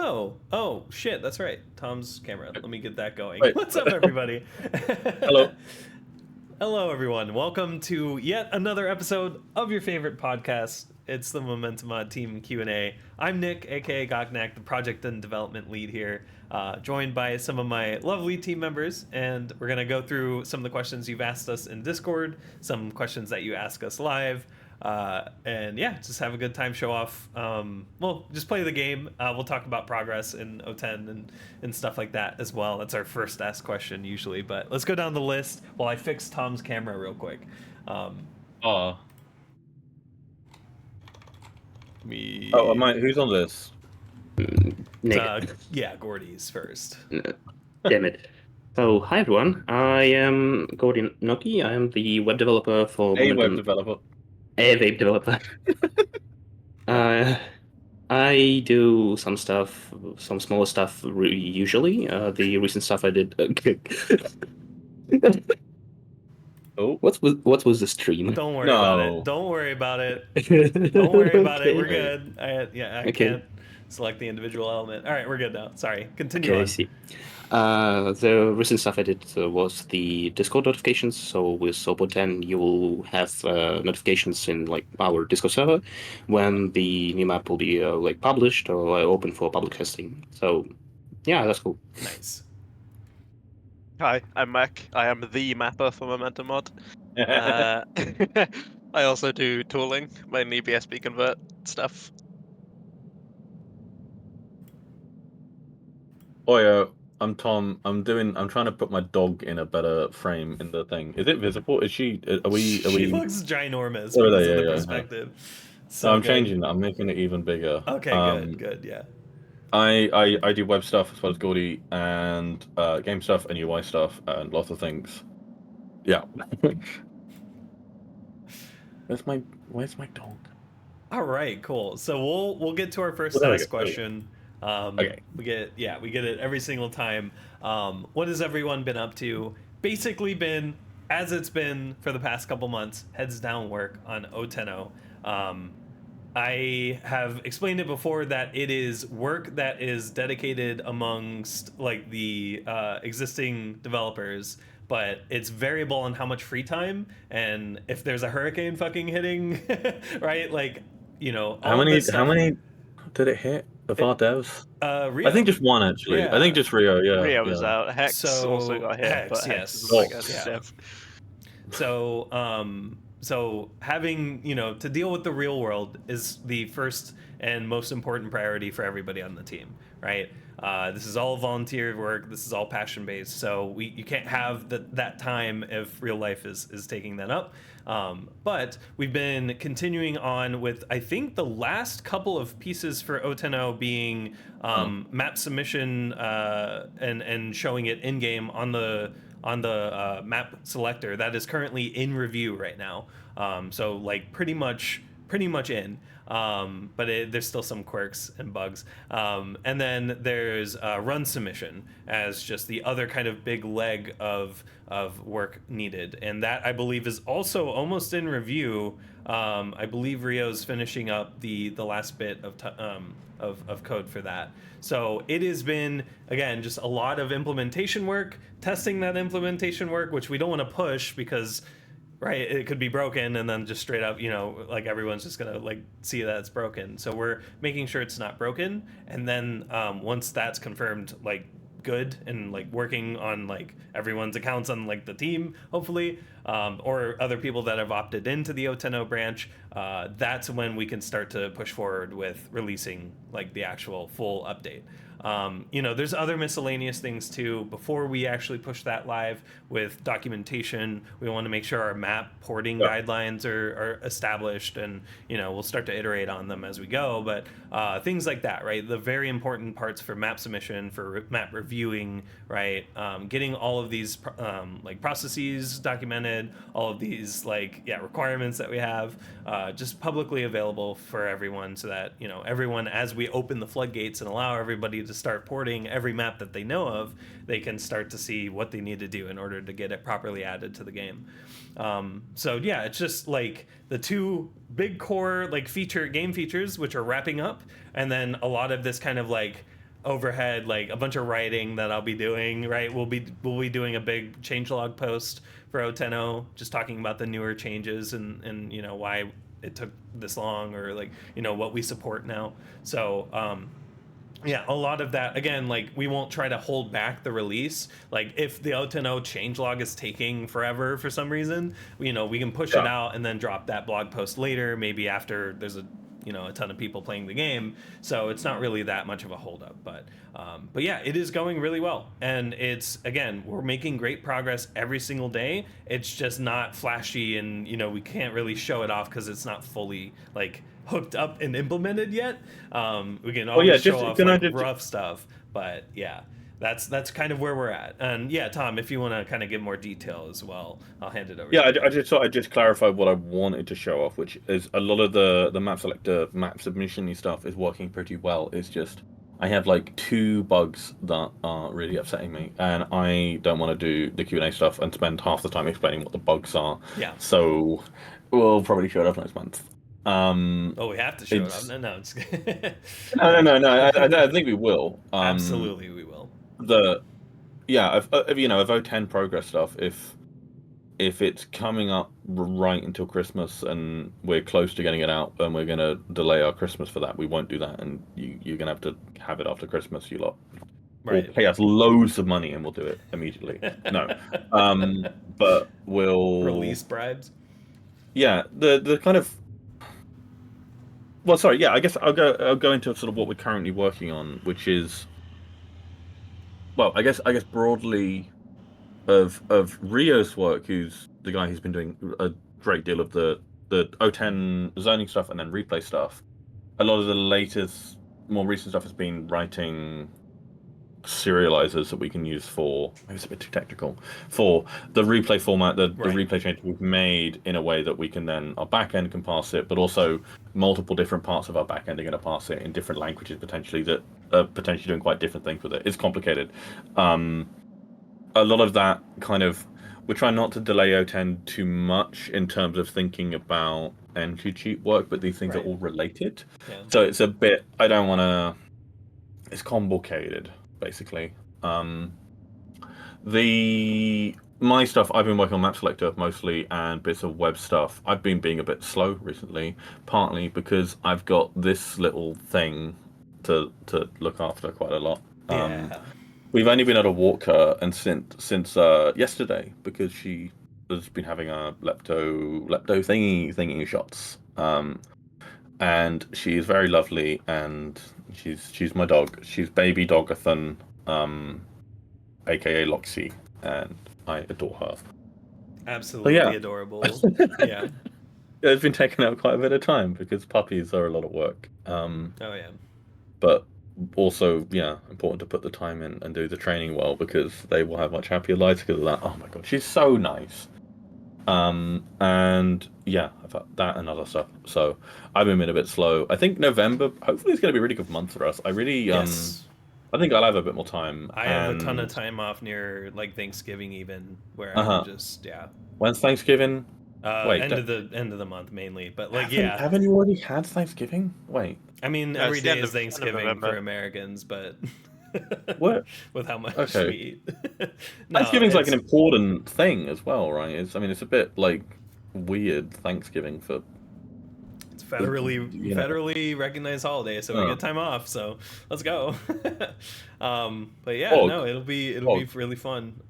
Oh, shit, that's right. Tom's camera. Let me get that going. Wait. What's up, everybody? Hello. Hello, everyone. Welcome to yet another episode of your favorite podcast. It's the Momentum Mod Team Q&A. I'm Nick, aka Gocnak, the project and development lead here, joined by some of my lovely team members, and we're going to go through some of the questions you've asked us in Discord, some questions that you ask us live, and yeah, just have a good time, show off. Well, just play the game. We'll talk about progress in O10 and stuff like that as well. That's our first asked question usually, but let's go down the list while I fix Tom's camera real quick. Who's on this? Nick. Yeah, Gordy's first. Damn it. So, hi everyone. I am Gordy Noki. I am the web developer for A Momentum. web developer. A web developer. I do some stuff, some smaller stuff usually. The recent stuff I did. Oh, what was the stream? Don't worry about it. Don't worry about it. Don't worry about it. We're good. I can't select the individual element. All right, we're good now. Sorry. Continue on. I see. The recent stuff I did was the Discord notifications. So with Sopo 10, you will have notifications in like our Discord server when the new map will be like published or open for public testing. So yeah, that's cool. Nice. Hi, I'm Mac. I am the mapper for Momentum Mod. I also do tooling, mainly BSB convert stuff. I'm Tom. I'm trying to put my dog in a better frame in the thing. Is it visible? Is she? Are we? She looks ginormous Oh, because yeah, of the yeah, perspective. yeah. So I'm changing that. I'm making it even bigger. Okay, good, yeah. I do web stuff as well as Gordy, and game stuff and UI stuff and lots of things. Yeah. Where's my dog? All right, cool. So we'll get to our first There we ask go, question. Okay. We get it every single time. What has everyone been up to? Basically been as it's been for the past couple months, heads down work on O10O. I have explained it before that it is work that is dedicated amongst like the existing developers, but it's variable on how much free time and if there's a hurricane fucking hitting, right? Like, you know, How many did it hit of our devs? Rio. I think just one actually. Yeah. I think just Rio. Yeah. Rio was out. Hex So, also got hit, Hex, but Hex yes. is like a Yeah. dev. So having, you know, to deal with the real world is the first and most important priority for everybody on the team, right? This is all volunteer work. This is all passion based. So you can't have that time if real life is taking that up. But we've been continuing on with, I think, the last couple of pieces for O10O being map submission and showing it in game on the map selector that is currently in review right now. So like pretty much in. But there's still some quirks and bugs. And then there's run submission as just the other kind of big leg of work needed. And that, I believe, is also almost in review. I believe Rio's finishing up the last bit of code for that. So it has been, again, just a lot of implementation work, testing that implementation work, which we don't want to push because, right, it could be broken and then just straight up, you know, like everyone's just gonna like see that it's broken. So we're making sure it's not broken, and then once that's confirmed, like good and like working on like everyone's accounts on like the team, hopefully, or other people that have opted into the O10O branch, that's when we can start to push forward with releasing like the actual full update. You know, there's other miscellaneous things too. Before we actually push that live with documentation, we want to make sure our map porting guidelines are established, and you know, we'll start to iterate on them as we go. But things like that, right? The very important parts for map submission, for map reviewing, right? Getting all of these like processes documented, all of these like requirements that we have just publicly available for everyone, so that, you know, everyone, as we open the floodgates and allow everybody to start porting every map that they know of, they can start to see what they need to do in order to get it properly added to the game. So yeah, it's just like the two big core like game features which are wrapping up, and then a lot of this kind of like overhead, like a bunch of writing that I'll be doing. Right, we'll be doing a big changelog post for 0.10, just talking about the newer changes and you know why it took this long, or like you know what we support now. So yeah, a lot of that. Again, like we won't try to hold back the release. Like if the 0.10 changelog is taking forever for some reason, you know, we can push it out and then drop that blog post later, maybe after there's a ton of people playing the game. So it's not really that much of a holdup. But yeah, it is going really well, and it's, again, we're making great progress every single day. It's just not flashy, and you know we can't really show it off because it's not fully like hooked up and implemented yet. We can always show off like rough stuff, but yeah, that's kind of where we're at. And yeah, Tom, if you want to kind of give more detail as well, I'll hand it over. Yeah, I just thought I'd just clarify what I wanted to show off, which is a lot of the map selector, map submission-y stuff is working pretty well. It's just I have like 2 bugs that are really upsetting me, and I don't want to do the Q&A stuff and spend half the time explaining what the bugs are. Yeah. So we'll probably show it off next month. Oh, we have to show it off. No, it's no. I think we will. Absolutely, we will. Of 0.10 progress stuff. If it's coming up right until Christmas and we're close to getting it out, and we're gonna delay our Christmas for that, we won't do that, and you're gonna have to have it after Christmas, you lot. Right. Or pay us loads of money and we'll do it immediately. No, but we'll release bribes. Yeah, the kind of. Well, sorry. Yeah, I guess I'll go into sort of what we're currently working on, which is, well, I guess broadly, of Rio's work, who's the guy who's been doing a great deal of the 0.10 zoning stuff and then replay stuff. A lot of the latest, more recent stuff has been writing serializers that we can use for, maybe it's a bit too technical, for the replay format, the replay change we've made in a way that we can then, our backend can pass it, but also multiple different parts of our backend are going to pass it in different languages potentially that are potentially doing quite different things with it. It's complicated. A lot of that kind of, we're trying not to delay 0.10 too much in terms of thinking about entry cheat work, but these things are all related. Yeah. So it's a bit, I don't want to, it's complicated, basically. My stuff, I've been working on map selector mostly and bits of web stuff. I've been being a bit slow recently, partly because I've got this little thing to look after quite a lot. Yeah. We've only been able to walk her and since yesterday, because she has been having a lepto thingy shots. And she's very lovely, and she's my dog. She's baby Dogathon, aka Loxy, and I adore her. Absolutely adorable. Yeah. It's been taking out quite a bit of time because puppies are a lot of work. Oh yeah. But also, important to put the time in and do the training well, because they will have much happier lives because of that. Oh my god, she's so nice. And yeah, I've had that and other stuff. So I've been a bit slow. I think November, hopefully, it's going to be a really good month for us. I really, I think I'll have a bit more time. I have a ton of time off near like Thanksgiving, even, where I'm just When's Thanksgiving? Wait, end of the month mainly, but like haven't you already had Thanksgiving? Wait, I mean every day is Thanksgiving for Americans, but what? With how much we eat. No, Thanksgiving's like an important thing as well, right? It's a bit like weird Thanksgiving for. It's federally recognized holiday, so we get time off. So let's go. But yeah, it'll be really fun.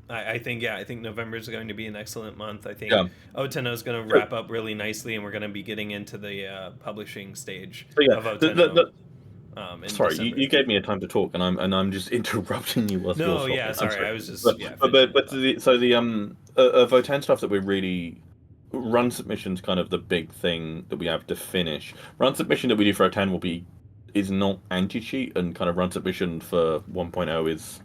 I think November is going to be an excellent month. I think 0.10 is going to wrap up really nicely, and we're going to be getting into the publishing stage of 0.10. Sorry, you gave me a time to talk, and I'm just interrupting you. Sorry. I was just of 0.10 stuff that we're really run submission's kind of the big thing that we have to finish. Run submission that we do for 0.10 is not anti-cheat, and kind of run submission for 1.0 is.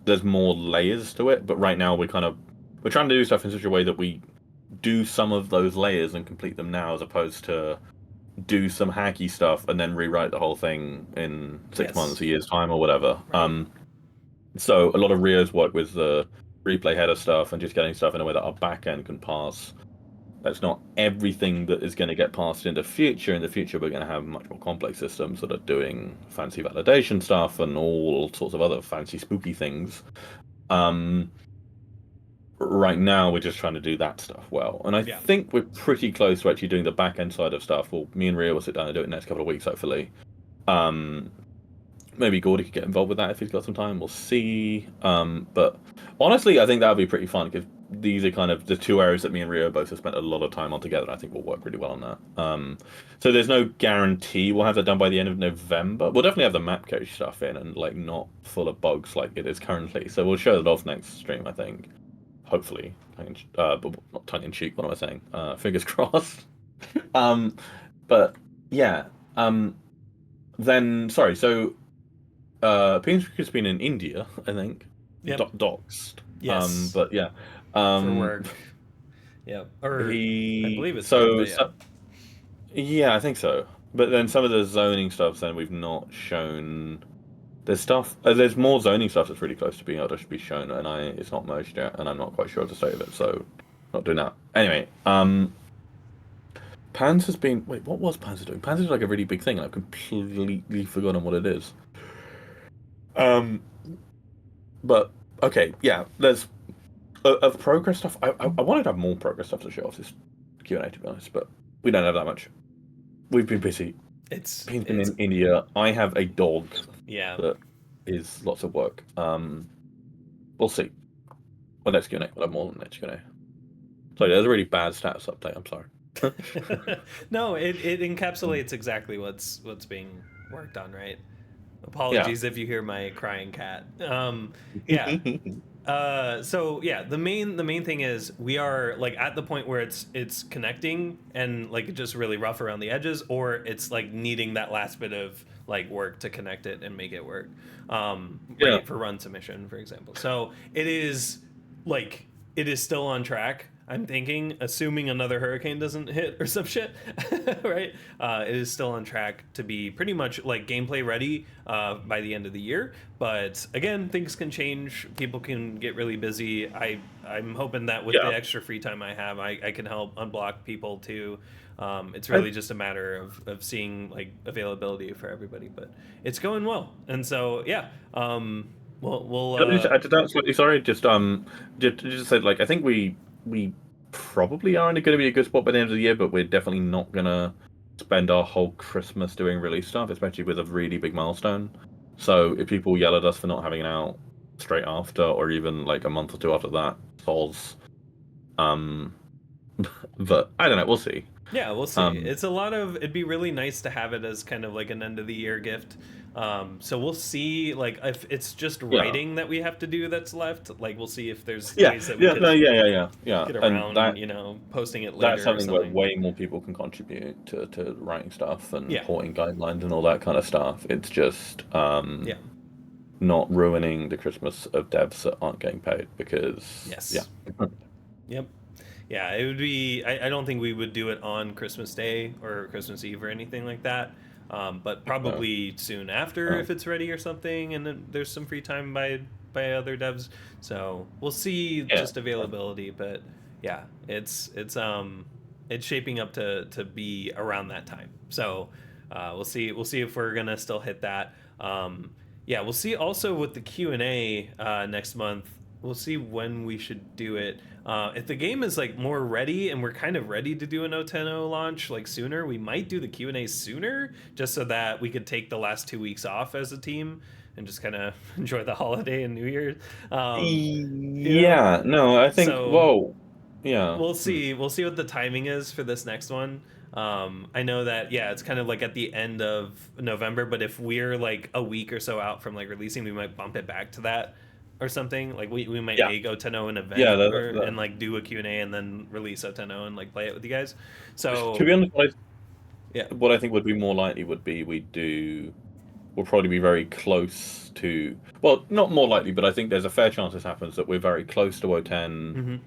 There's more layers to it, but right now we're trying to do stuff in such a way that we do some of those layers and complete them now, as opposed to do some hacky stuff and then rewrite the whole thing in 6 months, a year's time, or whatever. Right. So a lot of Rio's work with the replay header stuff and just getting stuff in a way that our backend can pass That's not everything that is going to get passed into future. In the future, we're going to have much more complex systems that are doing fancy validation stuff and all sorts of other fancy spooky things. Right now, we're just trying to do that stuff well, and I think we're pretty close to actually doing the back end side of stuff. Well, me and Ria will sit down and do it in the next couple of weeks, hopefully. Maybe Gordy could get involved with that if he's got some time. We'll see. But honestly, I think that would be pretty fun because these are kind of the two areas that me and Rio both have spent a lot of time on together. And I think we'll work really well on that. So there's no guarantee we'll have that done by the end of November. We'll definitely have the map coach stuff in and like not full of bugs like it is currently. So we'll show that off next stream, I think. Hopefully, but not tongue in cheek. What am I saying? Fingers crossed. But yeah. Then sorry. So. Peter's been in India, I think. Yep. Doxed. Yes. But yeah. For work. Yeah. Or I believe it's so, work, so yeah, I think so. But then some of the zoning stuff, then we've not shown. There's stuff. There's more zoning stuff that's really close to being able to be shown, and it's not merged yet, and I'm not quite sure of the state of it, so not doing that. Anyway, Pans has been. Wait, what was Pans doing? Pans is like a really big thing, and I've completely forgotten what it is. But okay, yeah. There's of progress stuff. I wanted to have more progress stuff to show off this Q&A, to be honest, but we don't have that much. We've been busy. It's been in India. I have a dog. Yeah. That is lots of work. We'll see. Well, next Q&A. We'll have more than next Q&A. Sorry, there's a really bad status update. I'm sorry. No, it encapsulates exactly what's being worked on, right? Apologies if you hear my crying cat. Yeah. So yeah, the main thing is we are like at the point where it's connecting and like just really rough around the edges, or it's like needing that last bit of like work to connect it and make it work. Right, for run submission, for example. So it is still on track. I'm thinking, assuming another hurricane doesn't hit or some shit, right? It is still on track to be pretty much like gameplay ready by the end of the year. But again, things can change. People can get really busy. I'm hoping that with the extra free time I have, I can help unblock people too. It's really just a matter of seeing like availability for everybody. But it's going well, and so yeah. We'll. Sorry, just said like I think we probably aren't going to be a good spot by the end of the year, but we're definitely not going to spend our whole Christmas doing release stuff, especially with a really big milestone. So if people yell at us for not having it out straight after, or even like a month or two after that, soz. But I don't know. We'll see. Yeah, we'll see. It's a lot of. It'd be really nice to have it as kind of like an end of the year gift. So we'll see. Like if it's just writing that we have to do that's left. Like we'll see if there's ways that we can get around. And posting it later. That's something where way more people can contribute to writing stuff and porting guidelines and all that kind of stuff. It's just not ruining the Christmas of devs that aren't getting paid because Yep. Yeah, it would be. I don't think we would do it on Christmas Day or Christmas Eve or anything like that. But probably soon after if it's ready or something, and then there's some free time by other devs. So we'll see just availability, but yeah, it's shaping up to be around that time. So we'll see if we're gonna still hit that. We'll see also with the Q&A next month. We'll see when we should do it. If the game is like more ready and we're kind of ready to do an 0.10 launch like sooner, we might do the Q&A sooner just so that we could take the last 2 weeks off as a team and just kind of enjoy the holiday and New Year's. I think. So, we'll see what the timing is for this next one. I know that it's kind of like at the end of November, but if we're like a week or so out from like releasing, we might bump it back to that or something. Like we might make 0.10 an event and like do a Q&A and then release 0.10 and like play it with you guys. So to be honest, what I think would be more likely would be we'll probably be very close to, well, not more likely, but I think there's a fair chance this happens that we're very close to 0.10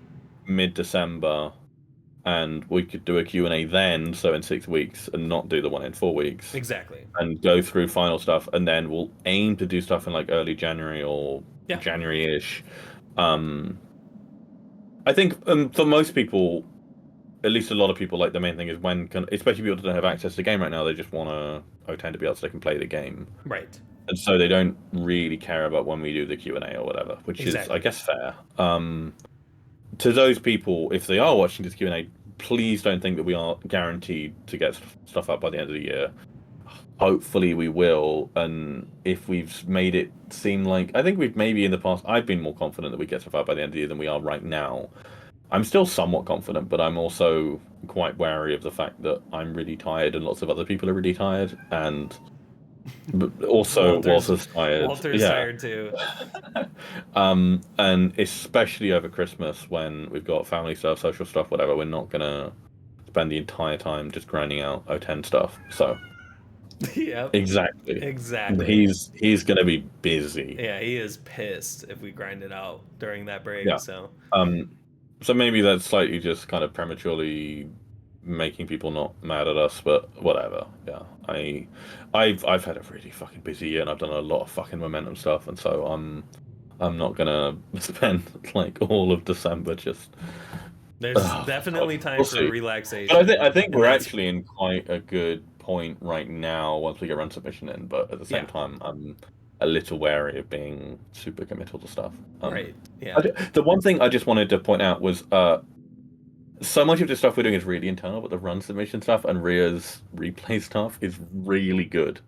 mid-December, and we could do a Q&A then, so in 6 weeks, and not do the one in 4 weeks. Exactly. And go through final stuff, and then we'll aim to do stuff in like early January or January-ish. I think for most people, at least a lot of people, like, the main thing is especially people that don't have access to the game right now, they just want to O10 to be able so they can play the game. Right. And so they don't really care about when we do the Q&A or whatever, which is, I guess, fair. To those people, if they are watching this Q&A, please don't think that we are guaranteed to get stuff up by the end of the year. Hopefully we will, and if we've made it seem like... I think we've maybe in the past... I've been more confident that we get stuff up by the end of the year than we are right now. I'm still somewhat confident, but I'm also quite wary of the fact that I'm really tired and lots of other people are really tired, and also Walter's tired. Walter's tired too. And especially over Christmas when we've got family stuff, social stuff, whatever, we're not gonna spend the entire time just grinding out O10 stuff. So Yep. exactly. He's gonna be busy. Yeah, he is pissed if we grind it out during that break. Yeah. So maybe that's slightly just kind of prematurely making people not mad at us, but whatever. Yeah, I've had a really fucking busy year, and I've done a lot of fucking momentum stuff, and so I'm not gonna spend like all of December just. There's definitely time for relaxation. But I think we're actually in quite a good point right now once we get run submission in. But at the same time, I'm a little wary of being super committal to stuff. Right. Yeah. The one thing I just wanted to point out was so much of the stuff we're doing is really internal, but the run submission stuff and Ria's replay stuff is really good.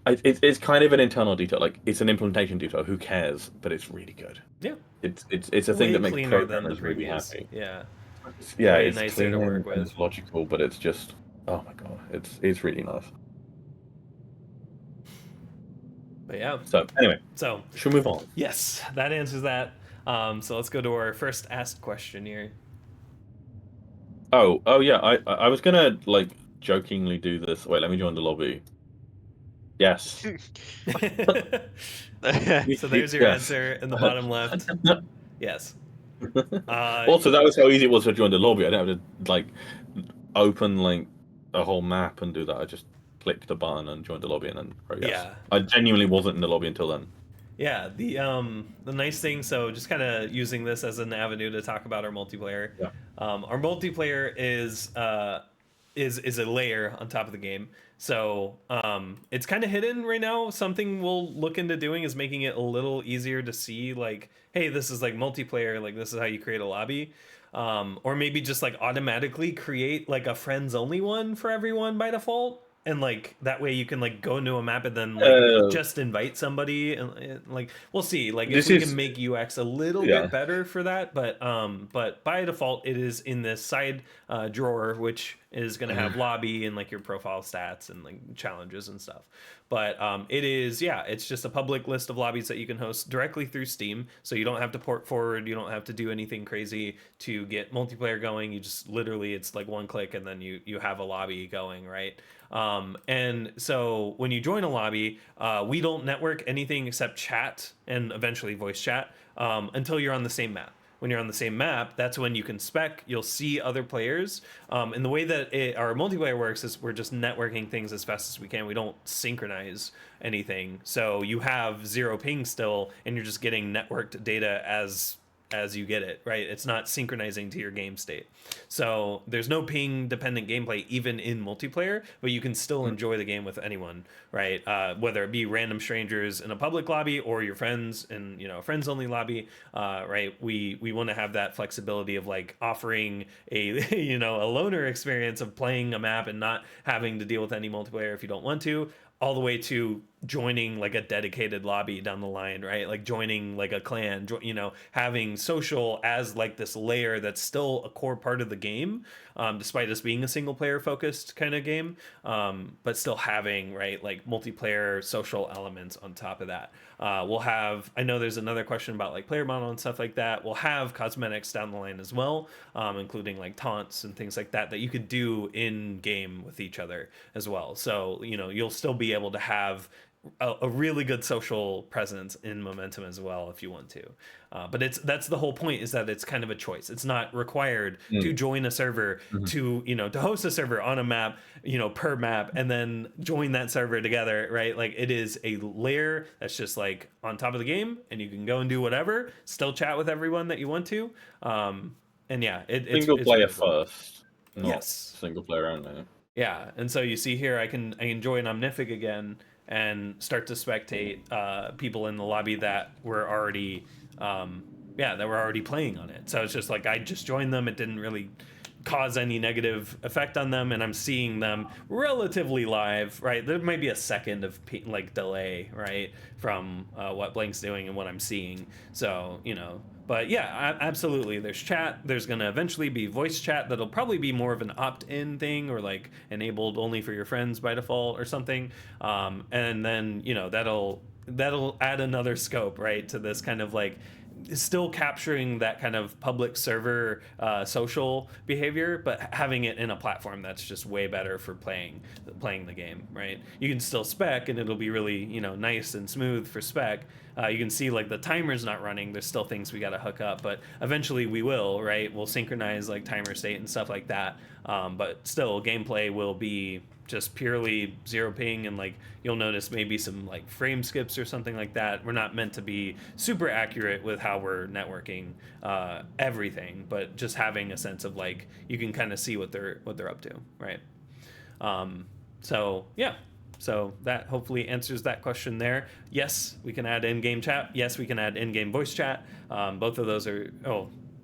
It's kind of an internal detail, like it's an implementation detail. Who cares? But it's really good. Yeah. It's a thing that makes programmers really happy. Yeah. Yeah, Way it's nicer to work with. It's logical, but it's just, oh my god, it's really nice. But yeah. So anyway, should we move on? Yes, that answers that. So let's go to our first asked question here. Oh yeah, I was gonna like jokingly do this. Wait, let me join the lobby. Yes. So there's your answer in the bottom left. Yes. Also, that was how easy it was to join the lobby. I didn't have to like open like a whole map and do that. I just clicked the button and joined the lobby, and then yeah. I genuinely wasn't in the lobby until then. Yeah, the nice thing, so just kind of using this as an avenue to talk about our multiplayer. Yeah. Our multiplayer is a layer on top of the game. So it's kind of hidden right now. Something we'll look into doing is making it a little easier to see, like, hey, this is like multiplayer, like this is how you create a lobby. Or maybe just like automatically create like a friends only one for everyone by default. And like that way you can like go into a map and then like just invite somebody, and like we'll see like if we can make UX a little bit better for that, but by default it is in this side drawer, which is going to have lobby and like your profile stats and like challenges and stuff. But it is, it's just a public list of lobbies that you can host directly through Steam. So you don't have to port forward. You don't have to do anything crazy to get multiplayer going. You just literally, it's like one click and then you have a lobby going, right? And so when you join a lobby, we don't network anything except chat and eventually voice chat until you're on the same map. When you're on the same map, that's when you can spec, you'll see other players. And the way that our multiplayer works is we're just networking things as fast as we can. We don't synchronize anything. So you have 0 ping still, and you're just getting networked data as you get it, right? It's not synchronizing to your game state. So there's no ping dependent gameplay even in multiplayer, but you can still enjoy the game with anyone, right? Whether it be random strangers in a public lobby or your friends in, a friends only lobby, right? We want to have that flexibility of like offering a, a loner experience of playing a map and not having to deal with any multiplayer if you don't want to, all the way to joining like a dedicated lobby down the line, right? Like joining like a clan, having social as like this layer that's still a core part of the game, despite us being a single player focused kind of game, but still having, right, like multiplayer social elements on top of that. We'll have, I know there's another question about like player model and stuff like that. We'll have cosmetics down the line as well, including like taunts and things like that you could do in game with each other as well. So, you'll still be able to have a really good social presence in Momentum as well if you want to, but that's the whole point, is that it's kind of a choice. It's not required to join a server to to host a server on a map, per map, and then join that server together, right? Like it is a layer that's just like on top of the game, and you can go and do whatever, still chat with everyone that you want to, yeah, Single player really cool. first, not Yes. single player only. Yeah, and so you see here, I can join Omnific again and start to spectate people in the lobby that were already, playing on it. So it's just like I just joined them. It didn't really cause any negative effect on them, and I'm seeing them relatively live. Right, there might be a second of like delay, right, from what Blank's doing and what I'm seeing. So But yeah, absolutely. There's chat. There's going to eventually be voice chat that'll probably be more of an opt-in thing or like enabled only for your friends by default or something. And then, that'll add another scope, right, to this kind of like still capturing that kind of public server social behavior, but having it in a platform that's just way better for playing the game, right? You can still spec and it'll be really nice and smooth for spec. You can see like the timer's not running. There's still things we got to hook up, but eventually we will, right? We'll synchronize like timer state and stuff like that. But still, gameplay will be just purely zero ping, and like you'll notice maybe some like frame skips or something like that. We're not meant to be super accurate with how we're networking everything, but just having a sense of like you can kind of see what they're up to, right? So yeah. So that hopefully answers that question there. Yes, we can add in-game chat. Yes, we can add in-game voice chat. Both of those are,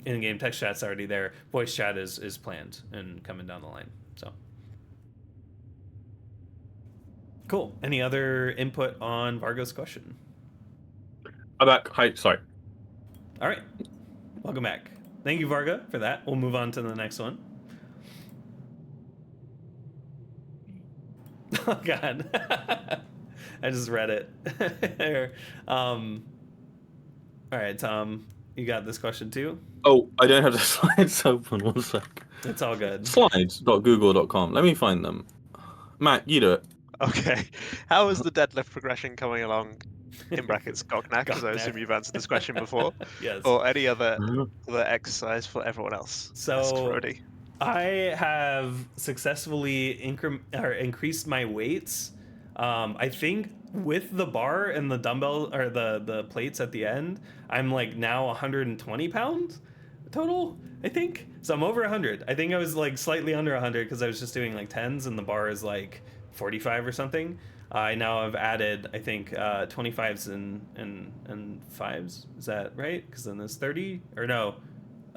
in-game text chat's already there. Voice chat is planned and coming down the line. So cool. Any other input on Varga's question? I'm back. Hi, sorry. All right. Welcome back. Thank you, Varga, for that. We'll move on to the next one. Oh God, I just read it. All right, Tom, you got this question too? Oh, I don't have the slides open. 1 sec. It's all good. Slides.google.com. Let me find them. Matt, you do it. Okay. How is the deadlift progression coming along? In brackets, Gocnak, because I assume you've answered this question before. Yes. Or any other exercise for everyone else. So Roady. I have successfully increased my weights. I think with the bar and the dumbbell or the plates at the end, I'm like now 120 pounds total, I think. So I'm over 100. I think I was like slightly under 100 because I was just doing like 10s and the bar is like 45 or something. I now have added, I think, 25s and 5s. Is that right? Because then there's 30 or no.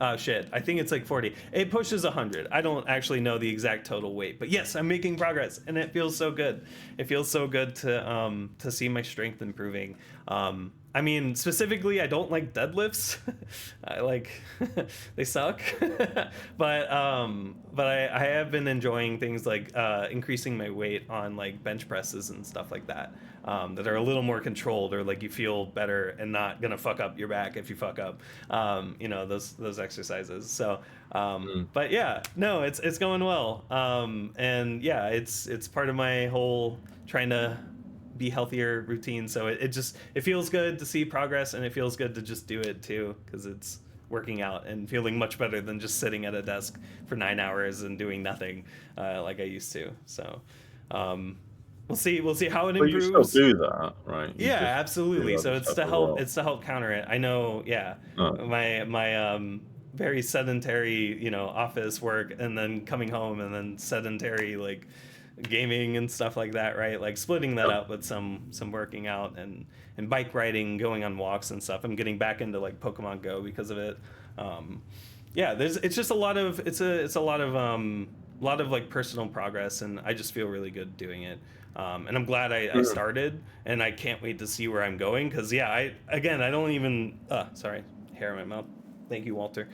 Oh shit, I think it's like 40. It pushes 100. I don't actually know the exact total weight, but yes, I'm making progress and it feels so good. It feels so good to see my strength improving. I mean, specifically, I don't like deadlifts. I like they suck. but I have been enjoying things like increasing my weight on like bench presses and stuff like that. That are a little more controlled, or like you feel better and not gonna fuck up your back if you fuck up, those exercises. So, but yeah, no, it's going well, and yeah, it's part of my whole trying to be healthier routine. So it feels good to see progress, and it feels good to just do it too, because it's working out and feeling much better than just sitting at a desk for 9 hours and doing nothing like I used to. So. We'll see how it improves. But you still do that, right? Yeah, absolutely. So it's to help counter it. I know. Yeah, my very sedentary, office work, and then coming home, and then sedentary like gaming and stuff like that, right? Like splitting that up with some working out and bike riding, going on walks and stuff. I'm getting back into like Pokemon Go because of it. Yeah, it's just a lot of like personal progress, and I just feel really good doing it. And I'm glad I started, and I can't wait to see where I'm going. Because yeah, I don't even sorry, hair in my mouth. Thank you, Walter.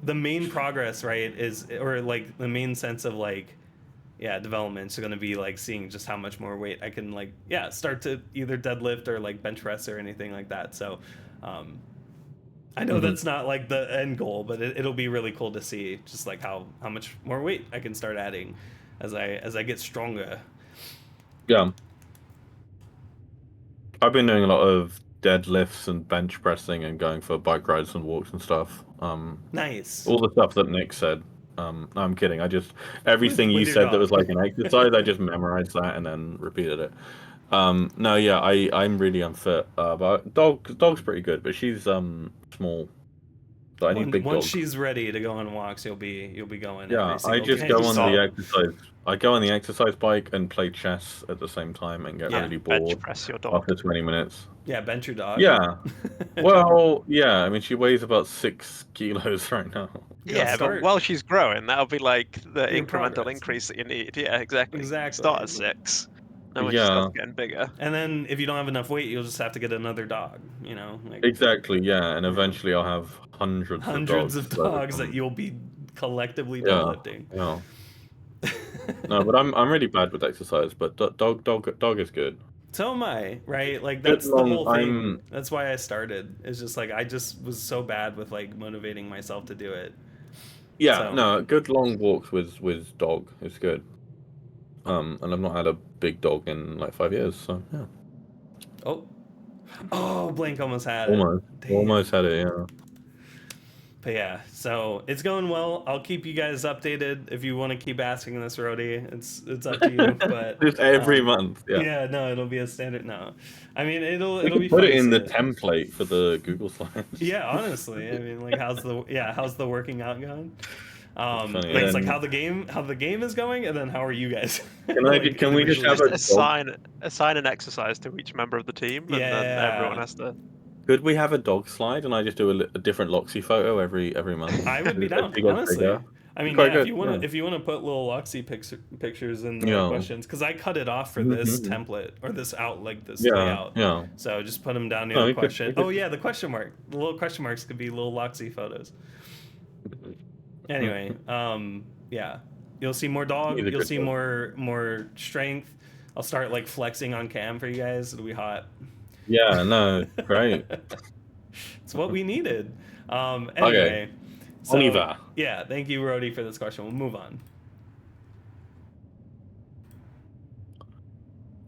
The main progress, right, is, or like the main sense of like, yeah, development's going to be like seeing just how much more weight I can like, yeah, start to either deadlift or like bench press or anything like that. So I know that's not like the end goal, but it'll be really cool to see just like how much more weight I can start adding as I get stronger. Yeah. I've been doing a lot of deadlifts and bench pressing and going for bike rides and walks and stuff. Nice. All the stuff that Nick said. No, I'm kidding. I just everything you said that was like an exercise, I just memorized that and then repeated it. No, yeah, I'm really unfit. But dog's pretty good, but she's small, So I need big Once dogs. she's ready to go on walks, you'll be going Yeah, every I single just day. go on the Stop. exercise. I go on the exercise bike and play chess at the same time and get Yeah. really Bench bored press your dog. after 20 minutes. Yeah, bench your dog. Yeah. Well, yeah. I mean, she weighs about 6 kilos right now. You gotta Yeah, but start while she's growing, that'll be like the your incremental progress. increase that you need. Yeah, exactly. Exactly. Start at 6. And when she Yeah. starts getting bigger. And then if you don't have enough weight, you'll just have to get another dog. You know, like Exactly. Yeah. And Yeah. eventually I'll have hundreds of dogs. that you'll be collectively Yeah. deadlifting. Yeah. No, but I'm really bad with exercise, but dog is good. So am I, right? Like Good that's the long- whole thing. I'm- That's why I started. It's just like I just was so bad with like motivating myself to do it. Yeah, So- no, good long walks with dog is good. And I've not had a big dog in like 5 years, so yeah. Oh, Blank almost had Almost. it. Damn. Almost had it, yeah. But yeah, so it's going well. I'll keep you guys updated if you want to keep asking this, Roady. It's up to you. But Just every month, yeah. Yeah, no, it'll be a standard. No, I mean it'll We be can put fun it to in see the template for the Google Slides. Yeah, honestly, I mean, like, how's the working out going? Funny, It's like and- how the game is going, and then how are you guys? Can we just have individually? assign an exercise to each member of the team, and then Yeah. everyone has to. Could we have a dog slide and I just do a different Loxy photo every month? I would be As down, she gets honestly. bigger? I mean, Quite yeah, good, if you wanna put little Loxy pictures in the Yeah. questions, because I cut it off for this Mhm. template or this this Yeah, layout. yeah. So just put them down near Oh, the we could- question. we could- Oh yeah, the question mark. The little question marks could be little Loxy photos. Anyway, yeah, you'll see more dog. He's a You'll good see dog. more strength. I'll start like flexing on cam for you guys. It'll be hot. Yeah, no, great. It's what we needed. Anyway, so, Oniva. yeah, thank you, Roady, for this question. We'll move on.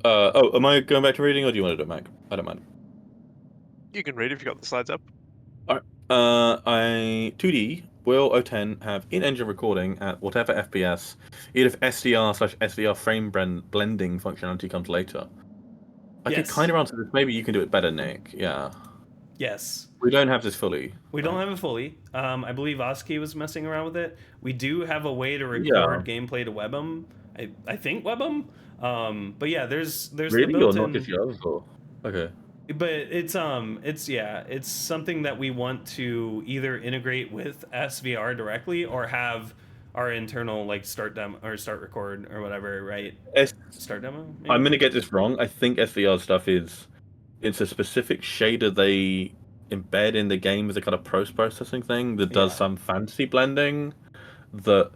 Am I going back to reading or do you want to do it, Mac? I don't mind. You can read if you got the slides up. I 2D will O10 have in-engine recording at whatever FPS, even if SDR/SDR frame blending functionality comes later. I could Yes. kind of answer this. Maybe you can do it better, Nick. Yeah. Yes. We don't have this fully. We don't have it fully. I believe Oski was messing around with it. We do have a way to record gameplay to WebM. I think WebM. But yeah, there's Really, the or built-in. not just yours? Or... Okay. But it's something that we want to either integrate with SVR directly or have our internal like start demo or start record or whatever, right? Start demo. Maybe? I'm gonna get this wrong. I think SVR stuff it's a specific shader they embed in the game as a kind of post-processing thing that does Yeah. some fancy blending that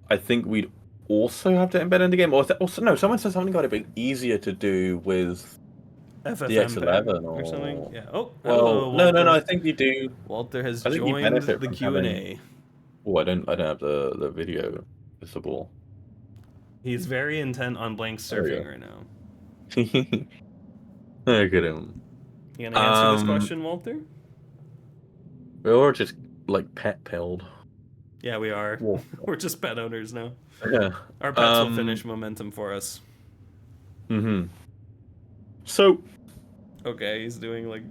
I think we'd also have to embed in the game. Or also, no, someone said something about it being easier to do with FFmpeg the X11 or something. Yeah. Oh, well, hello, no, Walter. I think you do. Walter has I think you joined benefit the from Q&A. Oh, I don't have the video visible. He's very intent on blank There we surfing go. right now. Look at him. You gonna answer this question, Walter? We're just like pet pilled. Yeah, we are. Whoa. We're just pet owners now. Yeah. Our pets will finish momentum for us. So Okay, he's doing like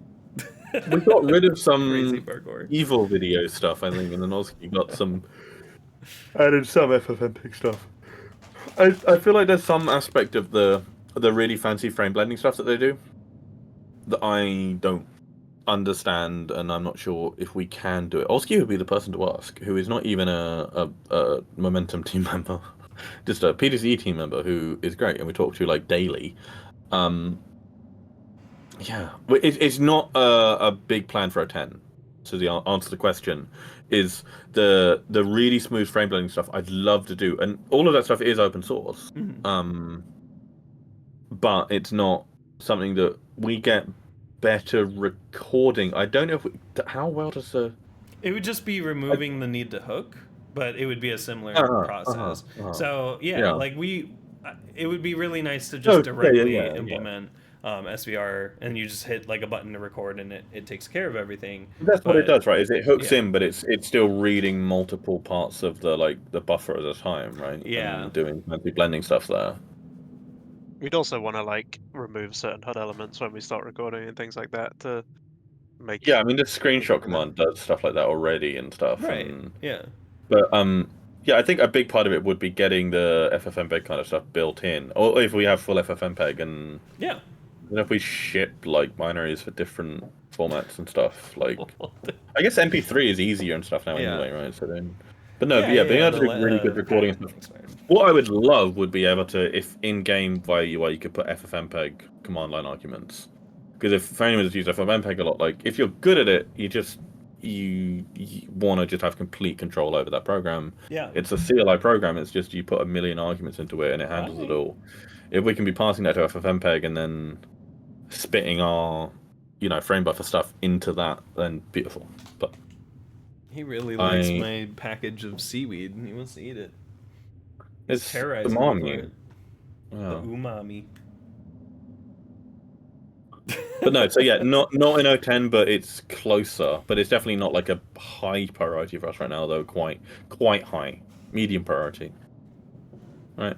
we got rid of crazy some parkour. evil video stuff, I think, and then also you got some added some FFmpeg stuff. I feel like there's some aspect of the really fancy frame blending stuff that they do that I don't understand, and I'm not sure if we can do it. Oski would be the person to ask, who is not even a Momentum team member, just a PTZ team member who is great, and we talk to like daily. Yeah, it's not a big plan for a 10. So the answer to the question is the really smooth frame blending stuff I'd love to do, and all of that stuff is open source. Mhm. But it's not something that we get better recording. I don't know if how well does the It would just be removing the need to hook, but it would be a similar process. So yeah, like it would be really nice to just directly implement SVR, and you just hit like a button to record, and it takes care of everything. That's what it does, right? Is it hooks yeah. in, but it's still reading multiple parts of the buffer at a time, right? Yeah. And doing fancy blending stuff there. We'd also want to like remove certain HUD elements when we start recording and things like that to make. Yeah, I mean the screenshot command does stuff like that already and stuff. Right. And Yeah. but yeah, I think a big part of it would be getting the FFmpeg kind of stuff built in, or if we have full FFmpeg, and Yeah. if we ship like binaries for different formats and stuff. Like, I guess MP3 is easier and stuff now Yeah. anyway, right? So then, but no, Yeah, yeah, being able to the do really good recording and pattern stuff. expired. What I would love would be able to, if in game via UI, you could put FFmpeg command line arguments. Because if for anyone who's used FFmpeg a lot, like if you're good at it, you want to just have complete control over that program. Yeah. It's a CLI program. It's just you put a million arguments into it and it handles it all. If we can be passing that to FFmpeg and then spitting our, frame buffer stuff into that, then beautiful. But He really likes my package of seaweed. He wants to eat it. He's it's terrorizing me for it. Yeah. The umami. But no, so yeah, not in 010, but it's closer. But it's definitely not like a high priority for us right now, though. Quite high, medium priority. Right.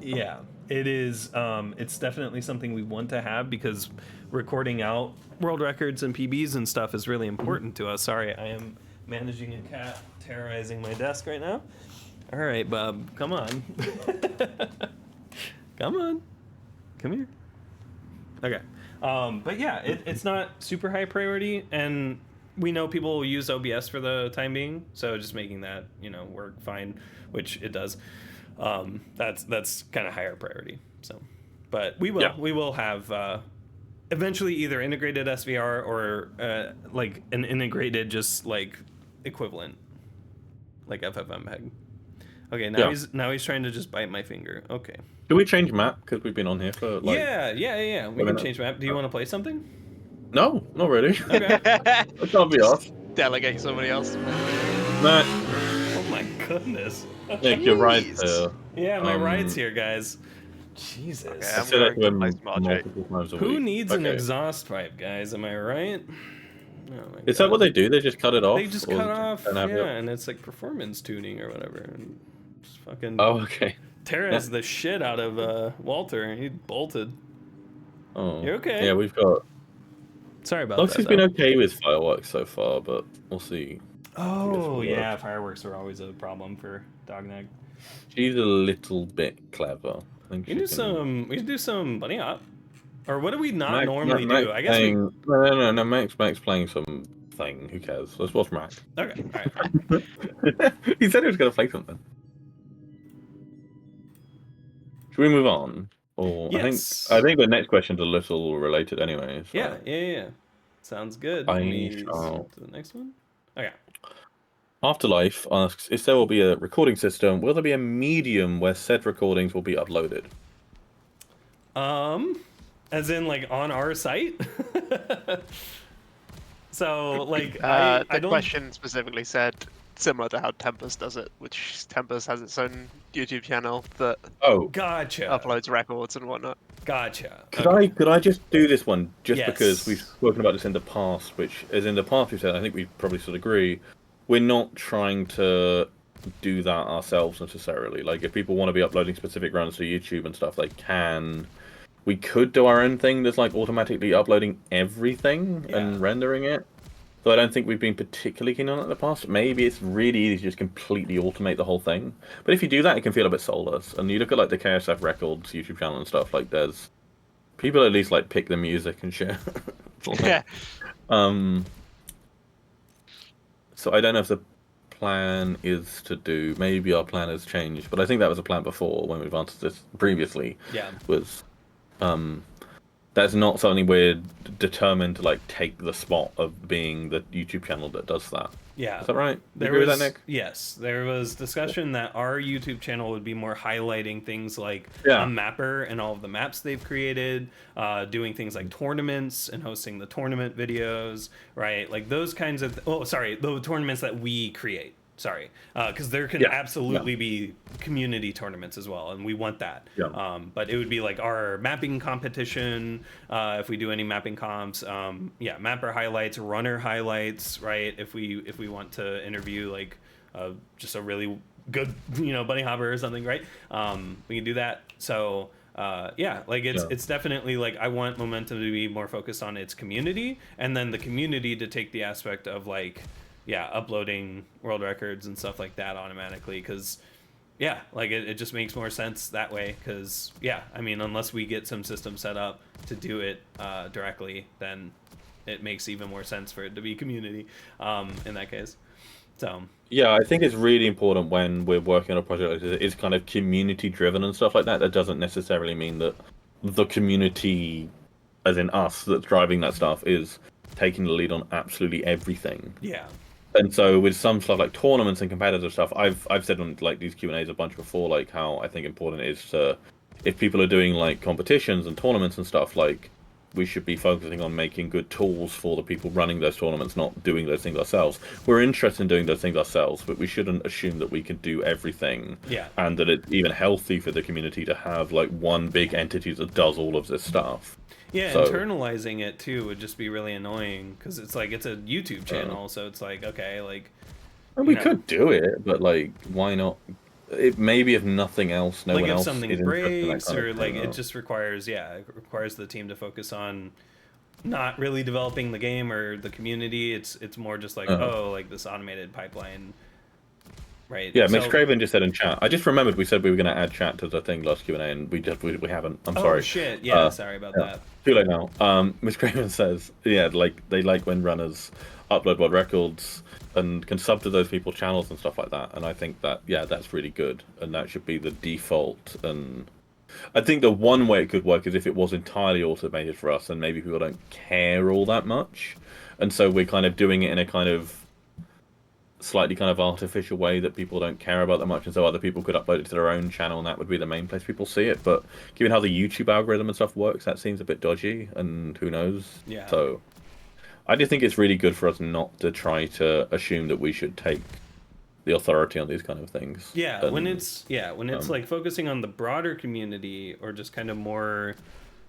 Yeah, it is. It's definitely something we want to have because recording out world records and PBs and stuff is really important to us. Sorry, I am managing a cat terrorizing my desk right now. All right, Bub, come on. Come on. Come here. Okay. But yeah, it's not super high priority, and we know people will use OBS for the time being, so just making that work fine, which it does. That's kind of higher priority. So, but we will have eventually either integrated SVR or like an integrated just like equivalent, like FFmpeg. Okay, now he's trying to just bite my finger. Okay. Can we change map? Because we've been on here for like... Yeah. We can change map. Do you want to play something? No, not really. Okay. That can't be off. Delegate somebody else. Matt. Oh my goodness. Nick, you're right. Yeah, my ride's here, guys. Jesus. Okay, I said that to him multiple times a week. Who needs an exhaust pipe, guys? Am I right? Oh my Is that what they do? They just cut it off? They just cut off, and it's like performance tuning or whatever. And just fucking... Oh, okay. Tears the shit out of Walter. He bolted. Oh. You okay? Yeah, we've got... Sorry about Lux that. has been okay with fireworks so far, but we'll see. Oh, yeah, fireworks are always a problem for Gocnak. She's a little bit clever. I think We can do some bunny hop. Or what do we not normally do? I guess playing... No, Mac's playing some thing. Who cares? Let's watch Mac. Okay, alright. He said he was going to play something. Should we move on? Or Yes. I think the next question's a little related anyway. So. Yeah. Sounds good. To the next one. Okay. Afterlife asks if there will be a recording system. Will there be a medium where said recordings will be uploaded? As in like on our site. So like the question specifically said similar to how Tempest does it, which Tempest has its own YouTube channel that gotcha uploads records and whatnot. Gotcha. Could I just do this one just Yes. because we've spoken about this in the past, which is in the past we said I think we probably sort of agree. We're not trying to do that ourselves necessarily. Like if people want to be uploading specific runs to YouTube and stuff, they can. We could do our own thing that's like automatically uploading everything and rendering it. So I don't think we've been particularly keen on it in the past. Maybe it's really easy to just completely automate the whole thing. But if you do that, it can feel a bit soulless. And you look at like the KSF Records YouTube channel and stuff, like there's people at least like pick the music and shit. Yeah. So I don't know if the plan is to do. Maybe our plan has changed, but I think that was a plan before when we've answered this previously. Yeah. Was that's not something we're determined to like take the spot of being the YouTube channel that does that. Yeah. Is that right? There agree was, with that, Nick? Yes, there was discussion that our YouTube channel would be more highlighting things like Yeah. a mapper and all of the maps they've created, doing things like tournaments and hosting the tournament videos, right? Like those kinds of... the tournaments that we create. Sorry, because there can absolutely be community tournaments as well, and we want that. Yeah. But it would be like our mapping competition, if we do any mapping comps. Mapper highlights, runner highlights, right? If we want to interview like just a really good bunny hopper or something, right? We can do that. So yeah, like it's definitely like I want Momentum to be more focused on its community, and then the community to take the aspect of like, yeah, uploading world records and stuff like that automatically, because yeah, like it just makes more sense that way. Because yeah, I mean, unless we get some system set up to do it directly, then it makes even more sense for it to be community in that case. So yeah, I think it's really important when we're working on a project like this, it's kind of community driven and stuff like that. That doesn't necessarily mean that the community, as in us, that's driving that stuff is taking the lead on absolutely everything. yeah. And so with some stuff like tournaments and competitive stuff, I've said on like these Q&As a bunch before, like how I think important it is to, if people are doing like competitions and tournaments and stuff, like we should be focusing on making good tools for the people running those tournaments, not doing those things ourselves. We're interested in doing those things ourselves, but we shouldn't assume that we can do everything. Yeah. And that it's even healthy for the community to have like one big entity that does all of this stuff. Yeah, So, internalizing it too would just be really annoying because it's like it's a YouTube channel, so it's like okay, like and we could do it, but like, why not? It maybe if nothing else, no like one if else something is interested in that breaks kind of or like thing, it just requires it requires the team to focus on not really developing the game or the community. It's more just like like this automated pipeline, right? Yeah, So, MxCraven just said in chat. I just remembered we said we were going to add chat to the thing last Q&A, and we haven't. I'm sorry. Oh shit! Yeah, sorry about that. Too late now. MxCraven says, yeah, like they like when runners upload world records and can sub to those people's channels and stuff like that. And I think that that's really good, and that should be the default. And I think the one way it could work is if it was entirely automated for us, and maybe people don't care all that much, and so we're kind of doing it in a kind of slightly kind of artificial way that people don't care about that much, and so other people could upload it to their own channel, and that would be the main place people see it. But given how the YouTube algorithm and stuff works, that seems a bit dodgy, and who knows? Yeah. So I just think it's really good for us not to try to assume that we should take the authority on these kind of things. Yeah, when it's like focusing on the broader community or just kind of more.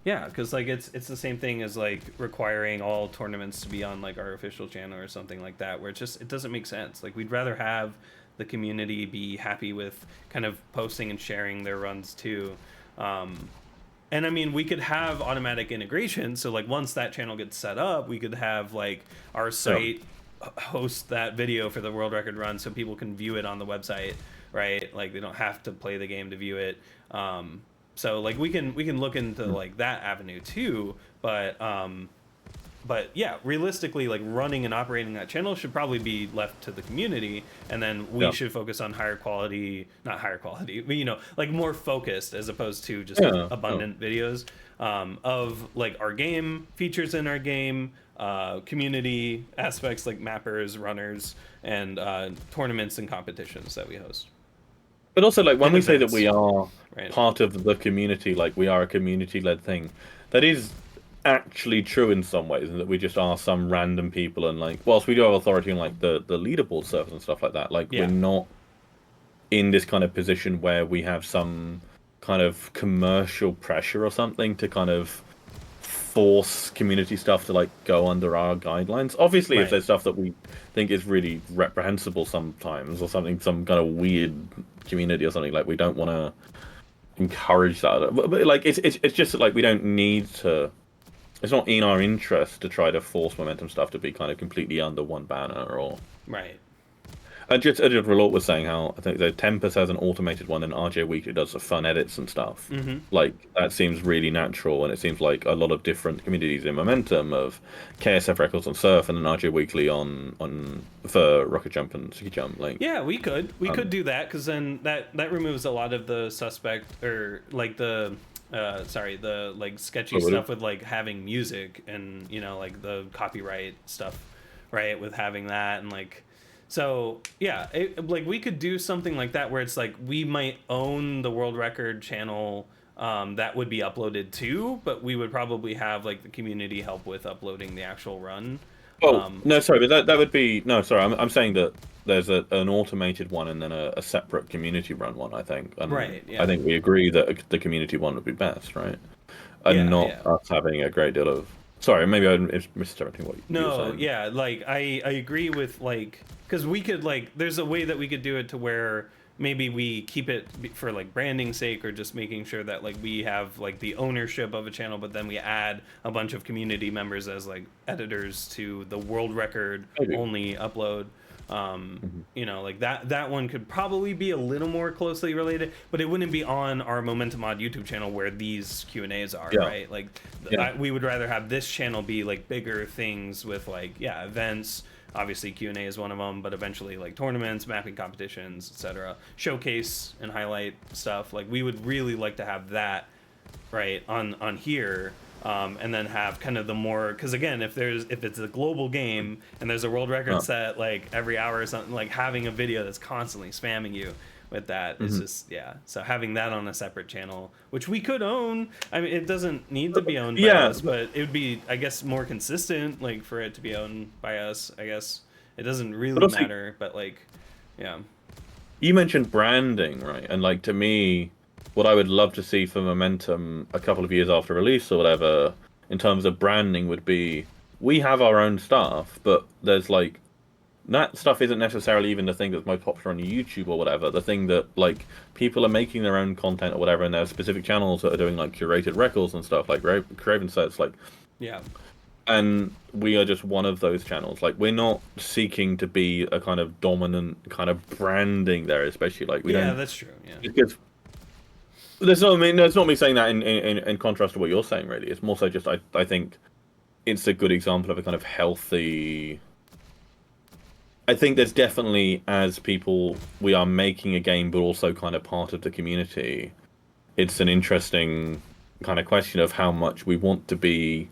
Yeah, because like it's the same thing as like requiring all tournaments to be on like our official channel or something like that, where it doesn't make sense. Like we'd rather have the community be happy with kind of posting and sharing their runs too. And I mean, we could have automatic integration. So like once that channel gets set up, we could have like our site host that video for the world record run, so people can view it on the website, right? Like they don't have to play the game to view it. So like we can look into like that avenue too, but yeah, realistically, like running and operating that channel should probably be left to the community, and then we should focus on not higher quality, but like more focused as opposed to just abundant videos of like our game, features in our game, community aspects like mappers, runners, and tournaments and competitions that we host. But also, like, when we say that we are right. part of the community, like, we are a community-led thing, that is actually true in some ways, and that we just are some random people, and, like, whilst we do have authority on, like, the leaderboard servers and stuff like that, like, we're not in this kind of position where we have some kind of commercial pressure or something to kind of force community stuff to like go under our guidelines. Obviously, if there's stuff that we think is really reprehensible sometimes, or something, some kind of weird community or something, like we don't want to encourage that. But like it's just like we don't need to. It's not in our interest to try to force momentum stuff to be kind of completely under one banner or right. Just Rellort was saying how I think the Tempest has an automated one, and RJ Weekly does the fun edits and stuff. Mm-hmm. Like that seems really natural, and it seems like a lot of different communities in Momentum of KSF Records on Surf, and then RJ Weekly on for Rocket Jump and Ski Jump. Like we could do that, because then that removes a lot of the suspect or like the like sketchy stuff with like having music and like the copyright stuff, right? With having that and like. So yeah, like we could do something like that where it's like we might own the world record channel that would be uploaded to, but we would probably have like the community help with uploading the actual run. No, sorry, but that would be sorry. I'm saying that there's an automated one and then a separate community run one. I think. And right. Yeah. I think we agree that the community one would be best, right? And us having a great deal of. Sorry, maybe I misinterpreting what you were saying. Yeah, like I agree with like, because we could like, there's a way that we could do it to where maybe we keep it for like branding sake, or just making sure that like we have like the ownership of a channel, but then we add a bunch of community members as like editors to the world record only upload. You know, like that one could probably be a little more closely related, but it wouldn't be on our Momentum Mod YouTube channel where these Q&As are, right? Like we would rather have this channel be like bigger things with like events. Obviously Q&A is one of them, but eventually like tournaments, mapping competitions, etc., showcase and highlight stuff. Like we would really like to have that right on here. And then have kind of the more, because again, if it's a global game and there's a world record set like every hour or something, like having a video that's constantly spamming you with that is just so having that on a separate channel, which we could own. I mean, it doesn't need to be owned by us, but it would be, I guess, more consistent like for it to be owned by us. I guess it doesn't really matter, but like you mentioned branding, right? And like, to me, what I would love to see for Momentum a couple of years after release or whatever, in terms of branding, would be, we have our own stuff, but there's like, that stuff isn't necessarily even the thing that's most popular on YouTube or whatever. The thing that like people are making their own content or whatever, and there are specific channels that are doing like curated records and stuff, like MxCraven sets, like and we are just one of those channels. Like, we're not seeking to be a kind of dominant kind of branding there, especially like we don't. That's true. Because there's not, I mean, it's not me saying that in contrast to what you're saying, really. It's more so just I think it's a good example of a kind of healthy. I think there's definitely, as people, we are making a game, but also kind of part of the community. It's an interesting kind of question of how much we want to be.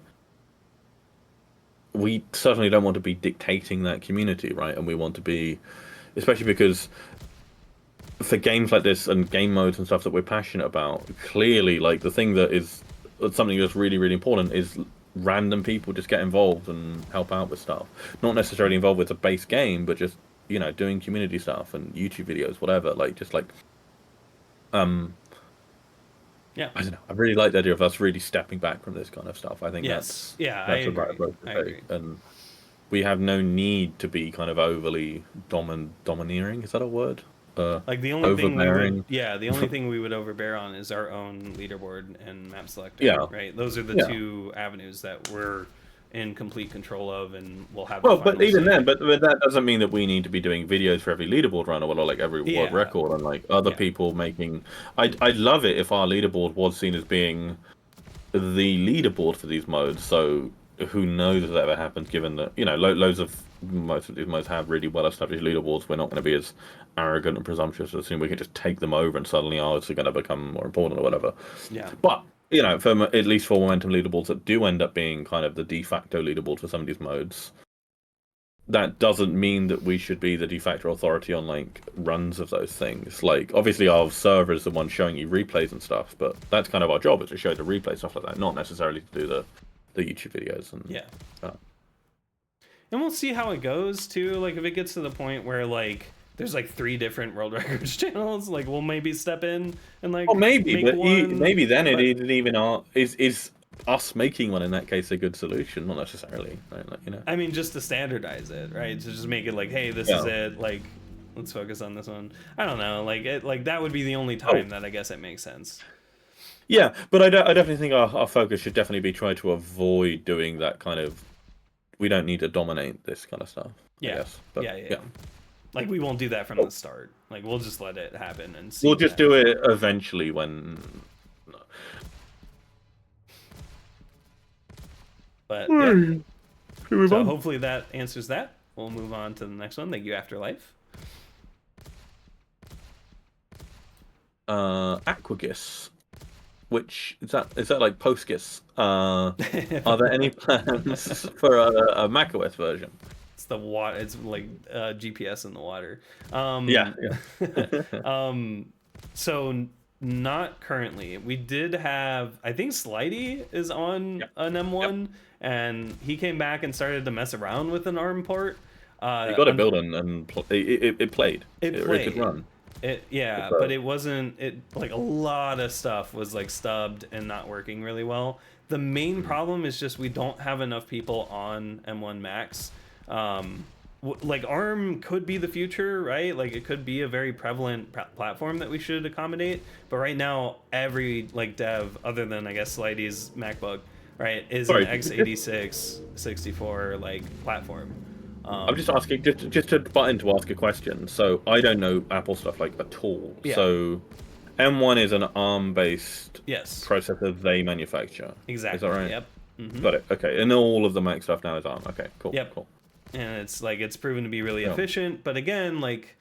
We certainly don't want to be dictating that community, right? And we want to be, especially because for games like this and game modes and stuff that we're passionate about, clearly, like, the thing that is something that's really, really important is random people just get involved and help out with stuff. Not necessarily involved with the base game, but just, you know, doing community stuff and YouTube videos, whatever. Like, just like, I don't know. I really like the idea of us really stepping back from this kind of stuff. I think that's I the right approach to take. And we have no need to be kind of overly domineering. Is that a word? Like the only thing the only thing we would overbear on is our own leaderboard and map selector. Right. Those are the two avenues that we're in complete control of, and we'll have. Well, but even then, but that doesn't mean that we need to be doing videos for every leaderboard run or like every world record and like other people making. I'd love it if our leaderboard was seen as being the leaderboard for these modes. So who knows if that ever happens? Given that, you know, most of these modes have really well established leaderboards, we're not going to be as arrogant and presumptuous to assume we can just take them over and suddenly ours are going to become more important or whatever. But you know, at least for Momentum leaderboards that do end up being kind of the de facto leaderboard for some of these modes, that doesn't mean that we should be the de facto authority on like runs of those things. Like, obviously our server is the one showing you replays and stuff, but that's kind of our job, is to show the replay stuff like that, not necessarily to do the YouTube videos. And and we'll see how it goes too. Like, if it gets to the point where like there's like 3 different world records channels, like we'll maybe step in and like maybe then it isn't even is us making one in that case a good solution, not necessarily, right? Like, you know, I mean, just to standardize it, right? To just make it like, hey, this is it, like let's focus on this one. I don't know, like that would be the only time that I guess it makes sense. Yeah, but I definitely think our focus should definitely be trying to avoid doing that kind of, we don't need to dominate this kind of stuff. I guess. But, yeah. Like, we won't do that from the start. Like, we'll just let it happen and see. We'll just do it eventually when. But so hopefully that answers that. We'll move on to the next one. Thank you, Afterlife. Aquagis. Which is that like postgis? Are there any plans for a macOS version? It's the water. It's like GPS in the water. So not currently. We did have, I think Slidey is on an M1, and he came back and started to mess around with an ARM port. He got it built and it played. It could run. But it wasn't. It like a lot of stuff was like stubbed and not working really well. The main problem is just we don't have enough people on M1 Max like ARM could be the future, right? Like it could be a very prevalent platform that we should accommodate. But right now, every like dev, other than I guess Slidy's MacBook, right, is an Sorry, x86 64 like platform. I'm just asking, just to butt in to ask a question. So I don't know Apple stuff like at all. Yeah. So M1 is an ARM-based Yes. processor they manufacture. Exactly. Is that right? Yep. Mm-hmm. Got it. Okay, and all of the Mac stuff now is ARM. Okay, cool. Yep. Cool. And it's like it's proven to be really Yeah. efficient, but again, like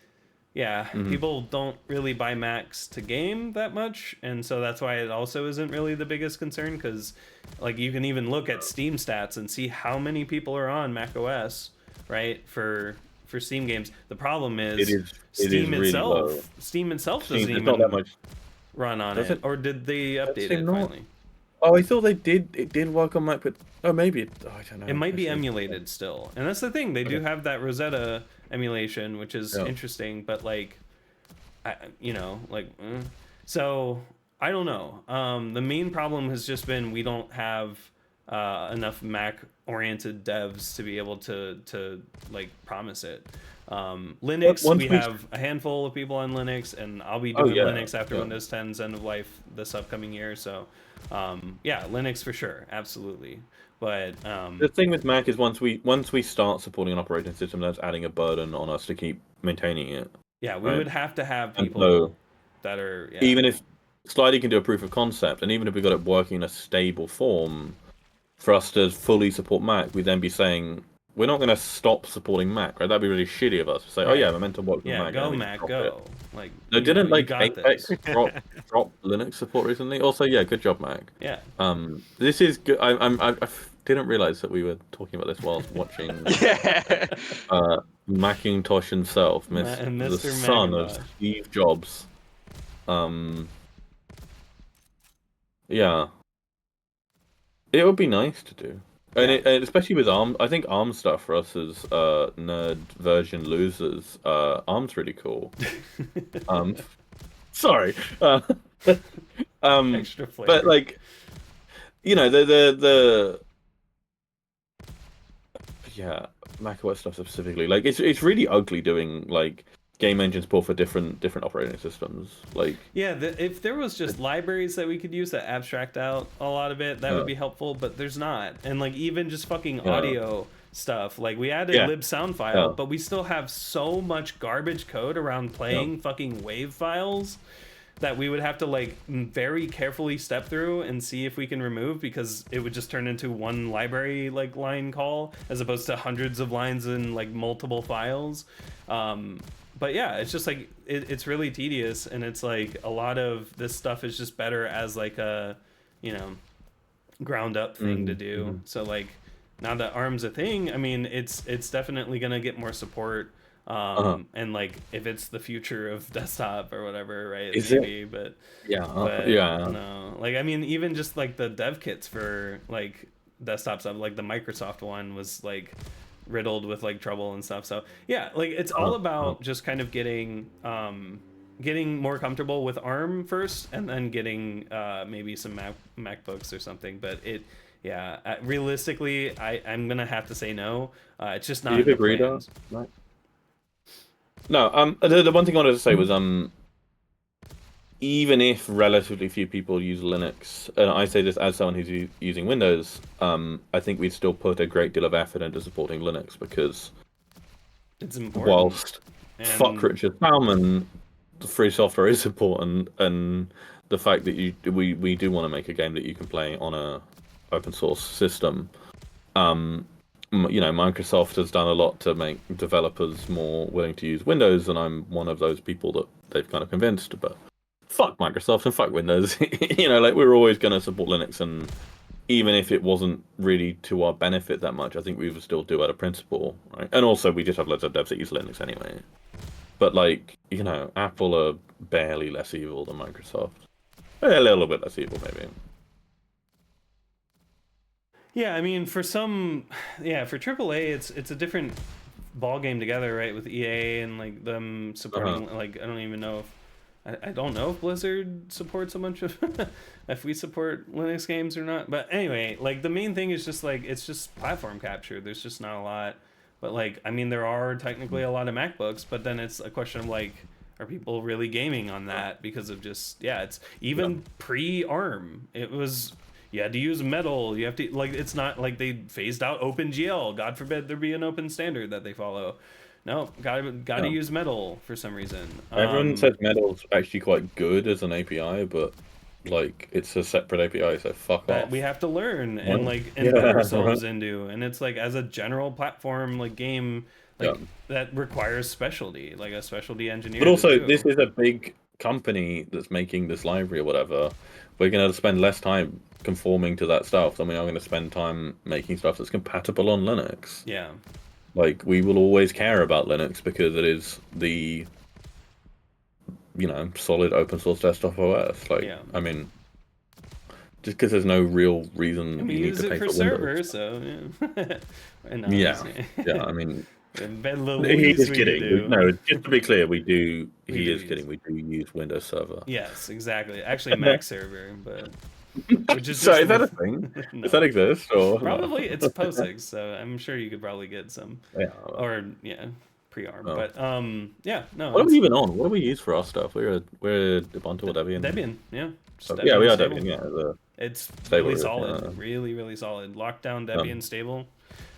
yeah, people don't really buy Macs to game that much, and so that's why it also isn't really the biggest concern, because like you can even look at Steam stats and see how many people are on macOS, right, for Steam games. The problem is Steam itself doesn't even not that much. run on Does it. it? Or did they update Steam it not? finally? Oh, I thought they did. It did work on Mac, but maybe I don't know. It might be Actually. emulated still, and that's the thing. They do have that Rosetta emulation, which is interesting, but like, so I don't know. The main problem has just been we don't have enough Mac-oriented devs to be able to like promise it. Linux, we have a handful of people on Linux, and I'll be doing Linux after Windows 10's end of life this upcoming year. So, yeah, Linux for sure, absolutely. But the thing with Mac is once we start supporting an operating system, that's adding a burden on us to keep maintaining it. Yeah, we would have to have people that are even if Slidey can do a proof of concept, and even if we got it working in a stable form, for us to fully support Mac, we'd then be saying we're not going to stop supporting Mac, right? That'd be really shitty of us to say, oh yeah, Momentum works with Mac. Yeah, go Mac, go. Like, no, didn't like Apex drop Linux support recently? Also, yeah, good job, Mac. Yeah. This is good. I didn't realize that we were talking about this whilst watching. Macintosh himself, the son of Steve Jobs. Yeah, it would be nice to do. And, and especially with ARM, I think ARM stuff for us as nerd version losers, ARM's really cool. Sorry, extra flavor. But like, you know, the macOS stuff specifically, like it's really ugly doing like game engine support for different operating systems. Like if there was just libraries that we could use that abstract out a lot of it, that would be helpful, but there's not. And like even just fucking audio stuff, like we added lib sound file, but we still have so much garbage code around playing fucking wave files that we would have to like very carefully step through and see if we can remove, because it would just turn into one library like line call as opposed to hundreds of lines in like multiple files. But yeah, it's just like it's really tedious, and it's like a lot of this stuff is just better as like a ground up thing to do. So like now that ARM's a thing, I mean it's definitely gonna get more support. And like if it's the future of desktop or whatever, right? Maybe, but no, like I mean even just like the dev kits for like desktop stuff, like the Microsoft one was like riddled with like trouble and stuff. So yeah, like it's all about just kind of getting more comfortable with ARM first, and then getting maybe some MacBooks or something. But realistically, I'm gonna have to say no. It's just not in the plans. No, the one thing I wanted to say was even if relatively few people use Linux, and I say this as someone who's using Windows, I think we'd still put a great deal of effort into supporting Linux, because it's important. Whilst fuck Richard Stallman, the free software is important, and the fact that we do want to make a game that you can play on a open source system. Microsoft has done a lot to make developers more willing to use Windows, and I'm one of those people that they've kind of convinced, but fuck Microsoft and fuck Windows. Like we're always going to support Linux, and even if it wasn't really to our benefit that much, I think we would still do out of principle, right? And also we just have loads of devs that use Linux anyway. But like, Apple are barely less evil than Microsoft. A little bit less evil, maybe. Yeah, I mean, for AAA, it's a different ball game together, right? With EA and like them supporting, like I don't even know if Blizzard supports a bunch of if we support Linux games or not. But anyway, like the main thing is just like it's just platform capture. There's just not a lot But like, I mean, there are technically a lot of MacBooks, but then it's a question of like, are people really gaming on that because of just it's even pre-ARM. It was you had to use metal. You have to like it's not like they phased out OpenGL. God forbid there be an open standard that they follow. No, gotta use metal for some reason. Everyone says metal's actually quite good as an API, but like it's a separate API, so fuck that off. we have to learn and like embed ourselves into, and it's like as a general platform like game like that requires specialty, like a specialty engineer. But also, this is a big company that's making this library or whatever. We're going to spend less time conforming to that stuff than we are going to spend time making stuff that's compatible on Linux. Yeah. Like, we will always care about Linux because it is the, solid open source desktop OS. Like, I mean, just because there's no real reason we you need use to it pay for servers, so yeah, I mean, he is kidding. No, just to be clear, we do. He is kidding. We do use Windows Server. Yes, exactly. Actually, Mac server, but which is so is that a thing? No. Does that exist? Or probably it's POSIX, so I'm sure you could probably get some. Or pre-ARM, but no. What are we even on? What do we use for our stuff? We're Ubuntu or Debian. Debian, yeah. Debian, we are Debian. Yeah, it's really solid, really solid. Lockdown Debian stable.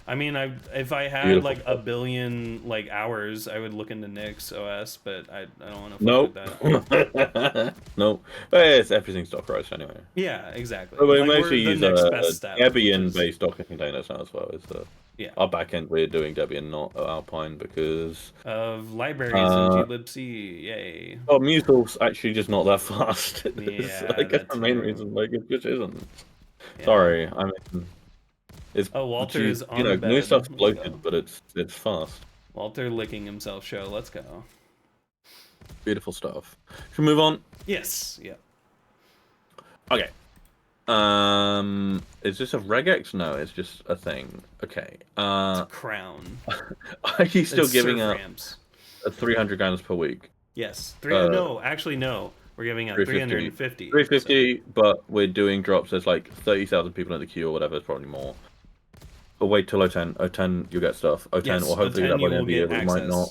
I mean, if I had like a billion like hours, I would look into MixOS, but I don't want to fuck with that. Nope. But everything's Dockerized anyway. Yeah, exactly. But we mostly use Debian-based Docker containers now as well. Our backend we're doing Debian, not Alpine, because of libraries and glibc. Yay. Well, Musel's actually just not that fast. Yeah, I guess the main reason, like, it just isn't. Yeah. Sorry, I mean. Walter is on the bed. New stuff's bloated, but it's fast. Walter licking himself show. Let's go. Beautiful stuff. Should we move on? Yes. Yeah. Okay. Is this a regex? No, it's just a thing. Okay. It's a crown. Are you still giving out 300 grams per week? Yes. No, actually no. We're giving out 350. 350, so. But we're doing drops. There's like 30,000 people in the queue or whatever. It's probably more. But wait till 010. 010, you'll get stuff. 010, yes, or hopefully that by the end of the year, we might not.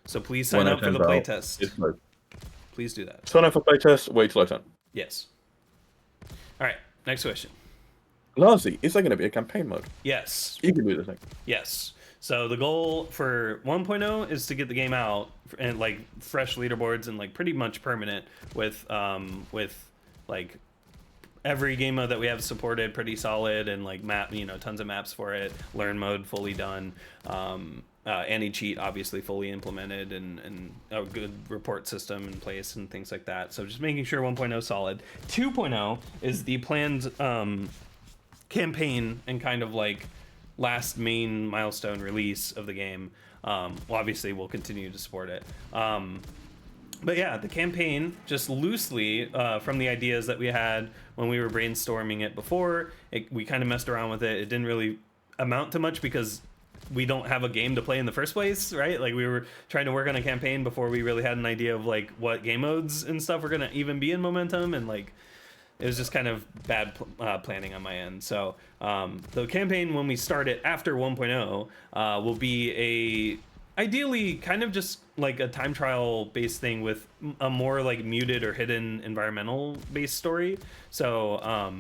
So please sign up for the playtest. Please do that. Sign up for playtest, wait till 010. Yes. All right, next question. Larzie, is there going to be a campaign mode? Yes. You can do the thing. Yes. So the goal for 1.0 is to get the game out and like fresh leaderboards and like pretty much permanent with like every game mode that we have supported pretty solid and like tons of maps for it, learn mode fully done, anti-cheat obviously fully implemented and a good report system in place and things like that. So just making sure 1.0 solid. 2.0 is the planned campaign and kind of like last main milestone release of the game. Well, obviously we'll continue to support it. But yeah, the campaign, just loosely from the ideas that we had when we were brainstorming it before, we kind of messed around with it. It didn't really amount to much because we don't have a game to play in the first place, right? Like we were trying to work on a campaign before we really had an idea of like what game modes and stuff were gonna even be in Momentum, and like it was just kind of bad planning on my end. So the campaign when we start it after 1.0 will be ideally kind of just like a time trial based thing with a more like muted or hidden environmental based story. So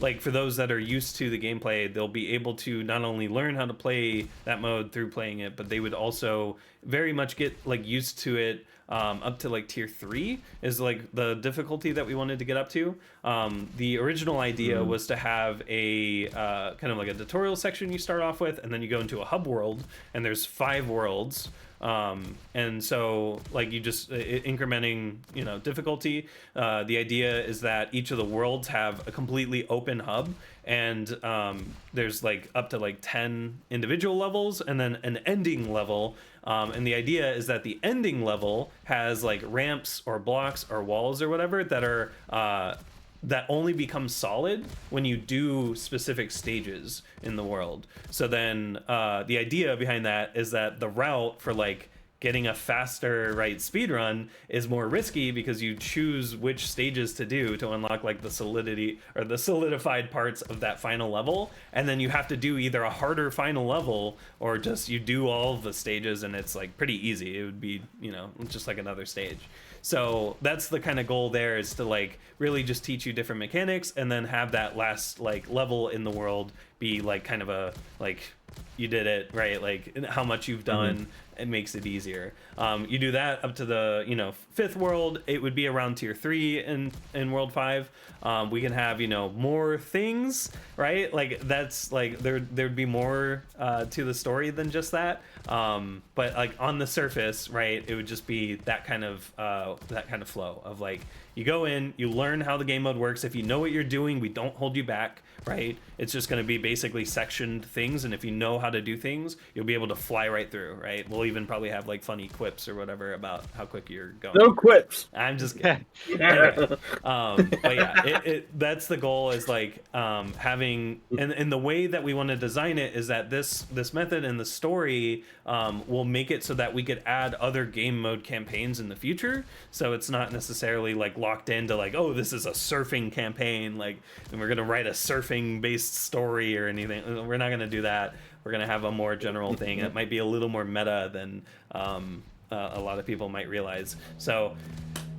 like for those that are used to the gameplay, they'll be able to not only learn how to play that mode through playing it, but they would also very much get like used to it up to like tier 3 is like the difficulty that we wanted to get up to. The original idea was to have a kind of like a tutorial section you start off with, and then you go into a hub world, and there's 5 worlds. And so like you just incrementing, difficulty. The idea is that each of the worlds have a completely open hub, and there's like up to like 10 individual levels and then an ending level. And the idea is that the ending level has like ramps or blocks or walls or whatever that are that only become solid when you do specific stages in the world. So then the idea behind that is that the route for like getting a faster speed run is more risky because you choose which stages to do to unlock like the solidity or the solidified parts of that final level, and then you have to do either a harder final level or just you do all of the stages and it's like pretty easy. It would be, you know, just like another stage. So that's the kind of goal there, is to like really just teach you different mechanics and then have that last like level in the world be like kind of a like you did it, right? Like how much you've done, it makes it easier. You do that up to the, you know, 5th world, it would be around tier 3 in world 5. We can have, you know, more things, right? Like that's like there'd be more to the story than just that. But like on the surface, right, it would just be that kind of flow of like you go in, you learn how the game mode works. If you know what you're doing, we don't hold you back, right? It's just going to be basically sectioned things, and if you know how to do things, you'll be able to fly right through, right? We'll even probably have like funny quips or whatever about how quick you're going. No quips. I'm just kidding. Anyway, but yeah, that's the goal, is like having, and the way that we want to design it is that this method and the story will make it so that we could add other game mode campaigns in the future. So it's not necessarily like locked into like, oh, this is a surfing campaign, like, and we're gonna write a surfing based story or anything. We're not gonna do that. We're gonna have a more general thing that might be a little more meta than a lot of people might realize. So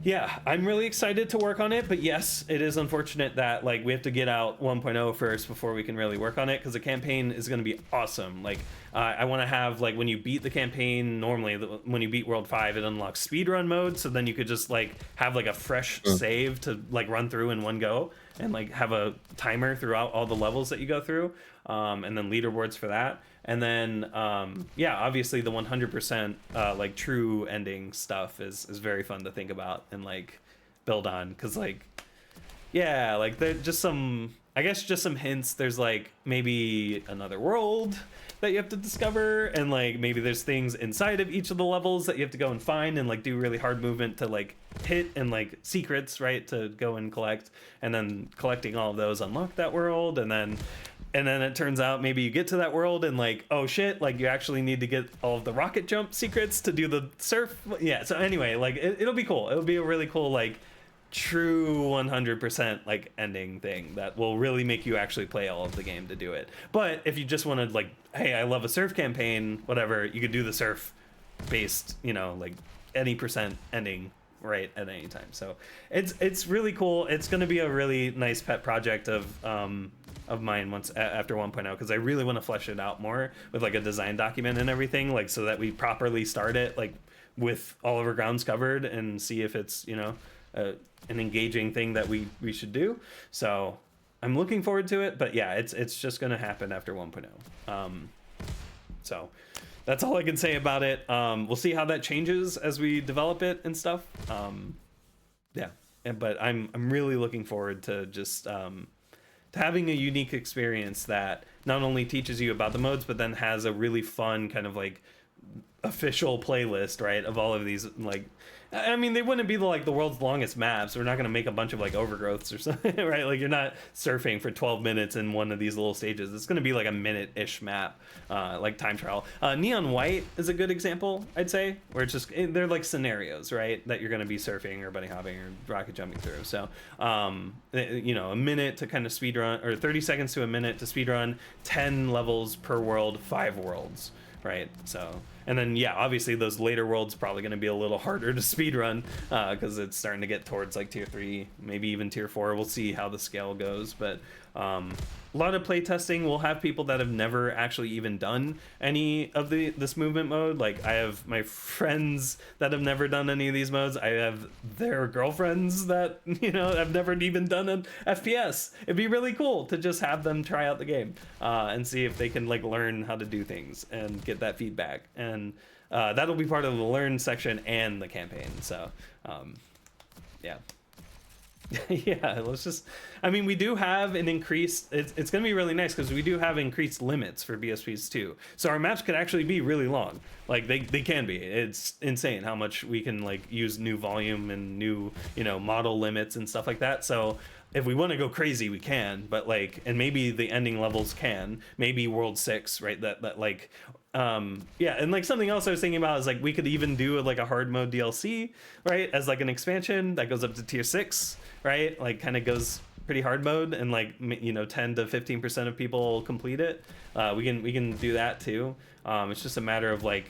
yeah, I'm really excited to work on it, but yes, it is unfortunate that like we have to get out 1.0 first before we can really work on it, because the campaign is going to be awesome. Like I want to have like when you beat the campaign, normally when you beat World 5, it unlocks speedrun mode, so then you could just like have like a fresh save to like run through in one go and like have a timer throughout all the levels that you go through, and then leaderboards for that. And then yeah, obviously the 100% like true ending stuff is very fun to think about and like build on, because like yeah, like there's just some, I guess just some hints. There's like maybe another world that you have to discover, and like maybe there's things inside of each of the levels that you have to go and find and like do really hard movement to like hit, and like secrets, right, to go and collect, and then collecting all of those unlock that world. And then it turns out maybe you get to that world and like, oh shit, like you actually need to get all of the rocket jump secrets to do the surf. Yeah, so anyway, like it'll be cool. It'll be a really cool like true 100% like ending thing that will really make you actually play all of the game to do it. But if you just wanted like, hey, I love a surf campaign, whatever, you could do the surf based, you know, like any percent ending right at any time. So it's really cool. It's going to be a really nice pet project of mine once after 1.0, because I really want to flesh it out more with like a design document and everything, like so that we properly start it like with all of our grounds covered and see if it's, you know, an engaging thing that we should do. So I'm looking forward to it, but yeah, it's just gonna happen after 1.0. So that's all I can say about it. We'll see how that changes as we develop it and stuff. Yeah, but I'm really looking forward to just to having a unique experience that not only teaches you about the modes, but then has a really fun kind of like official playlist, right, of all of these. Like, I mean, they wouldn't be like the world's longest maps. We're not going to make a bunch of like overgrowths or something, right? Like you're not surfing for 12 minutes in one of these little stages. It's going to be like a minute-ish map, like time trial. Neon White is a good example, I'd say, where it's just, they're like scenarios, right, that you're going to be surfing or bunny hopping or rocket jumping through. So, you know, a minute to kind of speed run, or 30 seconds to a minute to speed run, 10 levels per world, 5 worlds, right? So, and then yeah, obviously those later worlds probably going to be a little harder to speedrun because it's starting to get towards like tier 3, maybe even tier 4. We'll see how the scale goes, but a lot of play testing. We'll have people that have never actually even done any of this movement mode. Like I have my friends that have never done any of these modes. I have their girlfriends that, you know, have never even done an FPS. It'd be really cool to just have them try out the game and see if they can like learn how to do things and get that feedback. And that'll be part of the learn section and the campaign. So yeah. Yeah, let's just, I mean, we do have an increased, it's going to be really nice because we do have increased limits for BSPs too. So our maps could actually be really long. Like they can be. It's insane how much we can like use new volume and new, you know, model limits and stuff like that. So if we want to go crazy, we can, but like, and maybe the ending levels can, maybe World 6, right? That like, Yeah, and like something else I was thinking about is like we could even do like a hard mode DLC, right, as like an expansion that goes up to tier 6, right, like kind of goes pretty hard mode, and like 10 to 15% of people complete it. We can do that too. It's just a matter of like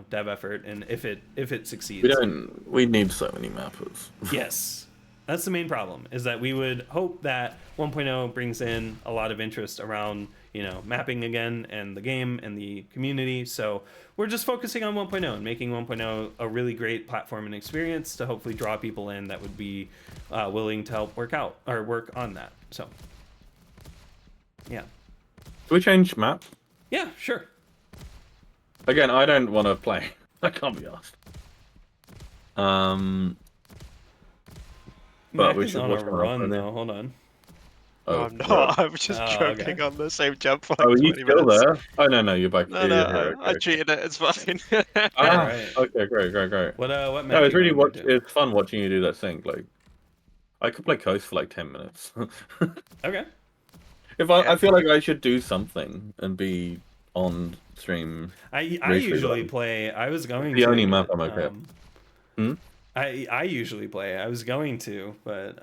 dev effort, and if it succeeds. We need so many mappers. Yes. That's the main problem, is that we would hope that 1.0 brings in a lot of interest around, mapping again, and the game and the community. So we're just focusing on 1.0 and making 1.0 a really great platform and experience to hopefully draw people in that would be willing to help work on that. So, yeah. Can we change map? Yeah, sure. Again, I don't want to play. I can't be asked. But Mac we is should on watch a my run, though. Hold on. No, I'm not. I'm just okay. joking on the same jump for Oh, like are you 20 still minutes. there? Oh, no, you're back. No, You're no, here. I cheated it. It's fine. Alright. Okay, great. What No, map it's you really wanna move to? it's fun watching you do that thing. Like, I could play Coast for like 10 minutes. Okay. I feel like I should do something and be on stream. I usually play. I was going to. The only map but, I'm okay at. I usually play. I was going to, but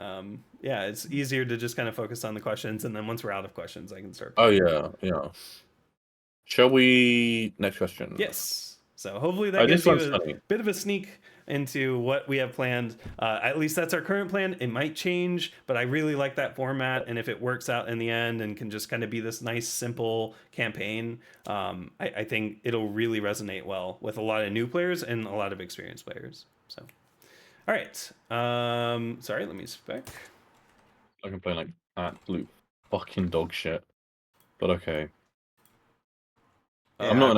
yeah, it's easier to just kind of focus on the questions, and then once we're out of questions, I can start playing. Oh yeah. Shall we? Next question. Yes. So hopefully that gives you a bit of a sneak into what we have planned. At least that's our current plan. It might change, but I really like that format, and if it works out in the end and can just kind of be this nice, simple campaign, I think it'll really resonate well with a lot of new players and a lot of experienced players. So, all right. Sorry, let me spec. I can play like absolute fucking dog shit, but okay. Yeah, I'm not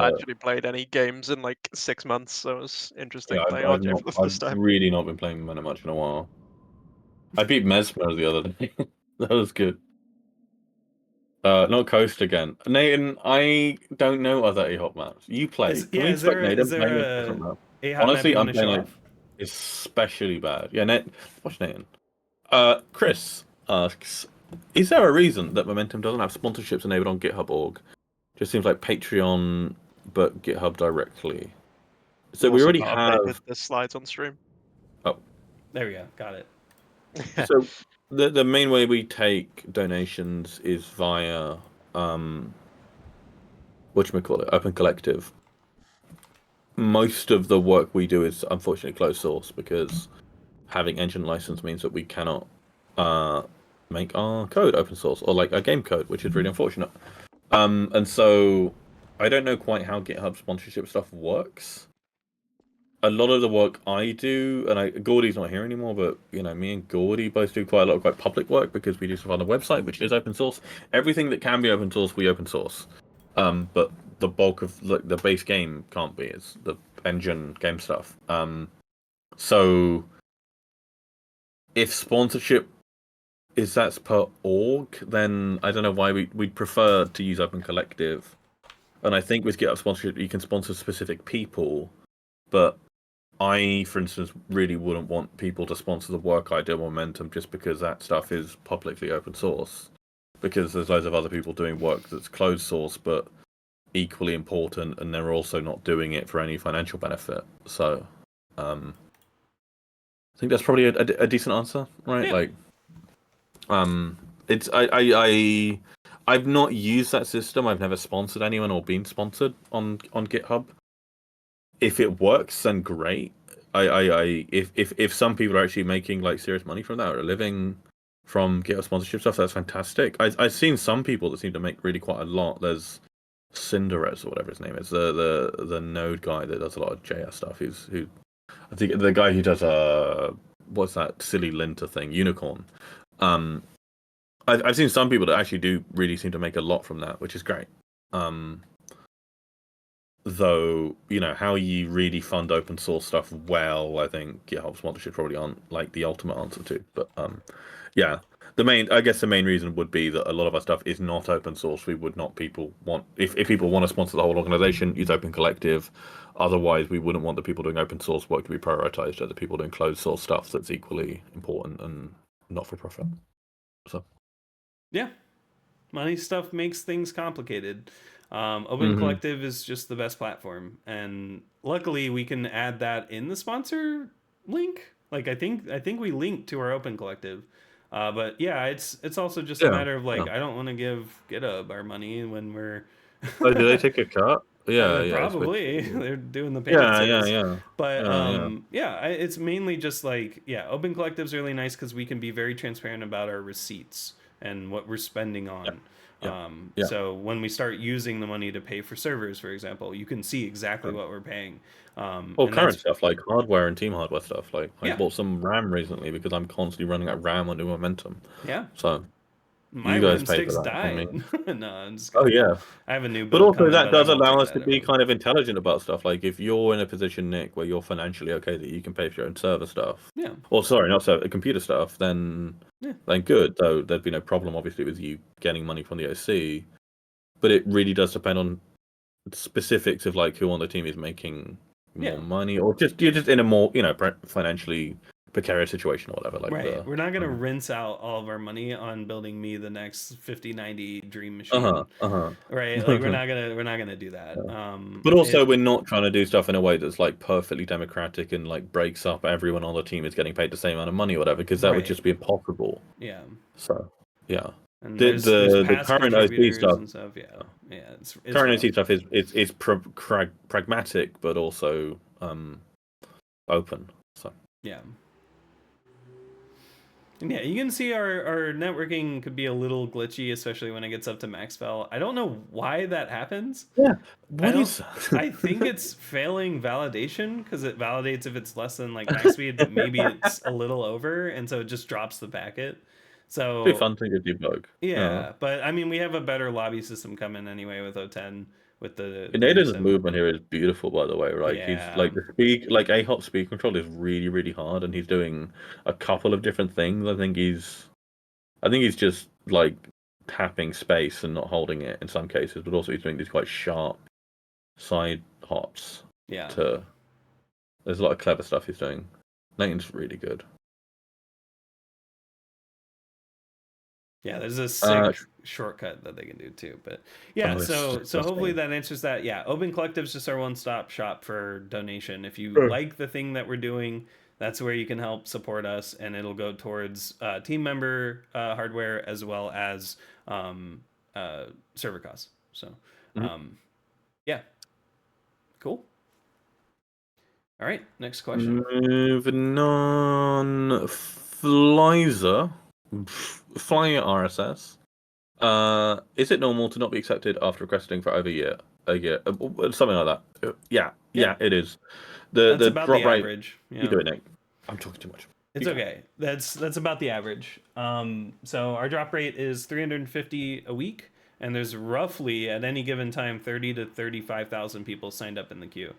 actually played any games in like 6 months, so it was interesting playing RJ for the first time. I've really not been playing Mana much in a while. I beat Mesmer the other day. That was good. Not Coast again. Nathan, I don't know other AHOP maps. You play. Is there a AHOP Honestly, map I'm playing like especially bad. Yeah, watch Nathan. Chris asks, is there a reason that Momentum doesn't have sponsorships enabled on GitHub org? Just seems like Patreon, but GitHub directly. So we already have the slides on stream. Oh, there we go. Got it. So the main way we take donations is via whatchamacallit, Open Collective. Most of the work we do is unfortunately closed source because having engine license means that we cannot make our code open source or like a game code, which is really unfortunate. And so I don't know quite how GitHub sponsorship stuff works. A lot of the work I do, and Gordy's not here anymore, but me and Gordy both do quite a lot of quite public work because we do stuff on the website, which is open source. Everything that can be open source, we open source. But the bulk of the base game can't be. It's the engine game stuff. So if sponsorship is that's per org, then I don't know why we'd prefer to use Open Collective. And I think with GitHub sponsorship, you can sponsor specific people, but I, for instance, really wouldn't want people to sponsor the work I do on Momentum just because that stuff is publicly open source. Because there's loads of other people doing work that's closed source, but equally important, and they're also not doing it for any financial benefit. So, I think that's probably a decent answer, right? Yeah. Like, it's I've not used that system. I've never sponsored anyone or been sponsored on GitHub. If it works, then great. If some people are actually making like serious money from that or a living from GitHub sponsorship stuff, that's fantastic. I've seen some people that seem to make really quite a lot. There's Cinderez or whatever his name is, the Node guy that does a lot of JS stuff. Who I think the guy who does what's that silly linter thing, Unicorn. I've seen some people that actually do really seem to make a lot from that, which is great. Though, how you really fund open source stuff well, I think GitHub sponsorship probably aren't like the ultimate answer to. But yeah, the main reason would be that a lot of our stuff is not open source. We would not if people want to sponsor the whole organization, use Open Collective. Otherwise, we wouldn't want the people doing open source work to be prioritized over the people doing closed source stuff that's equally important and not for profit. So yeah, money stuff makes things complicated. Open Mhm. Collective is just the best platform, and luckily we can add that in the sponsor link. Like I think we linked to our Open Collective, but yeah, it's also just a Yeah. matter of like Yeah. I don't want to give GitHub our money when we're Oh, do they take a cut? Yeah, yeah. It's probably they're doing the payment yeah, yeah, service. yeah. But Yeah. it's mainly just like Open Collective's really nice because we can be very transparent about our receipts and what we're spending Yeah. on. Yeah. Yeah. So when we start using the money to pay for servers, for example, you can see exactly what we're paying. Or And current that's stuff like hardware and team hardware stuff. Like I yeah, bought some RAM recently because I'm constantly running out of RAM on New Momentum. yeah. So My you guys RAM pay for sticks that from me. died. No, I'm just Oh kidding. yeah. I have a new But build also coming, that but I does won't allow take us to that be out. kind of intelligent about stuff. Like if you're in a position, Nick, where you're financially okay that you can pay for your own server stuff. Yeah. Or sorry, not server, computer stuff, then Yeah. then good. Though there'd be no problem obviously with you getting money from the OC. But it really does depend on specifics of like who on the team is making more money, or just you're just in a more financially precarious situation or whatever. Like Right. We're not going to rinse out all of our money on building me the next 5090 dream machine. Right? Like we're not going to do that. Yeah. But also it, we're not trying to do stuff in a way that's like perfectly democratic and like breaks up everyone on the team is getting paid the same amount of money or whatever, because that would right. just be impossible. Yeah. So, yeah. And The there's past current OC contributors stuff, and stuff. Yeah. Yeah. It's current rough. OC stuff is pragmatic but also open. So. Yeah. And yeah, you can see our networking could be a little glitchy, especially when it gets up to max val. I don't know why that happens. Yeah, what is that? I think it's failing validation because it validates if it's less than like max speed, but maybe it's a little over, and so it just drops the packet. So It'd be fun thing to debug. yeah, but I mean, we have a better lobby system coming anyway with O10 with the new Naden's sim. movement here is beautiful, by the way. Like he's like the speed, like A-hop speed control is really, really hard, and he's doing a couple of different things. I think he's just like tapping space and not holding it in some cases, but also he's doing these quite sharp side hops. Yeah. There's a lot of clever stuff he's doing. Naden's really good. Yeah, there's a sick shortcut that they can do too. But yeah, so hopefully that answers that. Yeah, Open Collective's just our one-stop shop for donation. If you like the thing that we're doing, that's where you can help support us, and it'll go towards team member hardware as well as server costs. So yeah, cool. All right, next question. Moving on, flyrss. Is it normal to not be accepted after requesting for over a year? Something like that. Yeah, it is. That's the about drop the rate. average. Yeah. You do it, Nick. I'm talking too much. It's okay. That's about the average. So our drop rate is 350 a week, and there's roughly at any given time 30 to 35,000 people signed up in the queue.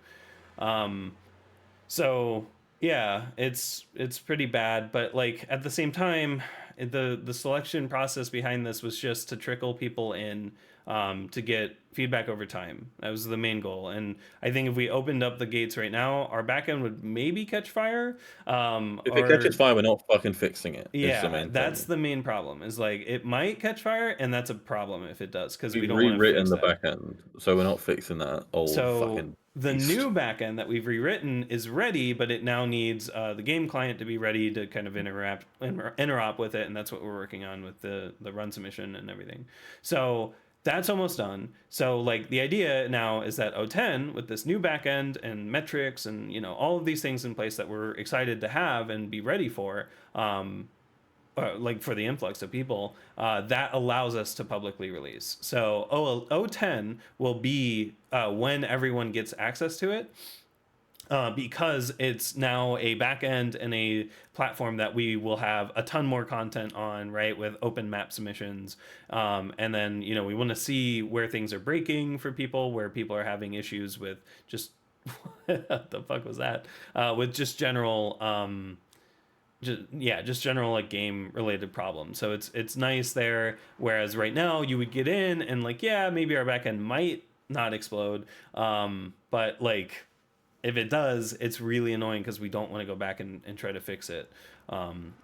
So yeah, it's pretty bad, but like at the same time, the selection process behind this was just to trickle people in to get feedback over time. That was the main goal, and I think if we opened up the gates right now, our backend would maybe catch fire. If it catches fire, we're not fucking fixing it. Yeah, that's the main problem. Is like it might catch fire, and that's a problem if it does because we don't want to rewritten fix the that. backend, so we're not fixing that old fucking. The new backend that we've rewritten is ready, but it now needs the game client to be ready to kind of interop with it, and that's what we're working on with the run submission and everything. So that's almost done. So like the idea now is that O10 with this new backend and metrics and all of these things in place that we're excited to have and be ready for. Like for the influx of people, that allows us to publicly release. So O10 will be when everyone gets access to it, because it's now a backend and a platform that we will have a ton more content on, right, with open map submissions. And then, we want to see where things are breaking for people, where people are having issues with just, what the fuck was that? With just general... just general like game related problems. So it's nice there. Whereas right now you would get in and like, maybe our backend might not explode, but like if it does, it's really annoying because we don't want to go back and try to fix it.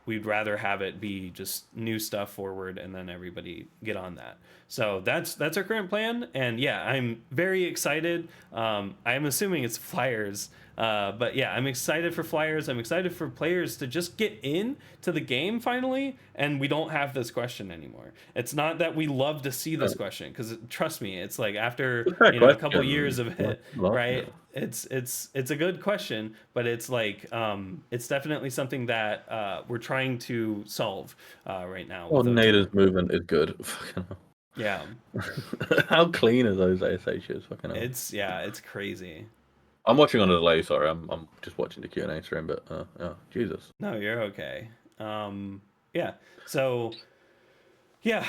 We'd rather have it be just new stuff forward and then everybody get on that. So that's our current plan. And yeah, I'm very excited. I'm assuming it's flyrss. But yeah, I'm excited for flyrss. I'm excited for players to just get in to the game finally, and we don't have this question anymore. It's not that we love to see this question, because trust me, it's like after a couple years of it, right? It's a good question, but it's like it's definitely something that we're trying to solve right now. Well, Nader's movement is good. Yeah. How clean are those ASHs? Fucking hell. It's crazy. I'm watching on a delay. Sorry, I'm just watching the Q&A stream. But yeah, Jesus. No, you're okay. Yeah. So yeah,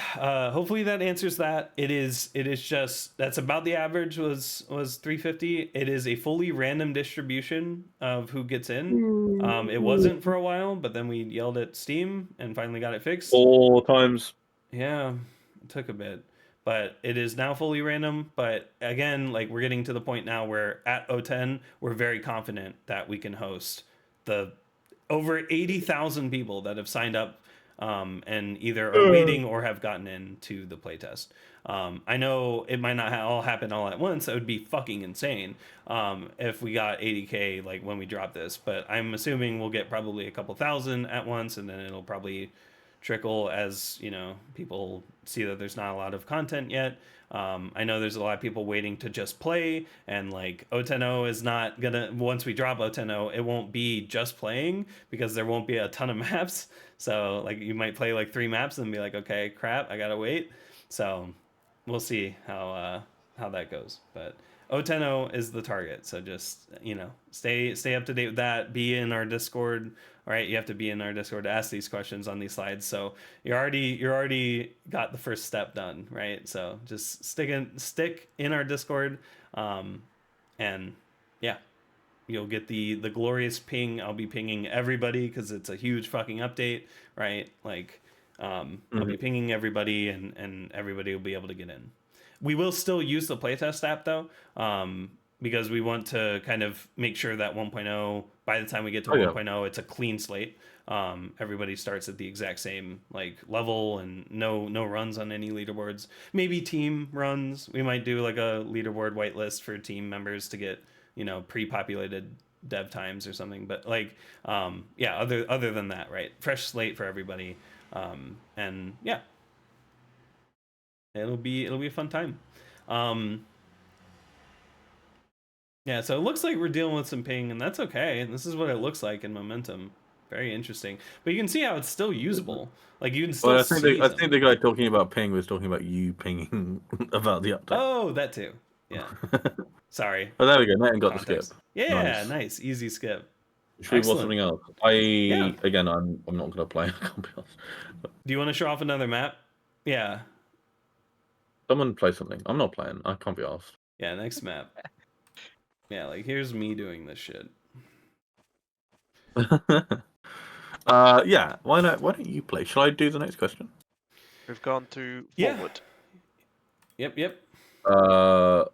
hopefully that answers that. It is just that's about the average was 350. It is a fully random distribution of who gets in. It wasn't for a while, but then we yelled at Steam and finally got it fixed. 4 times. Yeah, it took a bit, but it is now fully random. But again, like we're getting to the point now where at O10 we're very confident that we can host the over 80,000 people that have signed up and either are waiting or have gotten into the playtest. I know it might not all happen all at once. That would be fucking insane if we got 80K like when we drop this. But I'm assuming we'll get probably a couple thousand at once, and then it'll probably trickle as people see that there's not a lot of content yet. I know there's a lot of people waiting to just play, and like O10.0 is not gonna, once we drop O10.0, it won't be just playing because there won't be a ton of maps. So like you might play like 3 maps and be like, okay, crap, I gotta wait. So we'll see how that goes. But O10.0 is the target, so just stay up to date with that. Be in our Discord. All right, you have to be in our Discord to ask these questions on these slides. So you're already got the first step done, right? So just stick in our Discord, and yeah, you'll get the glorious ping. I'll be pinging everybody because it's a huge fucking update, right? Like I'll be pinging everybody, and everybody will be able to get in. We will still use the playtest app though, because we want to kind of make sure that 1.0, by the time we get to 1.0, it's a clean slate. Everybody starts at the exact same like level, and no runs on any leaderboards. Maybe team runs. We might do like a leaderboard whitelist for team members to get pre-populated dev times or something. But like yeah, other than that, right? Fresh slate for everybody, and yeah. It'll be a fun time. Yeah, so it looks like we're dealing with some ping, and that's okay. This is what it looks like in Momentum. Very interesting. But you can see how it's still usable. Like you can still see I think the guy talking about ping was talking about you pinging about the update. Oh, that too. Yeah. Sorry. Oh, there we go. Now I got the skip. Yeah, nice. Easy skip. Should we watch something else? Again, I'm not going to play. I can't be honest. Do you want to show off another map? Yeah. Someone play something. I'm not playing. I can't be asked. Yeah, next map. Yeah, like here's me doing this shit. Yeah. Why don't you play? Shall I do the next question? We've gone to forward. Yep. So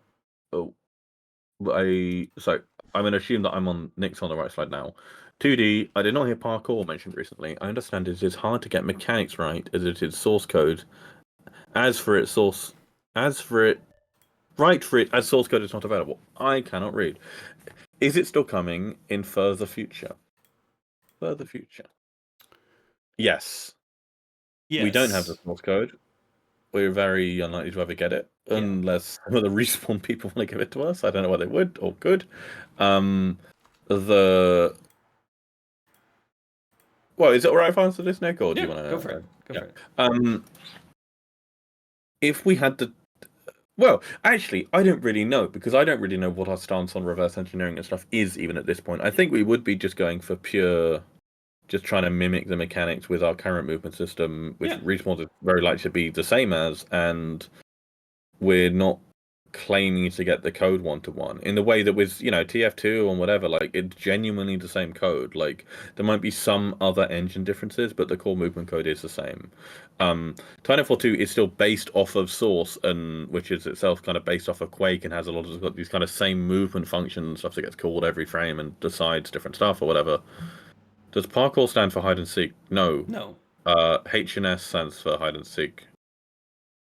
I'm going to assume that Nick's on the right side now. 2D. I did not hear parkour mentioned recently. I understand it is hard to get mechanics right as it is source code. As for it, source code is not available. I cannot read. Is it still coming in further future? Yes. We don't have the source code. We're very unlikely to ever get it unless some of the respawn people want to give it to us. I don't know whether they would or could. Well, is it alright if I answer this, Nick, or do you want to go for it? Go for it. If we had to, well, actually, I don't really know, because I don't really know what our stance on reverse engineering and stuff is even at this point. I think we would be just going for pure, just trying to mimic the mechanics with our current movement system, which respawns is very likely to be the same as, and we're not claiming to get the code 1-to-1 in the way that with TF2 and whatever, like it's genuinely the same code. Like there might be some other engine differences, but the core movement code is the same. Titanfall 2 is still based off of Source, and which is itself kind of based off of Quake and has a lot of got these kind of same movement functions, stuff that gets called every frame and decides different stuff or whatever. Does parkour stand for hide and seek? No. No. H&S stands for hide and seek.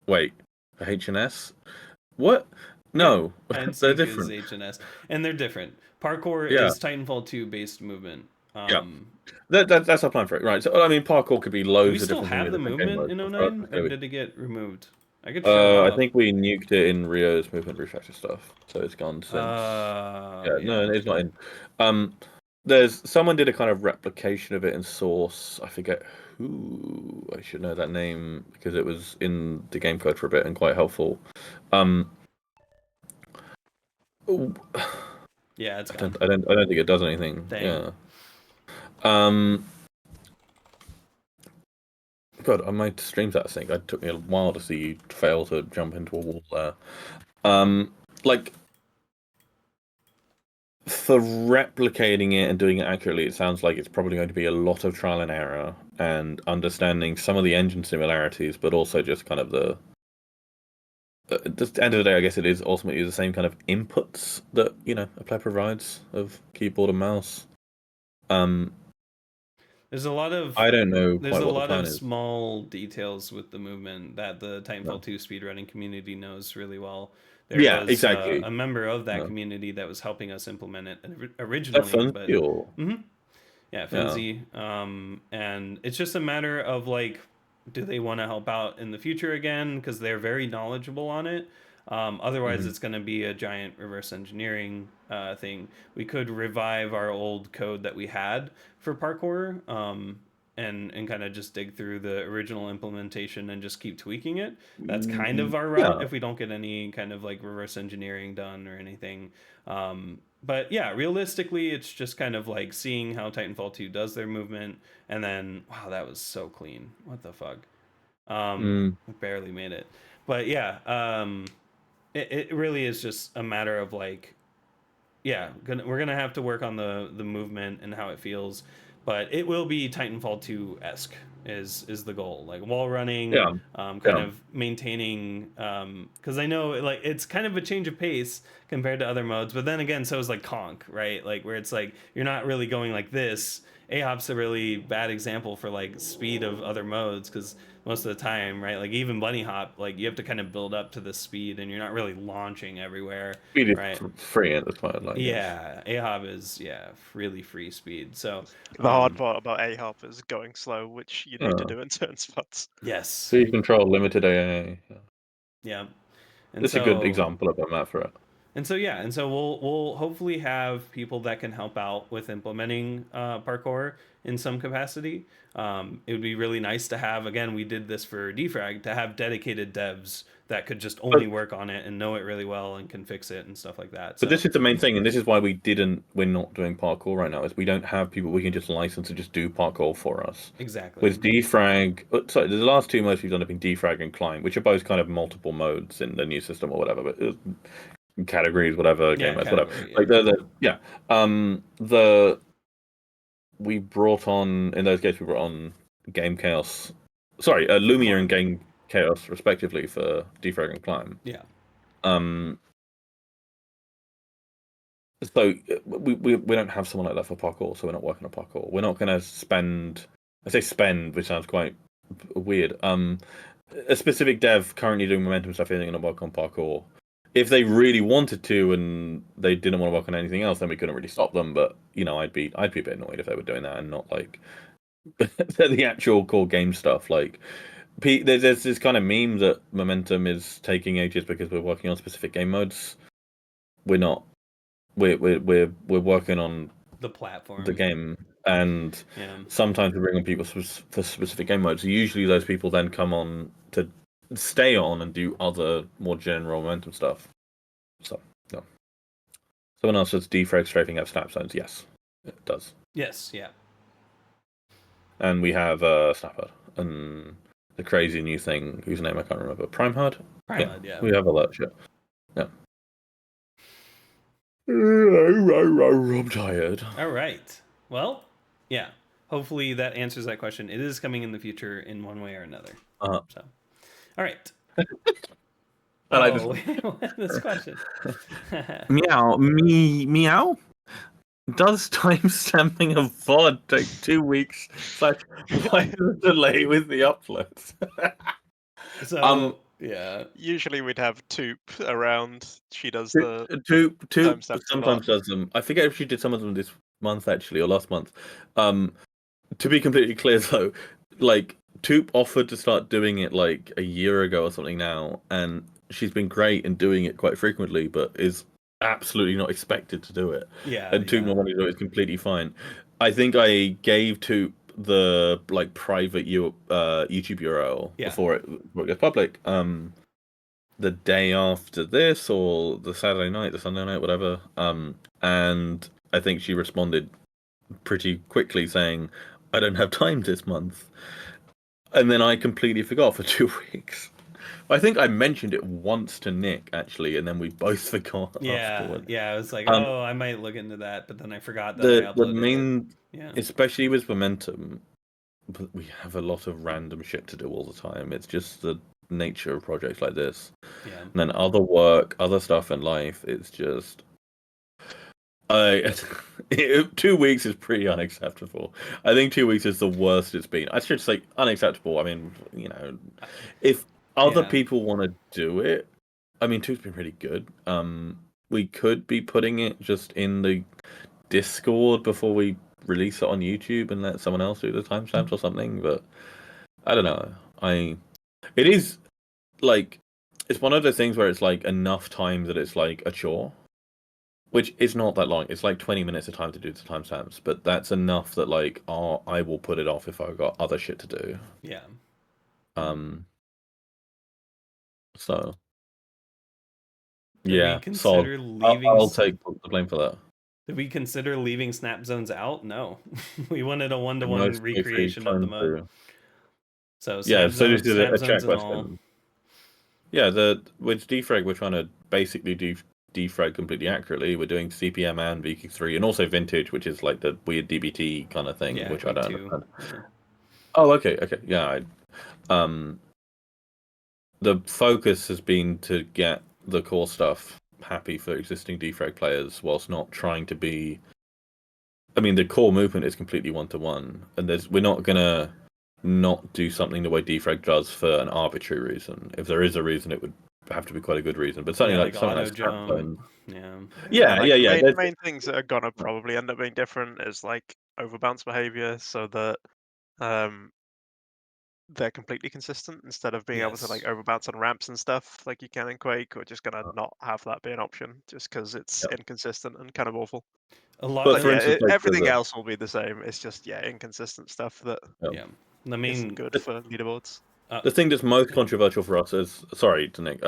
Wait, for H&S? What? No, Yeah, and they're Seek different. is H&S, and they're different. Parkour Yeah. is Titanfall 2 based movement. Yeah. That's our plan for it, right? So I mean, parkour could be loads Do we of still different have things the with different game movement in modes. 09, or did it get removed? I could show I up. think we nuked it in Rio's movement refactor stuff, so it's gone since. No, it's not in. There's someone did a kind of replication of it in Source. I forget who. I should know that name because it was in the game code for a bit and quite helpful. Yeah, it's gone. I don't think it does anything. Dang. Yeah. God, on my streams that sync, it took me a while to see you fail to jump into a wall there. Like for replicating it and doing it accurately, it sounds like it's probably going to be a lot of trial and error and understanding some of the engine similarities, but also just kind of the. At the end of the day, I guess it is ultimately the same kind of inputs that a player provides of keyboard and mouse. There's a lot of I don't know. There's a what the lot plan of is. small details with the movement that the Titanfall 2 speedrunning community knows really well. There Yeah, was exactly. a member of that Yeah. community that was helping us implement it That originally, but fun yeah, Finzi. And it's just a matter of like, do they want to help out in the future again? Because they're very knowledgeable on it. Otherwise, it's going to be a giant reverse engineering thing. We could revive our old code that we had for parkour, and kind of just dig through the original implementation and just keep tweaking it. That's kind of our route if we don't get any kind of like reverse engineering done or anything. But yeah, realistically, it's just kind of like seeing how Titanfall 2 does their movement, and then wow, that was so clean. What the fuck? We barely made it. But yeah, it really is just a matter of like, yeah, we're gonna have to work on the movement and how it feels, but it will be Titanfall 2 esque is the goal, like wall running, kind of maintaining, because I know like it's kind of a change of pace compared to other modes, but then again, so is like conc, right? Like where it's like you're not really going like this. AHOP's a really bad example for like speed of other modes because most of the time, right? Like even bunny hop, like you have to kind of build up to the speed, and you're not really launching everywhere. Speed is right? free at this point. Like Yeah, AHOP is really free speed. So The hard part about AHOP is going slow, which you need to do in certain spots. yes, speed control, limited AA. yeah, and This is a good example of a map for it. And so we'll hopefully have people that can help out with implementing parkour in some capacity. It would be really nice to have, again, we did this for Defrag, to have dedicated devs that could just only work on it and know it really well and can fix it and stuff like that. But this is the main thing, and this is why we're not doing parkour right now, is we don't have people we can just license to just do parkour for us. Exactly. With Defrag, sorry, the last two modes we've done have been Defrag and Climb, which are both kind of multiple modes in the new system or whatever, but categories, whatever, game modes, whatever. Yeah. Like we brought on, in those cases, we brought on Game Chaos, sorry, Lumia and Game Chaos, respectively, for Defrag and Climb. Yeah. So we don't have someone like that for parkour, so we're not working on parkour. We're not going to spend, I say spend, which sounds quite weird. A specific dev currently doing momentum stuff isn't going to work on parkour. If they really wanted to and they didn't want to work on anything else, then we couldn't really stop them. But I'd be a bit annoyed if they were doing that and not like the actual core game stuff. Like there's this kind of meme that momentum is taking ages because we're working on specific game modes. We're not. We're working on the platform, the game, and sometimes we bring on people for specific game modes. Usually, those people then come on to stay on and do other more general momentum stuff. So, no. Someone else says Defrag strafing have snap zones. Yes, it does. Yes, yeah. And we have Snapper and the crazy new thing whose name I can't remember. Primehard. Primehard, yeah. We have alert shit. Yeah. I'm tired. All right. Well, yeah. Hopefully that answers that question. It is coming in the future in one way or another. So, all right. I like this question. Meow. Does timestamping a VOD take 2 weeks? Why the delay with the uploads? So yeah. Usually we'd have Toop around. She does Toop timestamps a lot. sometimes does them. I forget if she did some of them this month actually or last month. To be completely clear though, like Toop offered to start doing it like a year ago or something now, and she's been great in doing it quite frequently, but is absolutely not expected to do it. Yeah. And Toop not wanting to do it is completely fine. I think I gave Toop the like private YouTube URL before it goes public. The day after this, or the Saturday night, the Sunday night, whatever. And I think she responded pretty quickly saying, "I don't have time this month," and then I completely forgot for 2 weeks. I think I mentioned it once to Nick actually, and then we both forgot. Afterward. Yeah. I was like, oh, I might look into that, but then I forgot that I uploaded the main, it. especially with momentum, but we have a lot of random shit to do all the time. It's just the nature of projects like this. Yeah. And then other work, other stuff in life. It's just 2 weeks is pretty unacceptable. I think 2 weeks is the worst it's been. I should say unacceptable. I mean, if other people want to do it, I mean, 2's been pretty good. We could be putting it just in the Discord before we release it on YouTube and let someone else do the timestamps or something. But I don't know. It is like it's one of those things where it's like enough time that it's like a chore. Which is not that long. It's like 20 minutes of time to do the timestamps, but that's enough that like I will put it off if I've got other shit to do. Yeah. So. Did we consider leaving? I'll take the blame for that. Did we consider leaving snap zones out? No. We wanted a one-to-one recreation of the mode. So snap zones, this is a check question. All. Yeah, with Defrag we're trying to basically do Defrag completely accurately. We're doing CPM and VK3 and also vintage, which is like the weird DBT kind of thing, which I don't understand. Yeah. Oh, okay, yeah. The focus has been to get the core stuff happy for existing Defrag players, whilst not trying to be. I mean, the core movement is completely one-to-one, and we're not gonna not do something the way Defrag does for an arbitrary reason. If there is a reason, it would have to be quite a good reason, but certainly like something like jump. The main things that are gonna probably end up being different is like overbounce behavior, so that they're completely consistent instead of being able to like overbounce on ramps and stuff like you can in Quake. We're just gonna not have that be an option just because it's inconsistent and kind of awful. But for instance, everything else will be the same. It's just inconsistent stuff that isn't good for leaderboards. The thing that's most controversial for us is, sorry to Nick,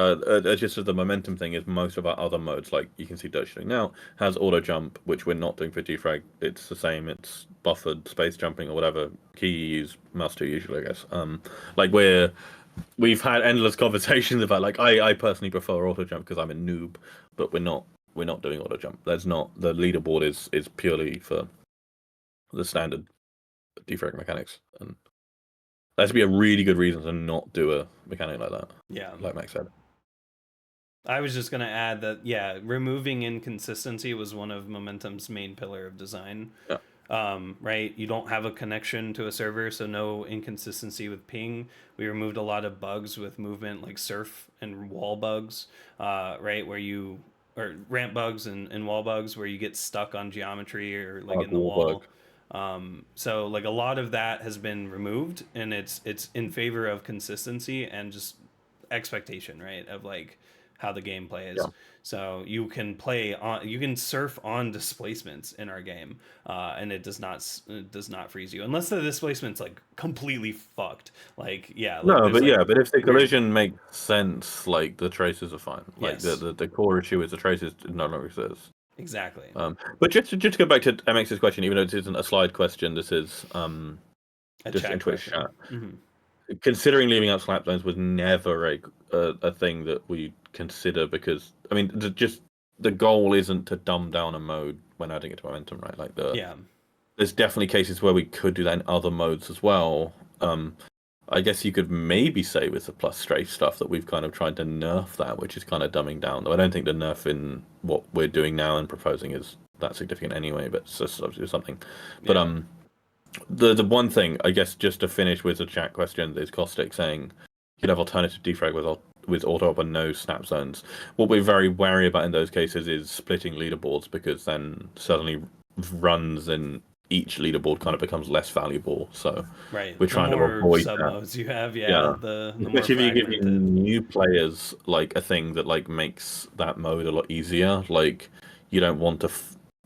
just as the momentum thing is most of our other modes, like you can see Dirt Shooting now, has auto jump, which we're not doing for Defrag. It's the same, it's buffered space jumping or whatever key you use, mouse 2 usually, I guess. Like we've had endless conversations about like I personally prefer auto jump because I'm a noob, but we're not doing auto jump. That's not the leaderboard is purely for the standard Defrag mechanics, and that'd be a really good reason to not do a mechanic like that. Yeah. Like Max said. I was just going to add that, removing inconsistency was one of Momentum's main pillar of design. Yeah. Right? You don't have a connection to a server, so no inconsistency with ping. We removed a lot of bugs with movement, like surf and wall bugs, right? Or ramp bugs and wall bugs where you get stuck on geometry or like in the wall. So like a lot of that has been removed, and it's in favor of consistency and just expectation, right, of like how the gameplay is. So you can surf on displacements in our game, and it does not freeze you unless the displacement's like completely fucked. Like but if the collision makes sense, like the traces are fine. Like the core issue is the traces no longer exist. Exactly. But just to go back to MX's question, even though it isn't a slide question, this is just in Twitch chat. considering leaving out slap zones was never a thing that we consider, because I mean, just the goal isn't to dumb down a mode when adding it to momentum, right? Like Yeah. there's definitely cases where we could do that in other modes as well. I guess you could maybe say with the plus strafe stuff that we've kind of tried to nerf that, which is kind of dumbing down. Though I don't think the nerf in what we're doing now and proposing is that significant anyway. But it's just obviously something. But the one thing, I guess, just to finish with the chat question, is Caustic saying you'd have alternative defrag with auto up and no snap zones. What we're very wary about in those cases is splitting leaderboards, because then suddenly runs in each leaderboard kind of becomes less valuable. So Right. we're trying to avoid sub that. modes you have, Yeah. the more Especially if you give fragmented. new players like a thing that like makes that mode a lot easier. Like you don't want to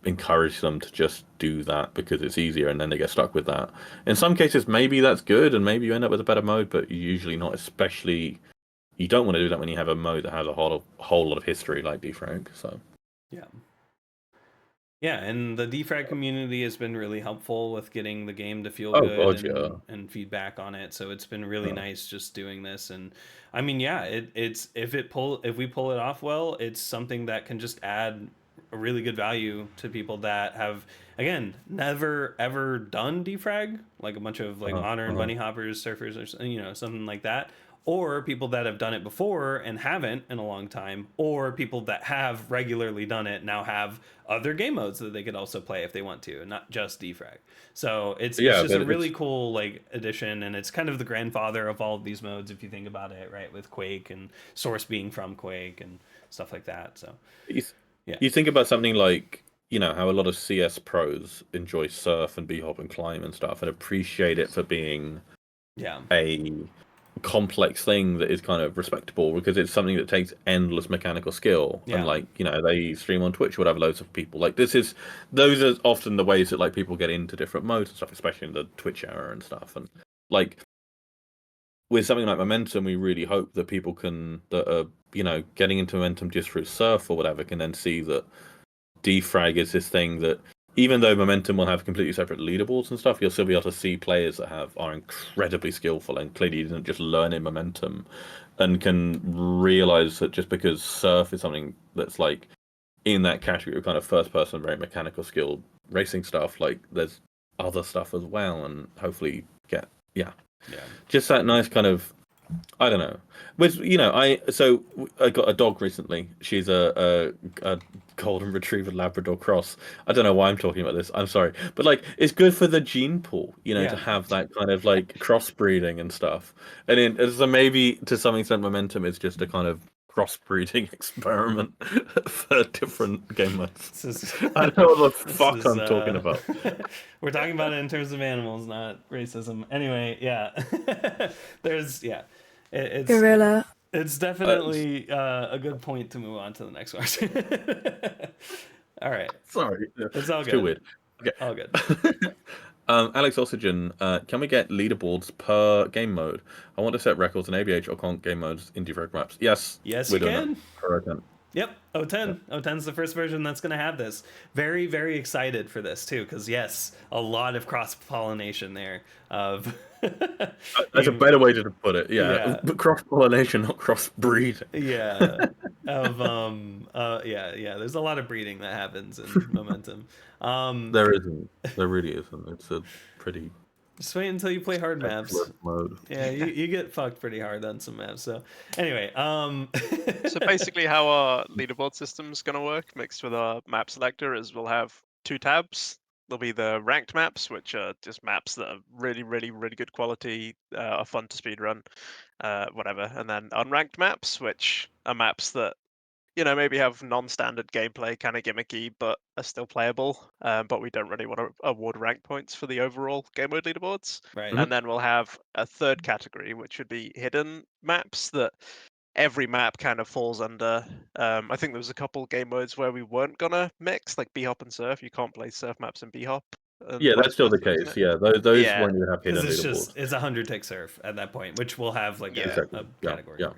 encourage them to just do that because it's easier and then they get stuck with that. In some cases, maybe that's good and maybe you end up with a better mode, but usually not. Especially you don't want to do that when you have a mode that has a whole lot of history like Defrag. So yeah, and the Defrag community has been really helpful with getting the game to feel Oh, good God, and feedback on it. So it's been really nice just doing this. And I mean, yeah, it's if we pull it off well, it's something that can just add a really good value to people that have, again, never ever done Defrag, like a bunch of like modern bunny hoppers, surfers, or something like that. Or people that have done it before and haven't in a long time, or people that have regularly done it now have other game modes that they could also play if they want to, and not just Defrag. So it's just a really cool like addition, and it's kind of the grandfather of all of these modes if you think about it, right? With Quake and Source being from Quake and stuff like that. So you think about something like, how a lot of CS pros enjoy surf and b-hop and climb and stuff and appreciate it for being a complex thing that is kind of respectable because it's something that takes endless mechanical skill. And like, they stream on Twitch or whatever, loads of people. Like those are often the ways that like people get into different modes and stuff, especially in the Twitch era and stuff. And like with something like Momentum, we really hope that people that are, getting into Momentum just through surf or whatever, can then see that Defrag is this thing that, even though Momentum will have completely separate leaderboards and stuff, you'll still be able to see players that are incredibly skillful and clearly didn't just learn in Momentum, and can realize that just because surf is something that's like in that category of kind of first person, very mechanical skilled racing stuff, like there's other stuff as well, and hopefully get just that nice kind of, I don't know. With I got a dog recently. She's a golden retriever Labrador cross. I don't know why I'm talking about this. I'm sorry, but like it's good for the gene pool, to have that kind of like crossbreeding and stuff. And so maybe to some extent, Momentum is just a kind of crossbreeding experiment for different game modes. I don't know what the fuck I'm talking about. We're talking about it in terms of animals, not racism. Anyway, there's it's Gorilla. It's definitely a good point to move on to the next question. All right. Sorry, it's all good. Too weird. Okay, all good. Alex Oxygen, can we get leaderboards per game mode? I want to set records in ABH or conc game modes in Defrag maps. Yes, you can. Correct. Yep, 010. 010's the first version that's going to have this. Very, very excited for this too, because yes, a lot of cross-pollination there of... That's a better way to put it. Yeah. But cross-pollination, not cross-breeding. Yeah. There's a lot of breeding that happens in Momentum. There isn't. There really isn't. It's a pretty... Just wait until you play hard maps. Mode. Yeah, you get fucked pretty hard on some maps. So anyway, So basically how our leaderboard system's going to work mixed with our map selector is we'll have two tabs. There'll be the ranked maps, which are just maps that are really, really, really good quality, are fun to speedrun, whatever. And then unranked maps, which are maps that, maybe have non-standard gameplay, kind of gimmicky, but are still playable. But we don't really want to award rank points for the overall game mode leaderboards. Right. And then we'll have a third category, which would be hidden maps that every map kind of falls under. I think there was a couple game modes where we weren't gonna mix, like B-hop and surf. You can't play surf maps in B-hop. Yeah, that's still the case. Yeah, those won't even have hidden leaderboards. It's 100 tick surf at that point, which will have like a category. Yeah.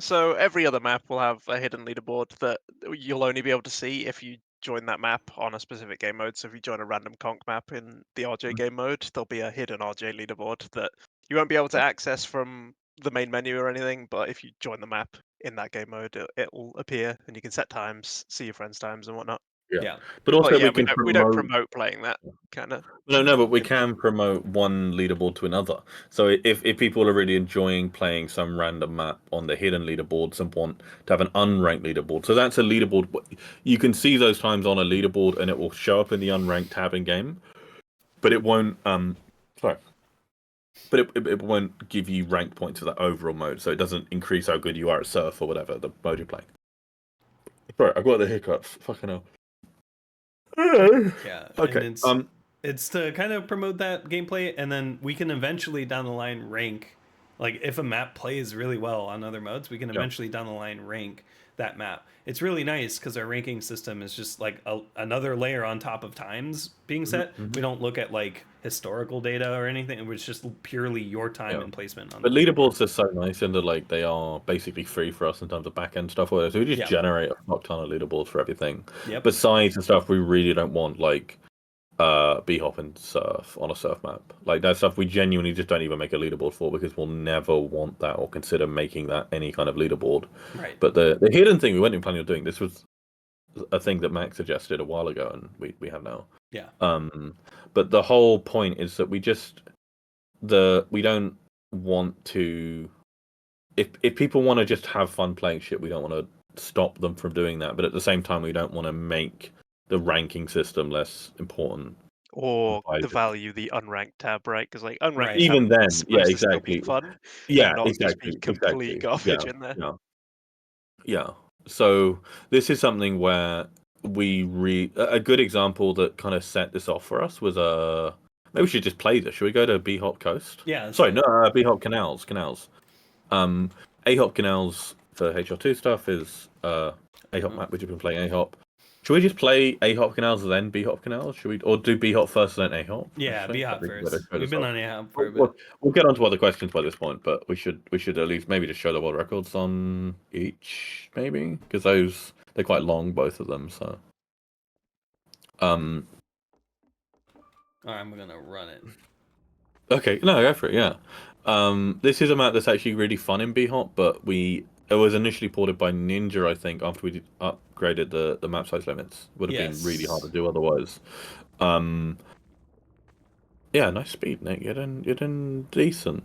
So every other map will have a hidden leaderboard that you'll only be able to see if you join that map on a specific game mode. So if you join a random conc map in the RJ game mode, there'll be a hidden RJ leaderboard that You won't be able to access from the main menu or anything, but if you join the map in that game mode, it will appear, and you can set times, see your friends' times and whatnot. Yeah. But also But yeah, we can we don't promote. promote playing that kind of. No, but we can promote one leaderboard to another. So if people are really enjoying playing some random map on the hidden leaderboards and want to have an unranked leaderboard, so that's a leaderboard. You can see those times on a leaderboard, and it will show up in the unranked tab in game, but it won't. Sorry. But it won't give you ranked points for that overall mode, so it doesn't increase how good you are at surf or whatever the mode you're playing. Sorry, I've got the hiccups. Fucking hell. Yeah. Okay. And it's to kind of promote that gameplay, and then we can eventually down the line rank. Like if a map plays really well on other modes, we can eventually down the line rank that map. It's really nice because our ranking system is just like another layer on top of times being set. Mm-hmm. We don't look at like historical data or anything. It's just purely your time and placement on but the leaderboards are so nice in that like they are basically free for us in terms of back end stuff. So we just generate a fuck ton of leaderboards for everything. Yep. Besides the stuff we really don't want, like B-hop and surf on a surf map. Like that stuff we genuinely just don't even make a leaderboard for because we'll never want that or consider making that any kind of leaderboard. Right. But the hidden thing we weren't even planning on doing, this was a thing that Mac suggested a while ago and we have now. Yeah. But the whole point is that we don't want to if people want to just have fun playing shit, we don't want to stop them from doing that. But at the same time we don't want to make the ranking system less important Or devalue the unranked tab, right? Because like unranked tab even then, is supposed to still be fun, and not just be complete garbage in there. Yeah. So this is something where a good example that kind of set this off for us was maybe we should just play this. Should we go to B-hop Coast? Yeah. Sorry, no, B-hop Canals. A-hop Canals for HR2 stuff is A-hop map, which you've been playing A-hop. Should we just play A-hop Canals and then B-hop Canals? Should we, or do B-hop first and then A-hop? Yeah, B-hop first. We've been on A-hop for a bit. We'll get on to other questions by this point, but we should at least maybe just show the world records on each, maybe, because they're quite long, both of them. So, I'm gonna run it. Okay, no, go for it. Yeah, this is a map that's actually really fun in B-hop, but it was initially ported by Ninja, I think, after we upgraded the map size limits. Would have been really hard to do otherwise. Yeah, nice speed, Nick. You're doing decent.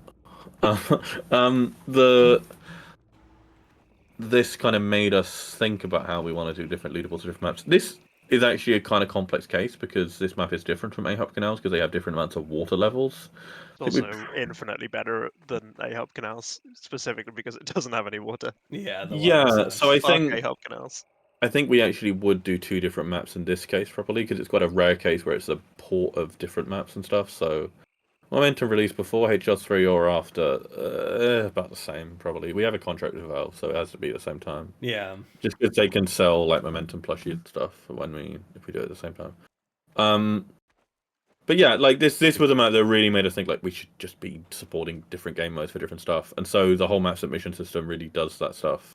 This kind of made us think about how we want to do different leaderboards for different maps. This is actually a kind of complex case because this map is different from A-hop Canals because they have different amounts of water levels. It's also infinitely better than A-hop Canals, specifically because it doesn't have any water. Yeah. So I think A-hop Canals. I think we actually would do two different maps in this case probably because it's quite a rare case where it's a port of different maps and stuff. So Momentum release before HR3 or after, about the same probably. We have a contract with Valve, so it has to be at the same time. Yeah. Just because they can sell like Momentum plushie and stuff if we do it at the same time. But yeah, like this was a map that really made us think like we should just be supporting different game modes for different stuff, and so the whole map submission system really does that stuff.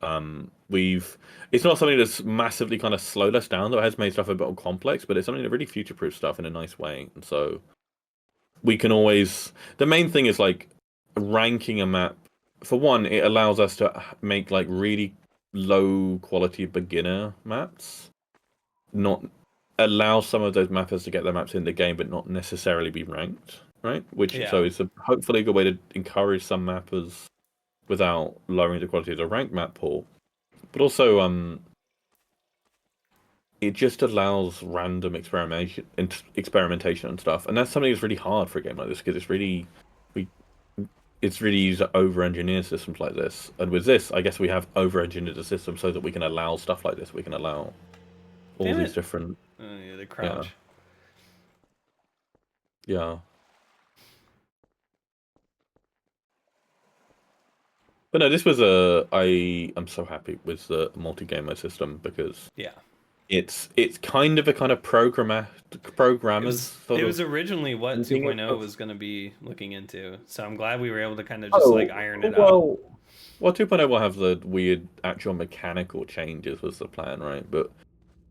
It's not something that's massively kind of slowed us down, though it has made stuff a bit more complex, but it's something that really future-proof stuff in a nice way, and so we can always. The main thing is like ranking a map. For one, it allows us to make like really low quality beginner maps, not allow some of those mappers to get their maps in the game, but not necessarily be ranked, right? So it's hopefully a good way to encourage some mappers without lowering the quality of the ranked map pool. But also, it just allows random experimentation and stuff, and that's something that's really hard for a game like this because it's really easy to over-engineer systems like this. And with this, I guess we have over-engineered the system so that we can allow stuff like this. We can allow all these different. The crouch. Yeah. But no, this was I'm so happy with the multi-game mode system because it's kind of a kind of programmers. It was originally what 2.0 was going to be looking into, so I'm glad we were able to kind of just iron it out. Well, 2.0 will have the weird actual mechanical changes was the plan, right? But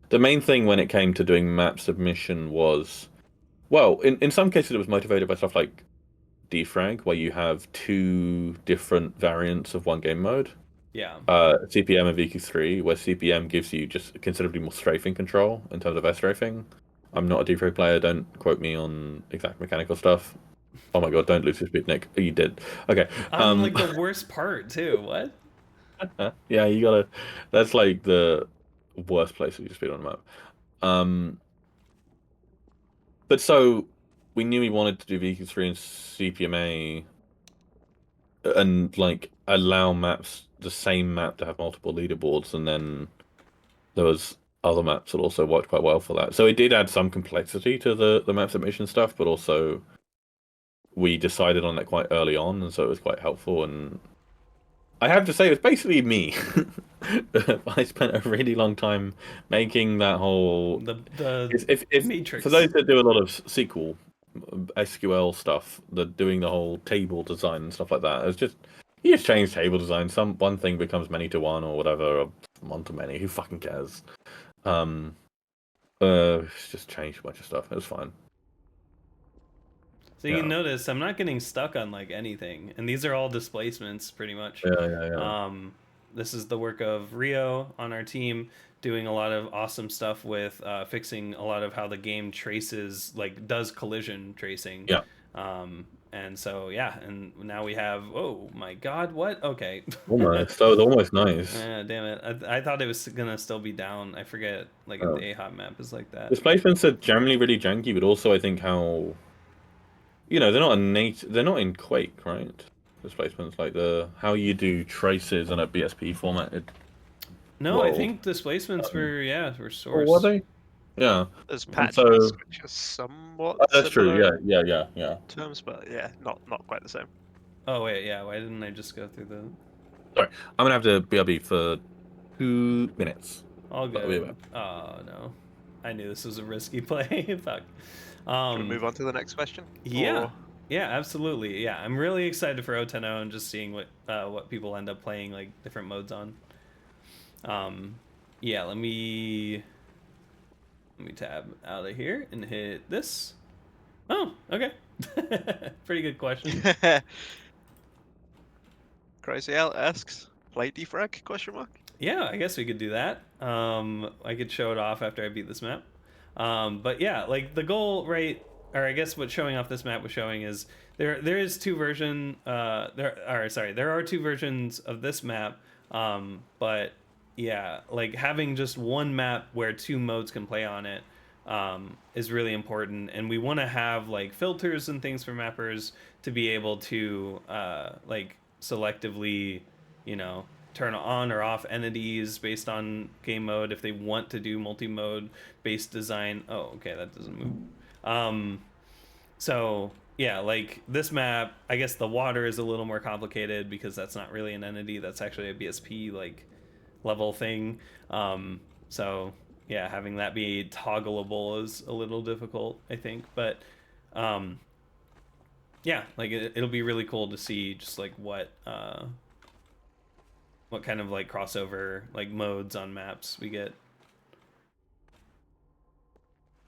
the main thing when it came to doing map submission was, well, in some cases it was motivated by stuff like Defrag, where you have two different variants of one game mode. Yeah. CPM and VQ3, where CPM gives you just considerably more strafing control in terms of S-strafing. I'm not a Defrag player, don't quote me on exact mechanical stuff. Oh my god, don't lose your speed, Nick. Oh, you did. Okay. I'm like the worst part too. What? Yeah, you gotta. That's like the worst place for your speed on the map. But so we knew we wanted to do VQ3 and CPMA and like allow maps, the same map, to have multiple leaderboards, and then there was other maps that also worked quite well for that. So it did add some complexity to the map submission stuff, but also we decided on that quite early on, and so it was quite helpful. And I have to say, it was basically me. I spent a really long time making that whole if matrix. For those that do a lot of SQL stuff, doing the whole table design and stuff like that, it's just you just change table design. One thing becomes many to one or whatever, or one to many. Who fucking cares? It's just changed a bunch of stuff. It was fine. So you can notice I'm not getting stuck on like anything, and these are all displacements pretty much. Yeah. This is the work of Rio on our team, doing a lot of awesome stuff with fixing a lot of how the game traces, like does collision tracing. Yeah. And so yeah, and now we have. Oh my God! What? Okay. Almost. That was almost nice. Yeah, damn it! I thought it was gonna still be down. I forget. Like the AHOP map is like that. Displacements are generally really janky, but also I think how. They're not they're not in Quake, right? Displacements like how you do traces in a BSP format. No, I think displacements were source. Were they? Yeah. There's patches which are somewhat that's true. Yeah. Terms, but yeah, not quite the same. Oh wait, yeah. Why didn't I just go through the? Sorry, I'm gonna have to BRB for 2 minutes. All good. Oh no, I knew this was a risky play. Fuck. Should we move on to the next question? Yeah. Yeah, absolutely. Yeah, I'm really excited for 010 and just seeing what people end up playing like different modes on. Yeah, let me tab out of here and hit this. Oh, okay. Pretty good question. CrazyAl asks, play Defrag? Question mark. Yeah, I guess we could do that. I could show it off after I beat this map. But yeah, like the goal, right? Or I guess what showing off this map was showing is there is two version. There are two versions of this map. But yeah, like having just one map where two modes can play on it is really important, and we want to have like filters and things for mappers to be able to like selectively, turn on or off entities based on game mode if they want to do multi-mode based design. Oh, okay, that doesn't move. So yeah, like this map, I guess the water is a little more complicated because that's not really an entity. That's actually a BSP like level thing. So yeah, having that be toggleable is a little difficult, I think. But yeah, like it'll be really cool to see just like what kind of like crossover like modes on maps we get.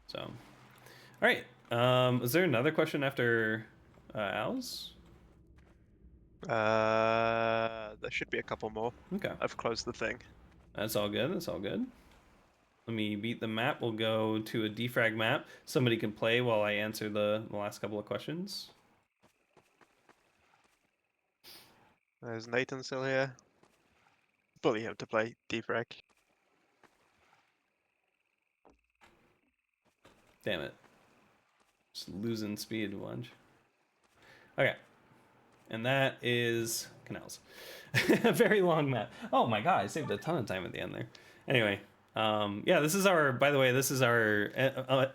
So, all right. Is there another question after Al's? There should be a couple more. Okay. I've closed the thing. That's all good. That's all good. Let me beat the map. We'll go to a defrag map. Somebody can play while I answer the last couple of questions. There's Nathan still here. Bully him to play Defrag. Damn it. Just losing speed a bunch. Okay. And that is canals. A very long map. Oh my god, I saved a ton of time at the end there. Anyway, yeah, this is our, by the way, this is our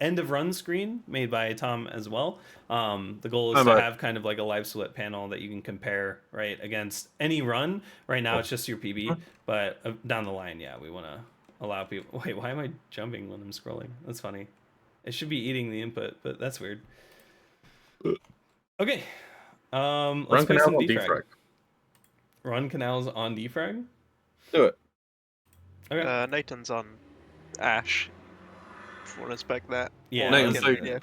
end of run screen made by Tom as well. The goal is to have kind of like a live split panel that you can compare, right, against any run. Right now it's just your PB, but down the line, yeah, we want to allow people. Wait, why am I jumping when I'm scrolling? That's funny. It should be eating the input, but that's weird. Okay. Let's play some defrag. Run canals on defrag? Do it. Okay. Nathan's on Ash. If you want to spec that. Yeah. Nathan's yeah.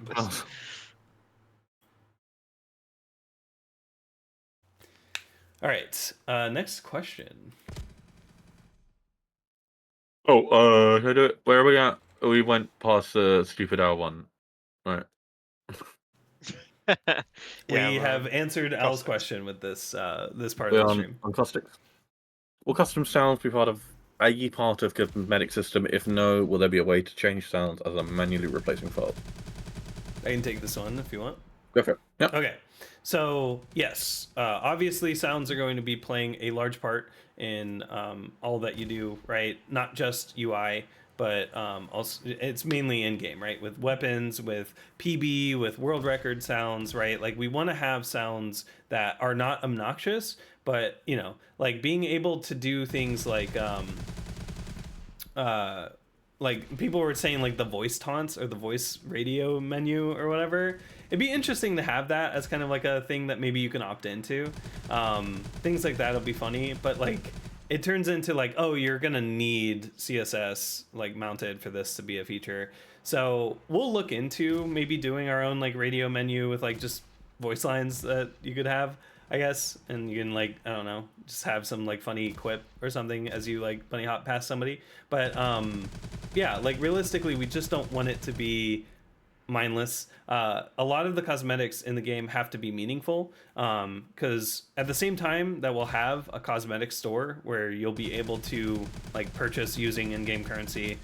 All right. Next question. Oh, should I do it? Where are we at? We went past the stupid hour one, right? We have answered Al's caustics. question with this this part We're of the on stream. caustics. Will custom sounds be part of a part of cosmetic system? If no, will there be a way to change sounds as a manually replacing file? I can take this one if you want. Go for it. Yeah. Okay, so yes, obviously sounds are going to be playing a large part in all that you do, right? Not just UI, but also it's mainly in game, right? With weapons, with PB, with world record sounds, right? Like we want to have sounds that are not obnoxious, but you know, like being able to do things like people were saying like the voice taunts or the voice radio menu or whatever. It'd be interesting to have that as kind of like a thing that maybe you can opt into. Things like that'll be funny, but like it turns into like, oh, you're gonna need CSS like mounted for this to be a feature. So we'll look into maybe doing our own like radio menu with like just voice lines that you could have, I guess, and you can like, I don't know, just have some like funny quip or something as you like bunny hop past somebody. But yeah, like realistically, we just don't want it to be mindless. A lot of the cosmetics in the game have to be meaningful, because at the same time that we'll have a cosmetic store where you'll be able to like purchase using in-game currency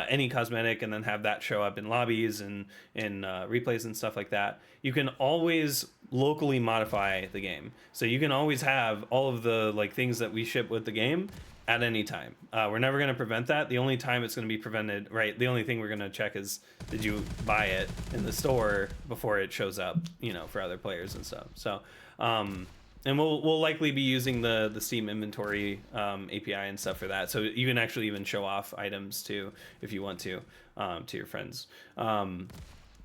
any cosmetic and then have that show up in lobbies and in replays and stuff like that. You can always locally modify the game, so you can always have all of the like things that we ship with the game at any time. We're never going to prevent that. The only time it's going to be prevented, right? The only thing we're going to check is, did you buy it in the store before it shows up, you know, for other players and stuff. So, and we'll likely be using the Steam inventory API and stuff for that. So you can actually even show off items too, if you want to your friends.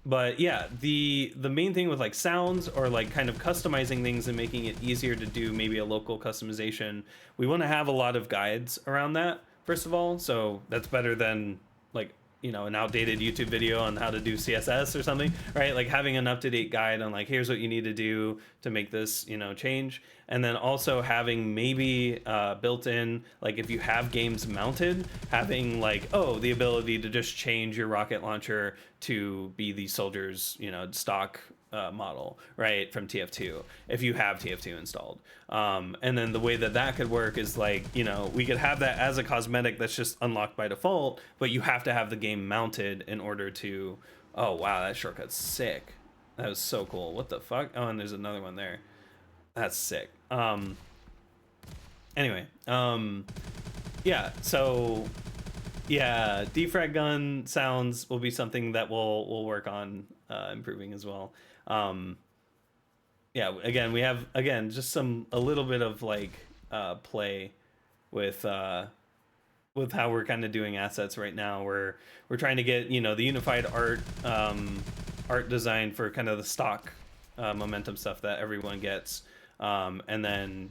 But yeah, the main thing with like sounds or like kind of customizing things and making it easier to do maybe a local customization, we want to have a lot of guides around that, first of all. So that's better than like, you know, an outdated YouTube video on how to do CSS or something, right? Like having an up-to-date guide on like, here's what you need to do to make this, you know, change. And then also having maybe built in, like if you have games mounted, having like, oh, the ability to just change your rocket launcher to be the soldier's, you know, stock model, right, from TF2, if you have TF2 installed. And then the way that that could work is like, you know, we could have that as a cosmetic that's just unlocked by default, but you have to have the game mounted in order to, oh wow, that shortcut's sick. That was so cool. What the fuck? Oh, and there's another one there. That's sick. Anyway, yeah, so yeah, defrag gun sounds will be something that we'll work on improving as well. Yeah, again, we have just a little bit of like play with how we're kind of doing assets right now. We're trying to get, you know, the unified art design for kind of the stock momentum stuff that everyone gets, and then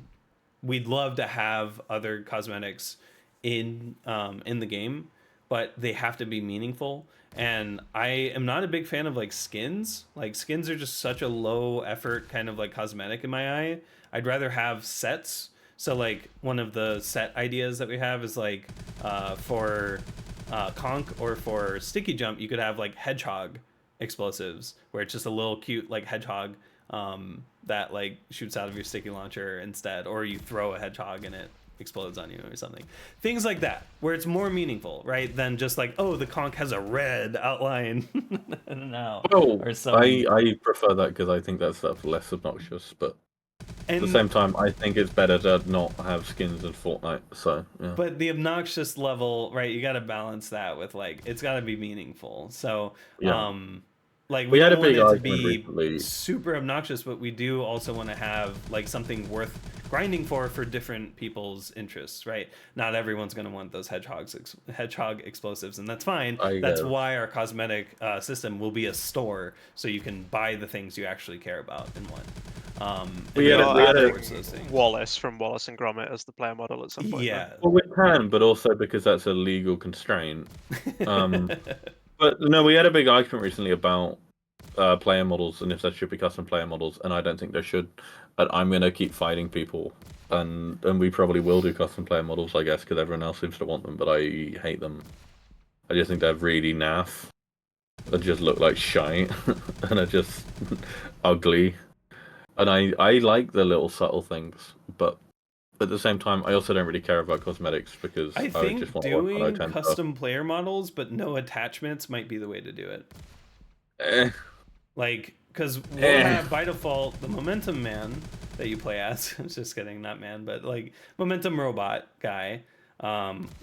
we'd love to have other cosmetics in the game, but they have to be meaningful. And I am not a big fan of like skins. Like skins are just such a low effort kind of like cosmetic in my eye. I'd rather have sets. So like one of the set ideas that we have is like for conc or for sticky jump, you could have like hedgehog explosives where it's just a little cute like hedgehog that like shoots out of your sticky launcher instead, or you throw a hedgehog and it explodes on you or something. Things like that, where it's more meaningful, right, than just like, oh, the conch has a red outline. I don't know. Well, Or some... I prefer that because I think that's less obnoxious, but at the same time, I think it's better to not have skins in Fortnite. So, yeah. But the obnoxious level, right? You got to balance that with like, it's got to be meaningful. So, Yeah. like We had don't a big want it to argument be recently. super obnoxious, but we do also want to have like something worth grinding for different people's interests, right? Not everyone's going to want those hedgehog explosives, and that's fine. That's why our cosmetic system will be a store, so you can buy the things you actually care about in one. We had Wallace from Wallace and Gromit as the player model at some point. Yeah. Well, we can, but also because that's a legal constraint. But no, we had a big argument recently about player models and if there should be custom player models, and I don't think there should. But I'm gonna keep fighting people and we probably will do custom player models, I guess, because everyone else seems to want them, but I hate them. I just think they're really naff. They just look like shite, and are just ugly. And I like the little subtle things, but at the same time, I also don't really care about cosmetics because I I think just want to work on doing 010 custom player models but no attachments might be the way to do it. stuff. Like, because we'll have by default the momentum man that you play as. I'm just kidding, not man, but like momentum robot guy,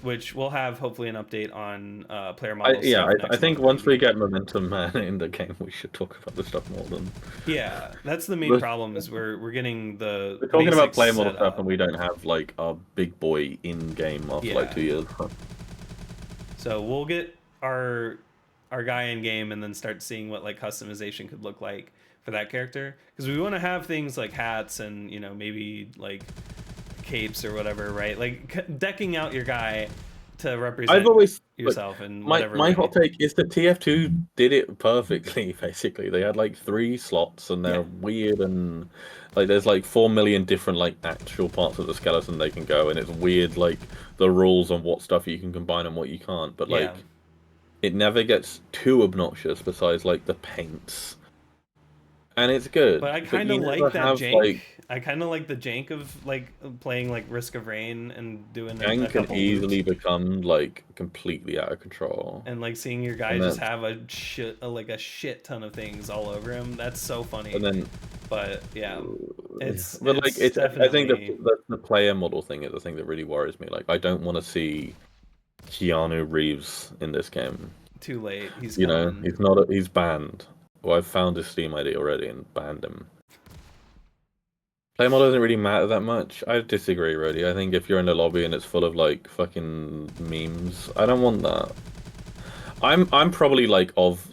which we'll have hopefully an update on player model stuff next I think month, once we maybe. get momentum man in the game, we should talk about this stuff more than. Yeah, that's the main problem is we're getting the We're talking about basics player model set stuff, up. and we don't have like our big boy in game after like Yeah. 2 years. So we'll get our guy in game and then start seeing what like customization could look like for that character, because we want to have things like hats and maybe like capes or whatever, right? Like decking out your guy to represent I've always yourself in my whatever my way. hot take is that TF2 did it perfectly. Basically, they had like 3 slots, and they're weird, and like there's like 4 million different like actual parts of the skeleton they can go, and it's weird like the rules on what stuff you can combine and what you can't. But like, it never gets too obnoxious. Besides like the paints. And it's good. But I kind of you like never that have, jank. like, I kind of like the jank of like playing like Risk of Rain and doing a Gang can couple easily loops. become like completely out of control. And like seeing your guy And just then- have a shit ton of things all over him. That's so funny. And then, But yeah, it's but like it's I think definitely the player model thing is the thing that really worries me. Like I don't want to see Keanu Reeves in this game. too late. He's You know, coming. he's not. He's banned. Well, I've found his Steam ID already and banned him. Player model doesn't really matter that much. I disagree, Roady. I think if you're in a lobby and it's full of like fucking memes, I don't want that. I'm probably like of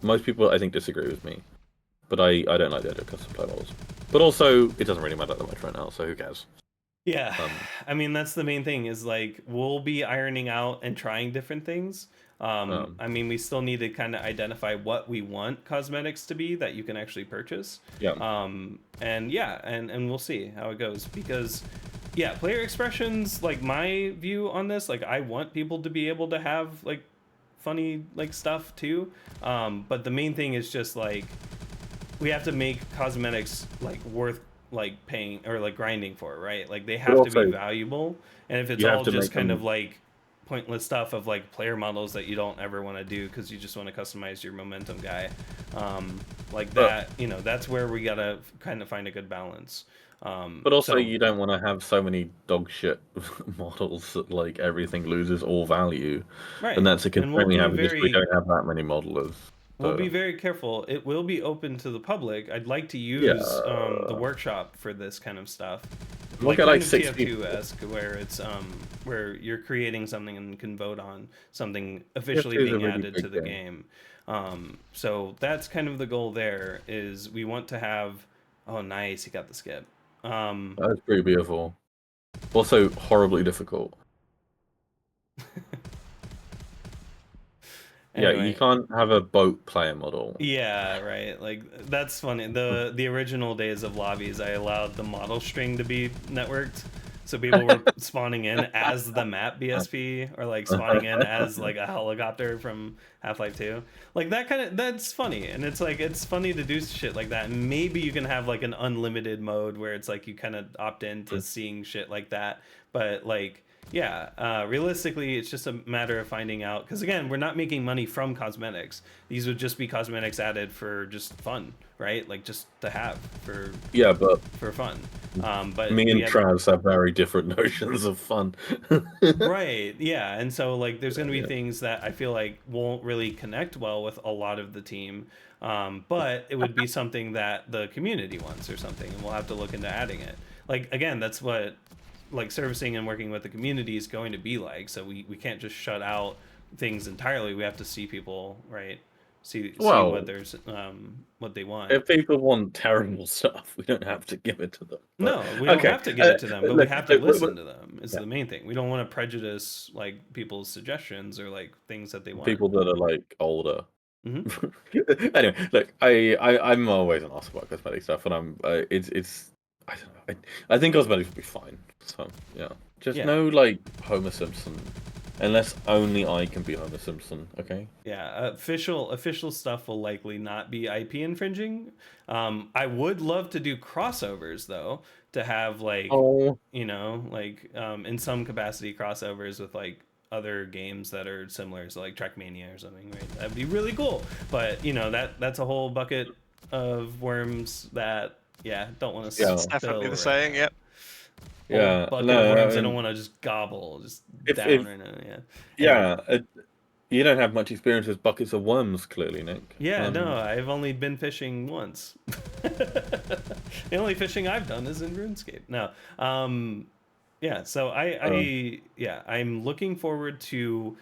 most people I think disagree with me, but I don't like the idea of custom player models. But also, it doesn't really matter that much right now, so who cares? Yeah, I mean that's the main thing is like we'll be ironing out and trying different things. I mean we still need to kind of identify what we want cosmetics to be that you can actually purchase. Yeah. And yeah, and we'll see how it goes, because yeah, player expressions, like my view on this, like I want people to be able to have like funny like stuff too. But the main thing is just like we have to make cosmetics like worth like paying or like grinding for, right? Like they have to also, be valuable. And if it's you have all to just make kind them- of like pointless stuff of like player models that you don't ever want to do because you just want to customize your momentum guy, like that, that's where we gotta kind of find a good balance. But also, you don't want to have so many dog shit models that like everything loses all value, right? and that's a And concern we'll we be have because we very don't have that many modelers. we'll be very careful. It will be open to the public. I'd like to use the workshop for this kind of stuff. Look at like kind of 6 TF2-esque, where it's where you're creating something and can vote on something officially TF2 is a being really added to big the game. So that's kind of the goal there, is we want to have oh nice, he got the skip. That's pretty beautiful. Also horribly difficult. Anyway. Yeah, you can't have a boat player model. Yeah, right. Like that's funny. The original days of lobbies, I allowed the model string to be networked, so people were spawning in as the map BSP, or like spawning in as like a helicopter from Half-Life 2. Like that's funny, and it's like it's funny to do shit like that. And maybe you can have like an unlimited mode where it's like you kind of opt into seeing shit like that, but like. Yeah, realistically, it's just a matter of finding out, because again, we're not making money from cosmetics. These would just be cosmetics added for just fun, right? Like just to have for fun. But me and Travs have very different notions of fun. Right, yeah, and so like there's gonna be things that I feel like won't really connect well with a lot of the team, but it would be something that the community wants or something, and we'll have to look into adding it. Like again, that's what like servicing and working with the community is going to be like. So we can't just shut out things entirely. We have to see people, right? See what there's what they want. If people want terrible stuff, we don't have to give it to them. But, no, we don't have to give it to them, but we have to listen to them. Is the main thing. We don't want to prejudice like people's suggestions or like things that they want. People that are like older. Anyway, look, I'm always an ask about cosmetic stuff, and it's I don't know. I think cosmetics will be fine. So yeah, just Yeah. no like Homer Simpson, unless only I can be Homer Simpson. Okay. Yeah, official stuff will likely not be IP infringing. I would love to do crossovers though, to have like, Oh. like in some capacity crossovers with like other games that are similar, so like Trackmania or something, right? That'd be really cool. But that's a whole bucket of worms that don't want to Yeah. It's definitely the saying. Yep. Whole Yeah. bucket No. of worms I I don't mean, want to just gobble just if down right now. Yeah. Anyway. yeah, you don't have much experience with buckets of worms, clearly, Nick. Yeah, no, I've only been fishing once. The only fishing I've done is in RuneScape. No, yeah. So I'm looking forward to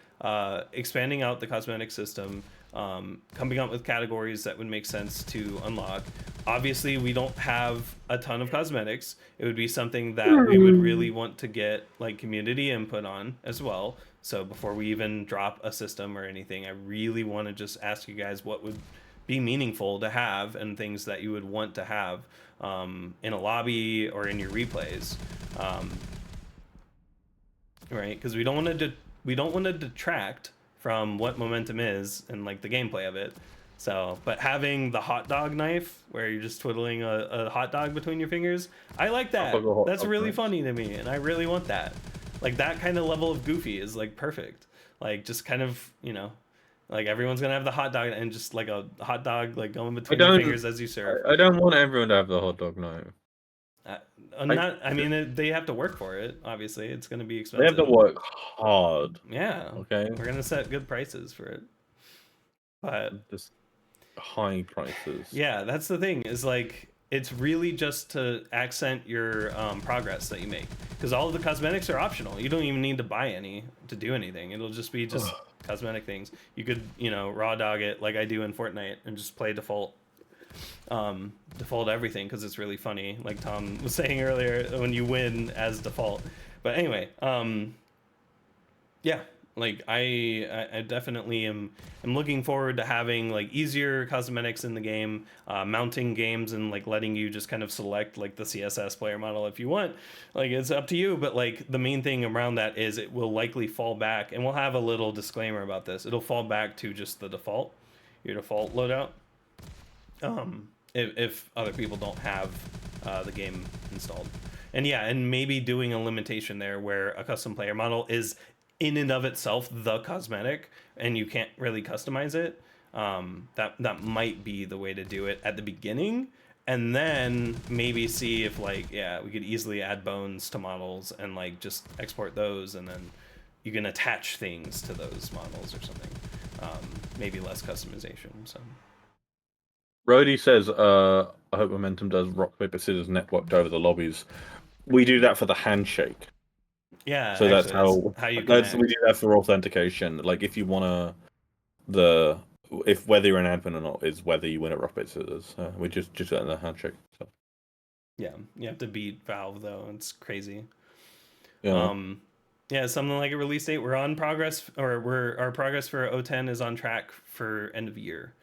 expanding out the cosmetic system, coming up with categories that would make sense to unlock. Obviously, we don't have a ton of cosmetics. It would be something that we would really want to get like community input on as well. So before we even drop a system or anything, I really want to just ask you guys what would be meaningful to have and things that you would want to have in a lobby or in your replays, right? Because we don't want to detract from what momentum is and like the gameplay of it. So, but having the hot dog knife where you're just twiddling a hot dog between your fingers, I like that. That's really funny to me, and I really want that. Like that kind of level of goofy is like perfect. Like just kind of like everyone's gonna have the hot dog and just like a hot dog like going between your fingers as you serve. I don't want everyone to have the hot dog knife. I mean, they have to work for it. Obviously, it's gonna be expensive. They have to work hard. Yeah. Okay. We're gonna set good prices for it. But just high prices. Yeah, that's the thing. Is like it's really just to accent your progress that you make, because all of the cosmetics are optional. You don't even need to buy any to do anything. It'll just be cosmetic things. You could raw dog it like I do in Fortnite and just play default everything because it's really funny, like Tom was saying earlier, when you win as default. But anyway, yeah, like I definitely am looking forward to having like easier cosmetics in the game, mounting games, and like letting you just kind of select like the CSS player model if you want. Like it's up to you, but like the main thing around that is it will likely fall back, and we'll have a little disclaimer about this. It'll fall back to just the default, your default loadout. If other people don't have the game installed. And yeah, and maybe doing a limitation there where a custom player model is in and of itself the cosmetic and you can't really customize it. That might be the way to do it at the beginning, and then maybe see if like we could easily add bones to models and like just export those, and then you can attach things to those models or something. Maybe less customization. So Roady says, I hope Momentum does rock, paper, scissors networked over the lobbies. We do that for the handshake. Yeah, so actually, that's how you we connect. do that for authentication. Like if you wanna if whether you're an admin or not is whether you win at rock, paper, scissors. We just do that in the handshake. So. Yeah, you have to beat Valve though. It's crazy. Yeah. Yeah, something like a release date. We're on progress, or our progress for O10 is on track for end of year.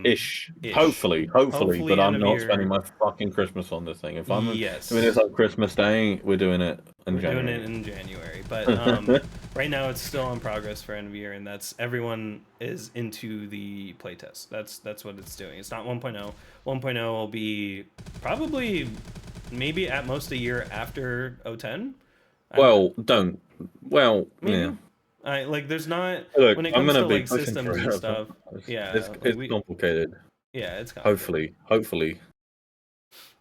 Ish. Hopefully, but I'm not spending my fucking Christmas on this thing. If I'm doing this on Christmas Day, we're doing it in January. We're doing it in January, but right now it's still on progress for end of year, and that's everyone is into the playtest. That's what it's doing. It's not 1.0. 1.0 will be probably maybe at most a year after O10. Well, don't. Well, maybe. Yeah. Like there's not Look, when it comes to like systems and stuff. Yeah, it's complicated. Yeah, it's complicated. Hopefully.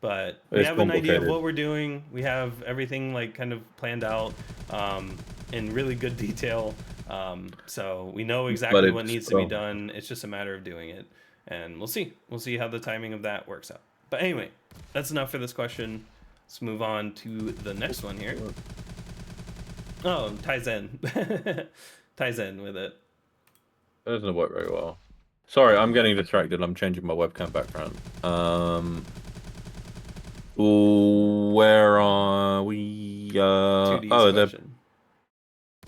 But we have an idea of what we're doing. We have everything like kind of planned out in really good detail. So we know exactly what needs to be done. It's just a matter of doing it, and we'll see. We'll see how the timing of that works out. But anyway, that's enough for this question. Let's move on to the next one here. Oh, ties in. Ties in with it. That doesn't work very well. Sorry, I'm getting distracted. I'm changing my webcam background. Where are we? The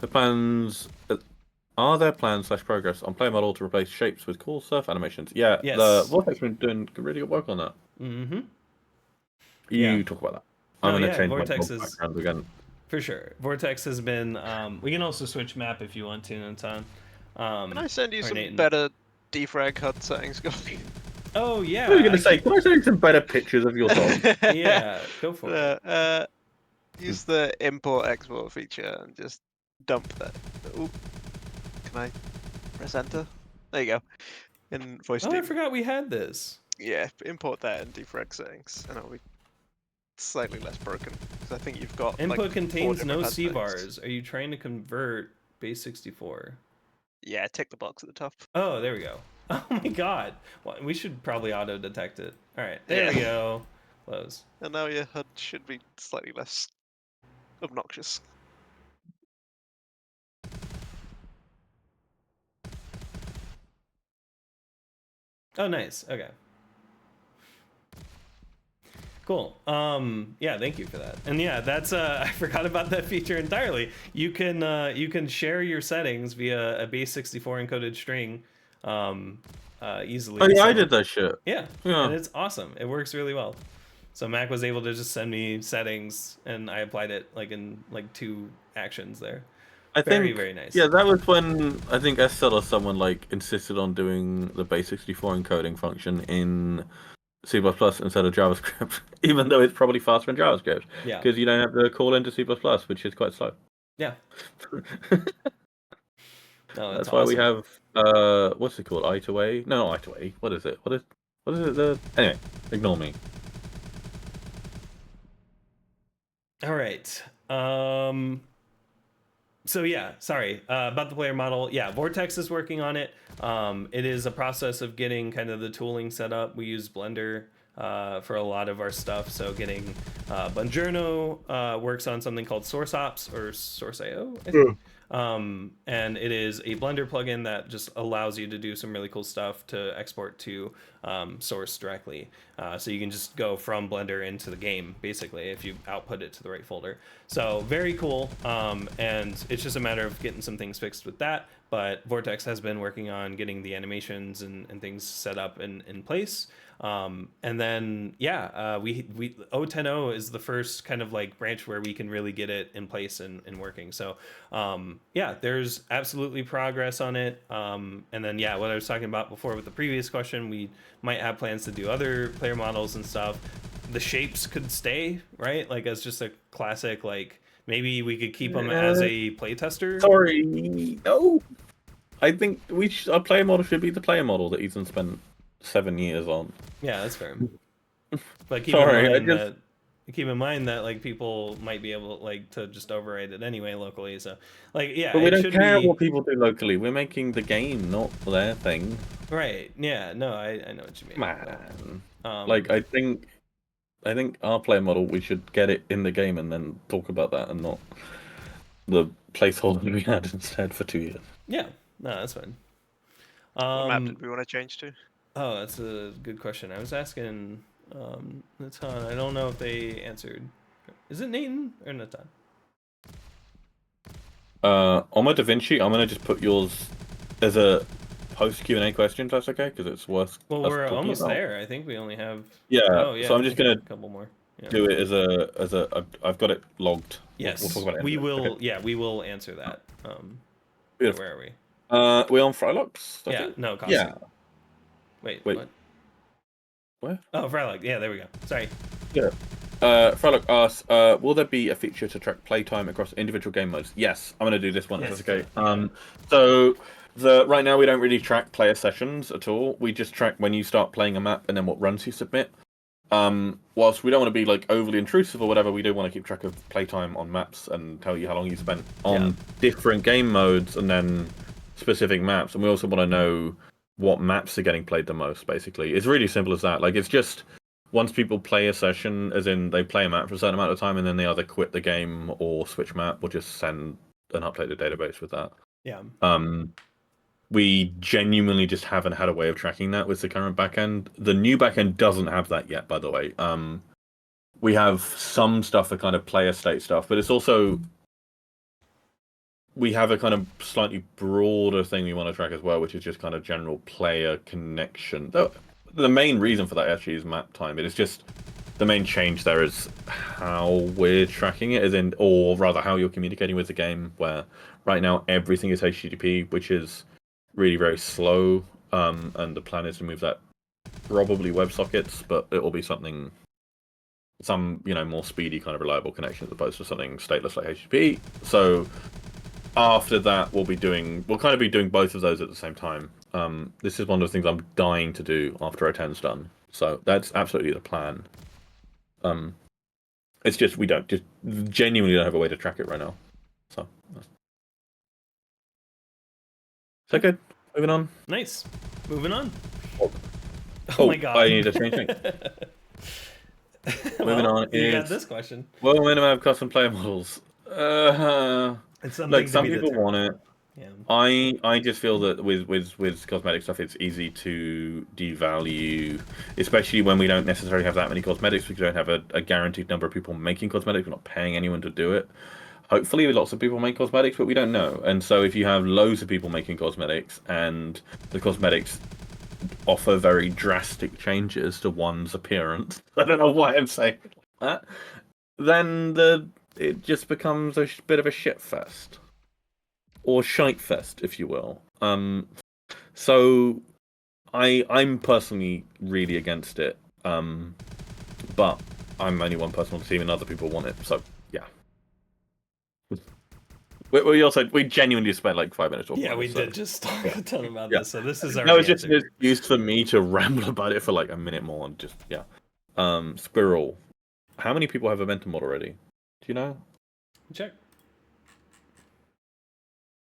plans. Are there plans / progress on player model to replace shapes with cool surf animations? Yeah, Yes. the Vortex been doing really good work on that. Mm-hmm. You talk about that. I'm going to change Vortex my is background again. for sure. Vortex has been. We can also switch map if you want to, Natan. Can I send you some Nathan. better defrag HUD settings? Oh yeah. I was going to say, can I send you some better pictures of yourself? Yeah, go for it. Use the import export feature and just dump that. Ooh. Can I press enter? There you go. In voice Oh, I Steam. forgot we had this. Yeah, import that in defrag settings, and it'll be slightly less broken. Because I think you've got Input like, contains no C C-bars. Are you trying to convert base 64? Yeah, tick the box at the top. Oh, there we go. Oh my god. Well, we should probably auto-detect it. Alright, there we go. Close. And now your HUD should be slightly less obnoxious. Oh, nice. Okay. Cool. Yeah, thank you for that. And yeah, that's I forgot about that feature entirely. You can share your settings via a base 64 encoded string easily. Oh yeah, so, I did that shit. Yeah, and it's awesome. It works really well. So Mac was able to just send me settings, and I applied it like in like 2 actions there. Very nice. Yeah, that was when I think Estelle or someone like insisted on doing the base 64 encoding function in C++ instead of JavaScript, even though it's probably faster in JavaScript. Yeah. Because you don't have to call into C++, which is quite slow. Yeah. No, that's why we have what's it called? I2A? No, not I2A. What is it? What is it? Anyway, ignore me. All right. So yeah, sorry about the player model. Yeah, Vortex is working on it. It is a process of getting kind of the tooling set up. We use Blender for a lot of our stuff. So getting Buongiorno works on something called SourceOps or SourceIO, I think. And it is a Blender plugin that just allows you to do some really cool stuff to export to Source directly. So you can just go from Blender into the game, basically, if you output it to the right folder. So very cool. And it's just a matter of getting some things fixed with that. But Vortex has been working on getting the animations and things set up in place. And then, yeah, we O10.0 is the first kind of like branch where we can really get it in place and working. So, yeah, there's absolutely progress on it. And then, yeah, what I was talking about before with the previous question, we might have plans to do other player models and stuff. The shapes could stay, right? Like as just a classic, like maybe we could keep them as a playtester. Sorry, no. I think our player model should be the player model that Ethan spent 7 years on. Yeah, that's fair. But keep in mind that like people might be able like to just override it anyway locally. So like yeah, but we don't care what people do locally. We're making the game, not their thing. Right. Yeah. No, I know what you mean. Man, like I think our player model, we should get it in the game and then talk about that and not the placeholder we had instead for 2 years. Yeah. No, that's fine. What map did we want to change to? Oh, that's a good question. I was asking Natan. I don't know if they answered. Is it Nathan or Natan? Omodavinci, I'm gonna just put yours as a post Q&A question, if that's okay, because it's worth. Well, we're almost there. I think we only have. Yeah. Oh, yeah. So I'm just gonna a couple more. Yeah. Do it as a. I've got it logged. Yes. We'll talk about it. We will. Okay. Yeah, we will answer that. Beautiful. Where are we? We're on Frylux. Yeah. No. Costume. Yeah. Wait. Wait. What? Where? Oh, Frylux. Yeah. There we go. Sorry. Yeah. Frylux asks, will there be a feature to track playtime across individual game modes? Yes, I'm going to do this one. Yes. If that's okay. So right now we don't really track player sessions at all. We just track when you start playing a map and then what runs you submit. Whilst we don't want to be like overly intrusive or whatever, we do want to keep track of playtime on maps and tell you how long you spent on different game modes and then specific maps. And we also want to know what maps are getting played the most, basically. It's really simple as that. Like, it's just once people play a session, as in they play a map for a certain amount of time and then they either quit the game or switch map, we'll just send an updated database with that. Yeah. We genuinely just haven't had a way of tracking that with the current backend. The new backend doesn't have that yet, by the way. We have some stuff for kind of player state stuff, but it's also we have a kind of slightly broader thing we want to track as well, which is just kind of general player connection. The main reason for that actually is map time. It is just the main change there is how we're tracking it, or rather how you're communicating with the game, where right now everything is HTTP, which is really very slow, and the plan is to move that probably WebSockets, but it will be some more speedy kind of reliable connection as opposed to something stateless like HTTP. So after that, we'll kind of be doing both of those at the same time. This is one of the things I'm dying to do after O10's done. So that's absolutely the plan. It's just we just genuinely don't have a way to track it right now. So good. Moving on. Nice. Moving on. Oh my god. I need to change things. Moving on. You got this question. Well, minimum have custom player models. It's something Look, to some be people want it. Yeah. I just feel that with cosmetic stuff, it's easy to devalue, especially when we don't necessarily have that many cosmetics. We don't have a guaranteed number of people making cosmetics. We're not paying anyone to do it. Hopefully, lots of people make cosmetics, but we don't know. And so, if you have loads of people making cosmetics, and the cosmetics offer very drastic changes to one's appearance, I don't know why I'm saying that, then it just becomes a bit of a shit fest. Or shite fest, if you will. So I'm personally really against it. But I'm only one person on the team, and other people want it. So yeah. We also genuinely spent like 5 minutes talking. Yeah, about we this, did just talk a ton about this. So this is our. No, it's just an excuse for me to ramble about it for like a minute more and just Squirrel. How many people have a mentor mod already? Do you know? Check.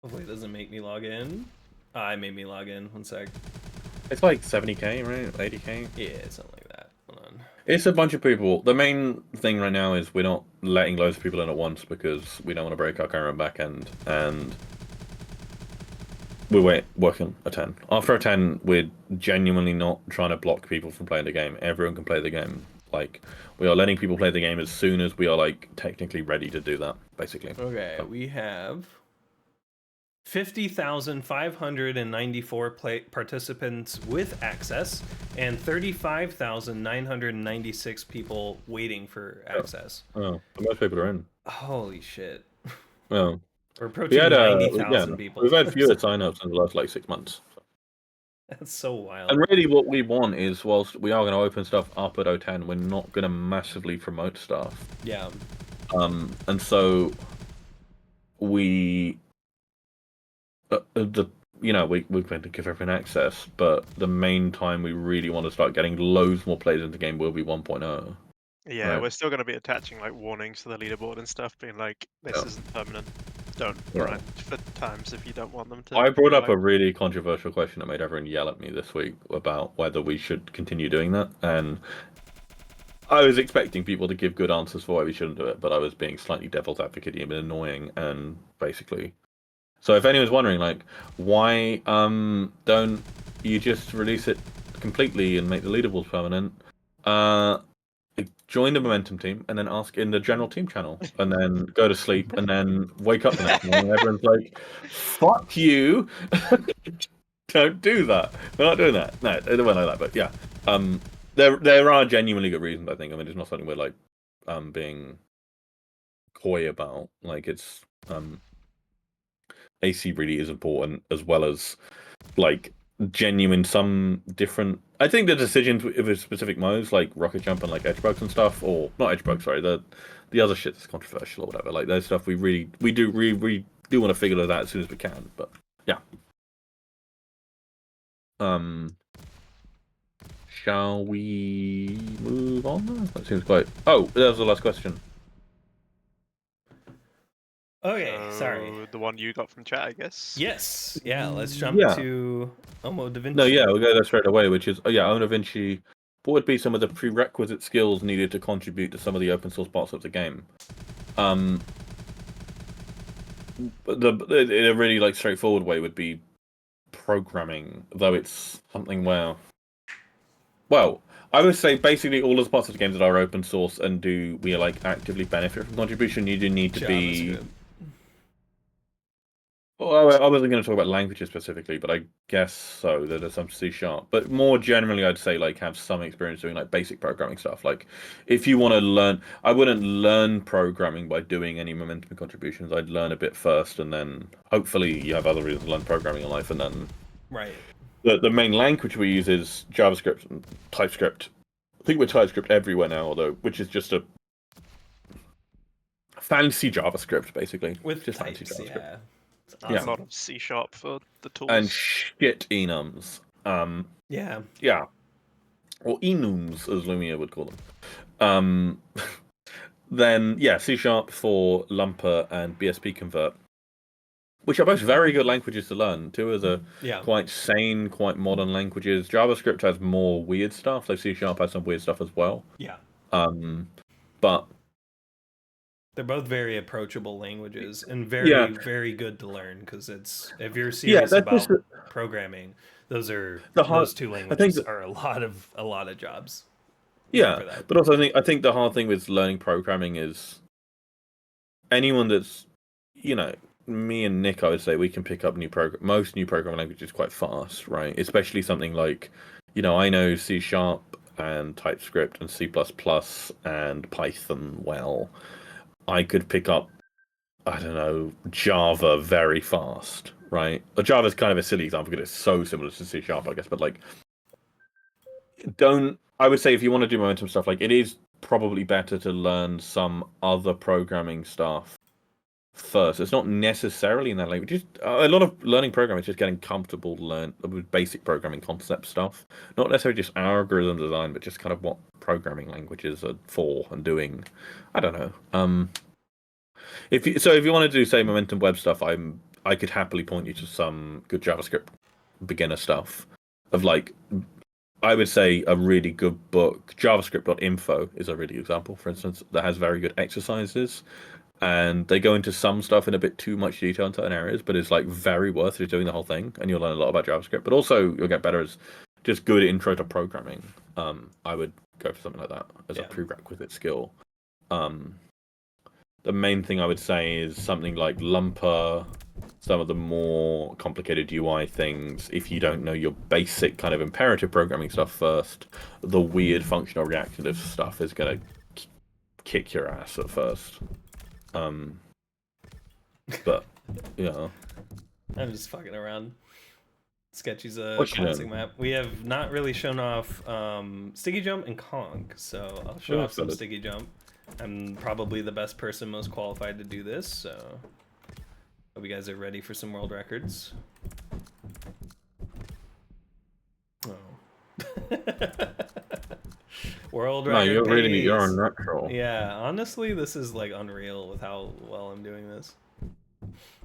Hopefully it doesn't make me log in. I made me log in. 1 sec. It's like 70k, right? 80k? Yeah, something like that. Hold on. It's a bunch of people. The main thing right now is we're not letting loads of people in at once because we don't want to break our current backend, and we're working a 10. After a 10, we're genuinely not trying to block people from playing the game. Everyone can play the game. Like, we are letting people play the game as soon as we are like technically ready to do that, basically. Okay, we have 50,594 participants with access and 35,996 people waiting for access. Oh, most people are in. Holy shit. Oh. We're approaching 90,000 people. We've had fewer sign-ups in the last like 6 months. That's so wild. And really what we want is, whilst we are going to open stuff up at O10, we're not going to massively promote stuff. Yeah. And so we're going to give everyone access, but the main time we really want to start getting loads more players into the game will be 1.0. Yeah, Right. we're still going to be attaching like warnings to the leaderboard and stuff, being like, this isn't permanent. Don't grind for times if you don't want them to. I brought up a really controversial question that made everyone yell at me this week about whether we should continue doing that, and I was expecting people to give good answers for why we shouldn't do it, but I was being slightly devil's advocate and annoying, and basically. So if anyone's wondering, like, why don't you just release it completely and make the leaderboards permanent? Join the momentum team and then ask in the general team channel, and then go to sleep, and then wake up the next morning and everyone's like, "Fuck you!" Don't do that. We're not doing that. No, it won't like that. But yeah, there are genuinely good reasons. I think. I mean, it's not something we're like being coy about. Like, it's AC really is important, as well as like genuine some different. I think the decisions with specific modes like rocket jump and like edge bugs and stuff, or not edge bugs, sorry, the other shit that's controversial or whatever, like those stuff we do want to figure those out as soon as we can. But yeah, shall we move on? That seems quite. Oh, that was the last question. Okay, sorry. The one you got from chat, I guess. Yes. Yeah, let's jump to omodavinci. No, yeah, we'll go there straight away, which is, omodavinci. What would be some of the prerequisite skills needed to contribute to some of the open source parts of the game? In a really like straightforward way would be programming, though it's something where, well, I would say basically all of the parts of the game that are open source and we like actively benefit from contribution, you do need to be Well, I wasn't going to talk about languages specifically, but I guess so. There's some C sharp, but more generally, I'd say like have some experience doing like basic programming stuff. Like, if you want to learn, I wouldn't learn programming by doing any momentum contributions. I'd learn a bit first, and then hopefully you have other reasons to learn programming in life. And then Right. the main language we use is JavaScript and TypeScript. I think we're TypeScript everywhere now, although which is just a fancy JavaScript basically. With just fancy types, JavaScript. yeah. It's Yeah. A lot of C# for the tools. And shit enums. Yeah. Yeah. Or enums, as Lumia would call them. Then, yeah, C# for Lumper and BSP Convert, which are both very good languages to learn. Two of the quite sane, quite modern languages. JavaScript has more weird stuff, though C# has some weird stuff as well. Yeah. But they're both very approachable languages and very, very good to learn because if you're serious about programming, those two languages are a lot of jobs. Yeah, but also I think the hard thing with learning programming is anyone that's, me and Nick, I would say we can pick up most new programming languages quite fast, right? Especially something like, I know C# and TypeScript and C++ and Python well. I could pick up, I don't know, Java very fast, right? Java's kind of a silly example because it's so similar to C#, I guess, but like, I would say if you want to do momentum stuff, like it is probably better to learn some other programming stuff first. It's not necessarily in that language. Just a lot of learning programming is just getting comfortable to learn with basic programming concept stuff. Not necessarily just algorithm design, but just kind of what programming languages are for and doing. I don't know. If you want to do say momentum web stuff, I could happily point you to some good JavaScript beginner stuff of like. I would say a really good book, javascript.info is a really good example, for instance, that has very good exercises. And they go into some stuff in a bit too much detail in certain areas, but it's like very worth just doing the whole thing, and you'll learn a lot about JavaScript. But also you'll get better as just good intro to programming. I would go for something like that as a prerequisite skill. The main thing I would say is something like Lumper, some of the more complicated UI things. If you don't know your basic kind of imperative programming stuff first, the weird functional reactive stuff is going to kick your ass at first. But I'm just fucking around. Sketchy's a classic map. We have not really shown off Sticky Jump and Conk, so I'll show off some Sticky Jump. I'm probably the best person most qualified to do this, so hope you guys are ready for some world records. Oh. World record. No, you're unnatural. Yeah, honestly, this is like unreal with how well I'm doing this.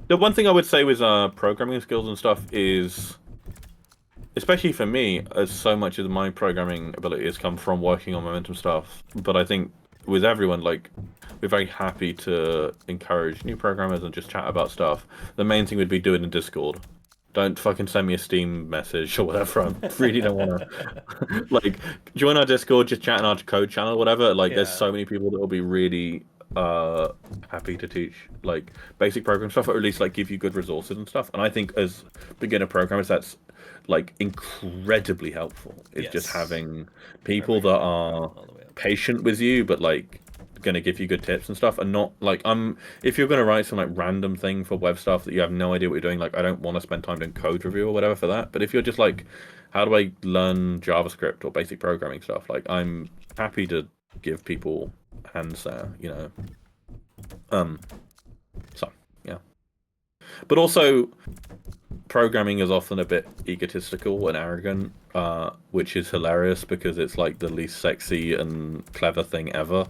The one thing I would say with programming skills and stuff is, especially for me, as so much of my programming ability has come from working on momentum stuff, but I think with everyone, like, we're very happy to encourage new programmers and just chat about stuff. The main thing would be do it in Discord. Don't fucking send me a Steam message or whatever. I really don't want to. Like, join our Discord, just chat in our code channel, or whatever. Like, there's so many people that will be really happy to teach like basic program stuff, or at least like give you good resources and stuff. And I think as beginner programmers, that's like incredibly helpful. It's just having people that are patient with you, but like gonna give you good tips and stuff, and not like if you're gonna write some like random thing for web stuff that you have no idea what you're doing, like I don't want to spend time doing code review or whatever for that. But if you're just like, how do I learn JavaScript or basic programming stuff, like I'm happy to give people hands there, so yeah. But also programming is often a bit egotistical and arrogant, which is hilarious because it's like the least sexy and clever thing ever.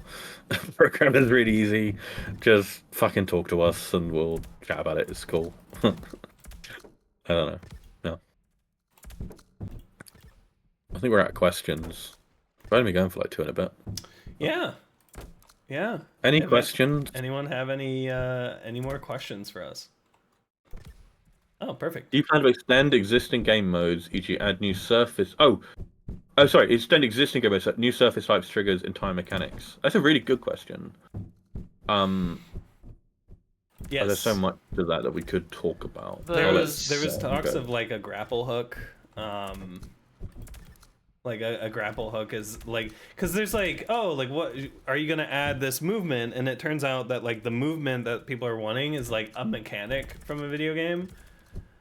Programming is really easy. Just fucking talk to us and we'll chat about it. It's cool. I don't know. No. I think we're at questions. We're only going for like 2 and a bit. Yeah. Yeah. Any questions? Anyone have any more questions for us? Oh, perfect. Do you plan to extend existing game modes, e.g. add new surface... sorry, extend existing game modes, new surface types, triggers, entire mechanics? That's a really good question. Yes. There's so much to that we could talk about. There Well, was talks of like a grapple hook. Like a grapple hook is like, because there's like, oh, like what are you gonna add this movement? And it turns out that like the movement that people are wanting is like a mechanic from a video game.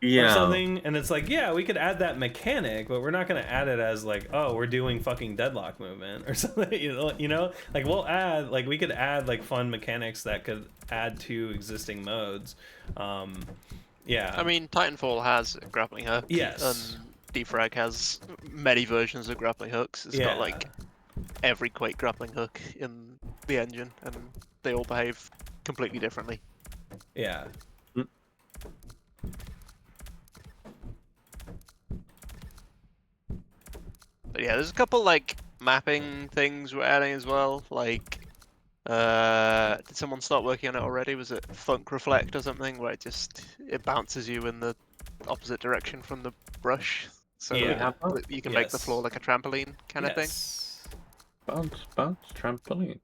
Or something, and it's like, yeah, we could add that mechanic, but we're not gonna add it as like, oh, we're doing fucking deadlock movement or something, you know, like we'll add, like we could add like fun mechanics that could add to existing modes. Yeah. I mean, Titanfall has a grappling hook. Yes. And Defrag has many versions of grappling hooks. It's got like every Quake grappling hook in the engine, and they all behave completely differently. Yeah. But yeah, there's a couple like mapping things we're adding as well. Like, did someone start working on it already? Was it Funk Reflect or something, where it bounces you in the opposite direction from the brush, so that you can make the floor like a trampoline kind of thing. Bounce, trampoline.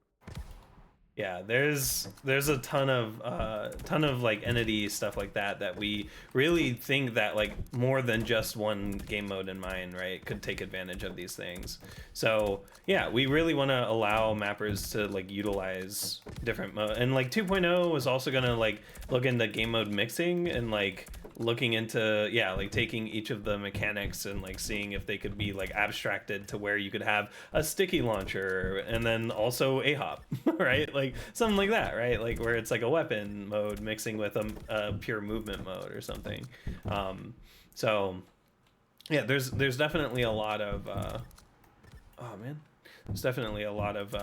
Yeah, there's a ton of like entity stuff like that we really think that like more than just one game mode in mind, right, could take advantage of these things. So yeah, we really want to allow mappers to like utilize different mode, and like 2.0 was also gonna like look into game mode mixing and like looking into like taking each of the mechanics and like seeing if they could be like abstracted to where you could have a sticky launcher and then also a hop right, like something like that, right, like where it's like a weapon mode mixing with a pure movement mode or something. So yeah, there's definitely a lot of there's definitely a lot of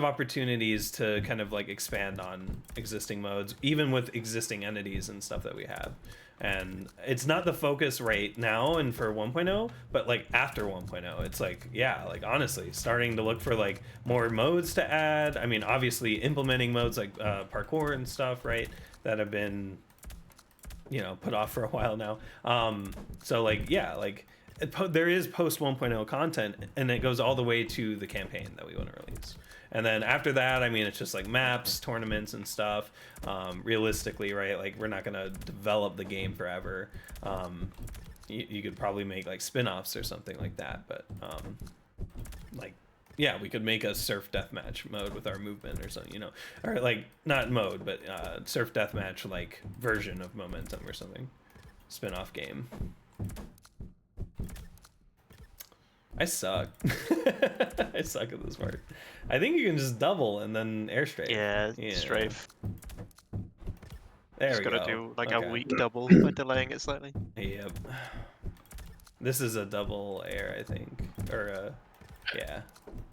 opportunities to kind of like expand on existing modes, even with existing entities and stuff that we have. And it's not the focus right now and for 1.0, but like after 1.0, it's like, yeah, like honestly, starting to look for like more modes to add. I mean, obviously implementing modes like parkour and stuff, right, that have been, you know, put off for a while now. So like, yeah, like there is post 1.0 content, and it goes all the way to the campaign that we want to release. And then after that, I mean, it's just like maps, tournaments, and stuff. Realistically, right? Like, we're not gonna develop the game forever. You could probably make like spin-offs or something like that. But like, yeah, we could make a surf deathmatch mode with our movement or something, you know, or like not mode, but surf deathmatch like version of Momentum or something, spin-off game. I suck. I suck at this part. I think you can just double and then air strafe. Yeah, strafe. There Just we go. gotta do like a weak double by delaying it slightly. Yep. This is a double air, I think. Or yeah.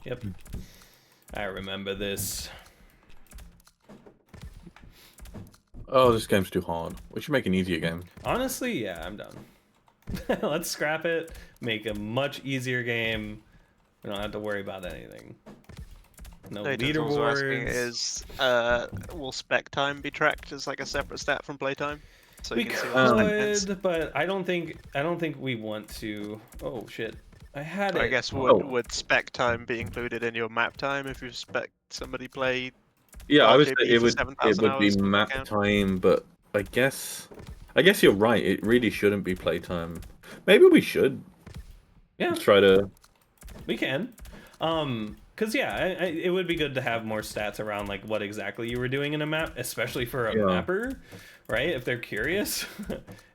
Yep. I remember this. Oh, this game's too hard. We should make an easier game. Honestly, yeah, I'm done. Let's scrap it, make a much easier game. We don't have to worry about anything. No leaderboards. Is will spec time be tracked as like a separate stat from playtime? So we you can see what the spec could, but I don't think we want to. Oh shit! I had it. I guess would spec time be included in your map time if you spec somebody play? Yeah, I would say it would be hours map time, but I guess you're right. It really shouldn't be playtime. Maybe we should. Yeah. Try to. We can. Cause yeah, it would be good to have more stats around like what exactly you were doing in a map, especially for a mapper, right? If they're curious,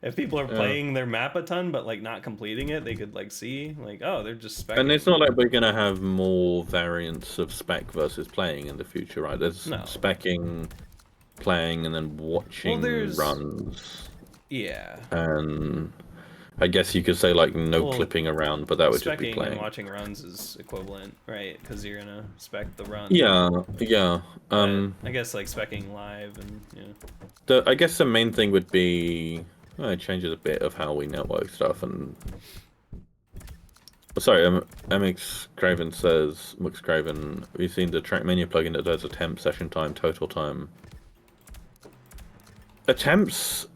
if people are playing their map a ton but like not completing it, they could like see like, oh, they're just specking. And it's not like we're gonna have more variants of spec versus playing in the future, right? There's specking, playing, and then watching runs. Yeah. And I guess you could say like no clipping around, but that would just be playing. And watching runs is equivalent, right? Because you're gonna spec the run. Yeah. I guess like specking live and I guess the main thing would be it changes a bit of how we network stuff and. Sorry, MxCraven says MxCraven. Have you seen the trackmania plugin that does attempt, session time, total time? Attempts.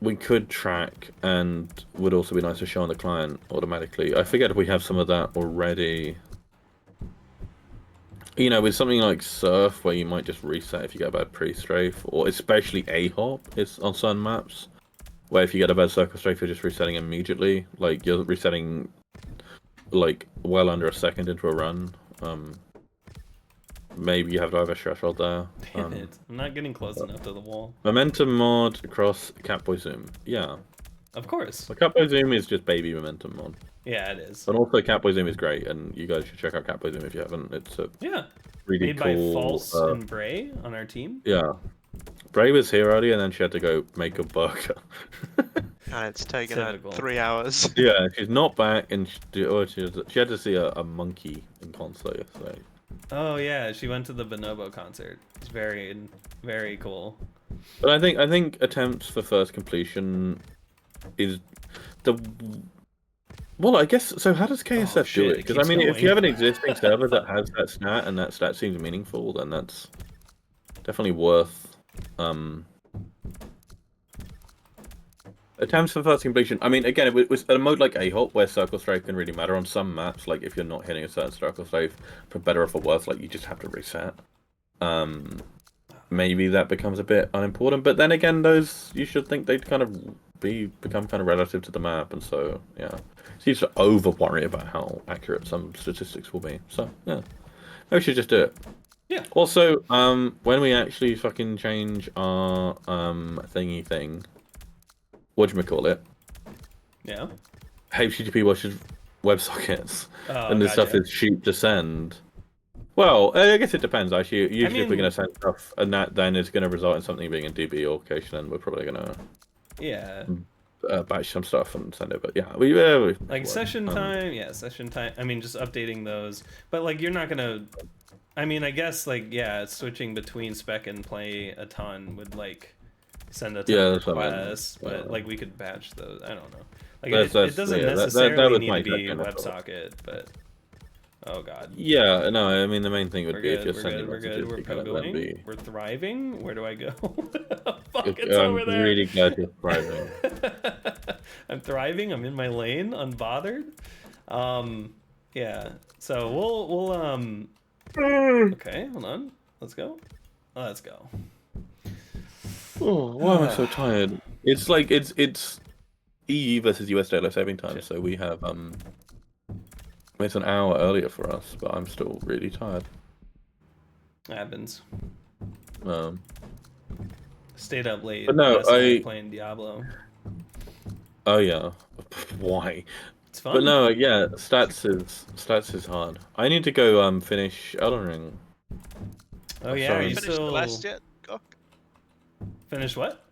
We could track and would also be nice to show on the client automatically. I forget if we have some of that already. you know, with something like Surf, where you might just reset if you get a bad pre-strafe, or especially A-Hop is on certain maps, where if you get a bad circle strafe, you're just resetting immediately. Like, you're resetting, like, well under a second into a run. Maybe you have to have a threshold there. Damn it. I'm not getting close enough to the wall. Momentum mod across Catboy Zoom. Yeah. Of course. Well, Catboy Zoom is just baby momentum mod. Yeah, it is. But also Catboy Zoom is great, and you guys should check out Catboy Zoom if you haven't. It's a really Made cool... by False and Bray on our team. Yeah. Bray was here already, and then she had to go make a burger. And it's taken her Typical. 3 hours. Yeah, she's not back, and she had to see a monkey in concert yesterday. Oh yeah, she went to the Bonobo concert. It's very, very cool. But I think attempts for first completion is the... Well, I guess, so how does KSF do it? Because, I mean, if you have an existing server that has that stat, and that stat seems meaningful, then that's definitely worth... Attempts for first completion. I mean, again, it was a mode like A-Hop, where circle strafe can really matter on some maps. Like, if you're not hitting a certain circle strafe, for better or for worse, like, you just have to reset. Maybe that becomes a bit unimportant, but then again, those, you should think they'd kind of become kind of relative to the map, and so, yeah. So you should over worry about how accurate some statistics will be. So, yeah. Maybe we should just do it. Yeah. Also, when we actually fucking change our thingy thing, whatchamacallit, Yeah. HTTP watches WebSockets, and this gotcha. stuff is cheap to send. Well, I guess it depends, actually. Usually if we're going to send stuff, and that then is going to result in something being in DB or location, and we're probably going to batch some stuff and send it. But yeah, like session time, session time. I mean, just updating those. But like, you're not gonna. I mean, I guess like switching between spec and play a ton would like send a ton of requests, but like we could batch those. I don't know. Like it doesn't necessarily need to be WebSocket, but oh god. Yeah, no, I mean the main thing would be if you're sending messages. We're pogoing. We're thriving. Where do I go? Fuck, it's I'm over there. really glad you're thriving. I'm thriving. I'm in my lane, unbothered. Yeah. So we'll Okay, hold on. Let's go. Let's go. Oh, why am I so tired? It's like it's EU versus US daylight saving time, so we have it's an hour earlier for us, but I'm still really tired. Happens. Um, Stayed up late. But no, playing Diablo. Oh yeah, why? It's fun. But no, yeah, stats is hard. I need to go finish Elden Ring. Oh yeah, are you finished still Celeste yet? Gok? Finished what?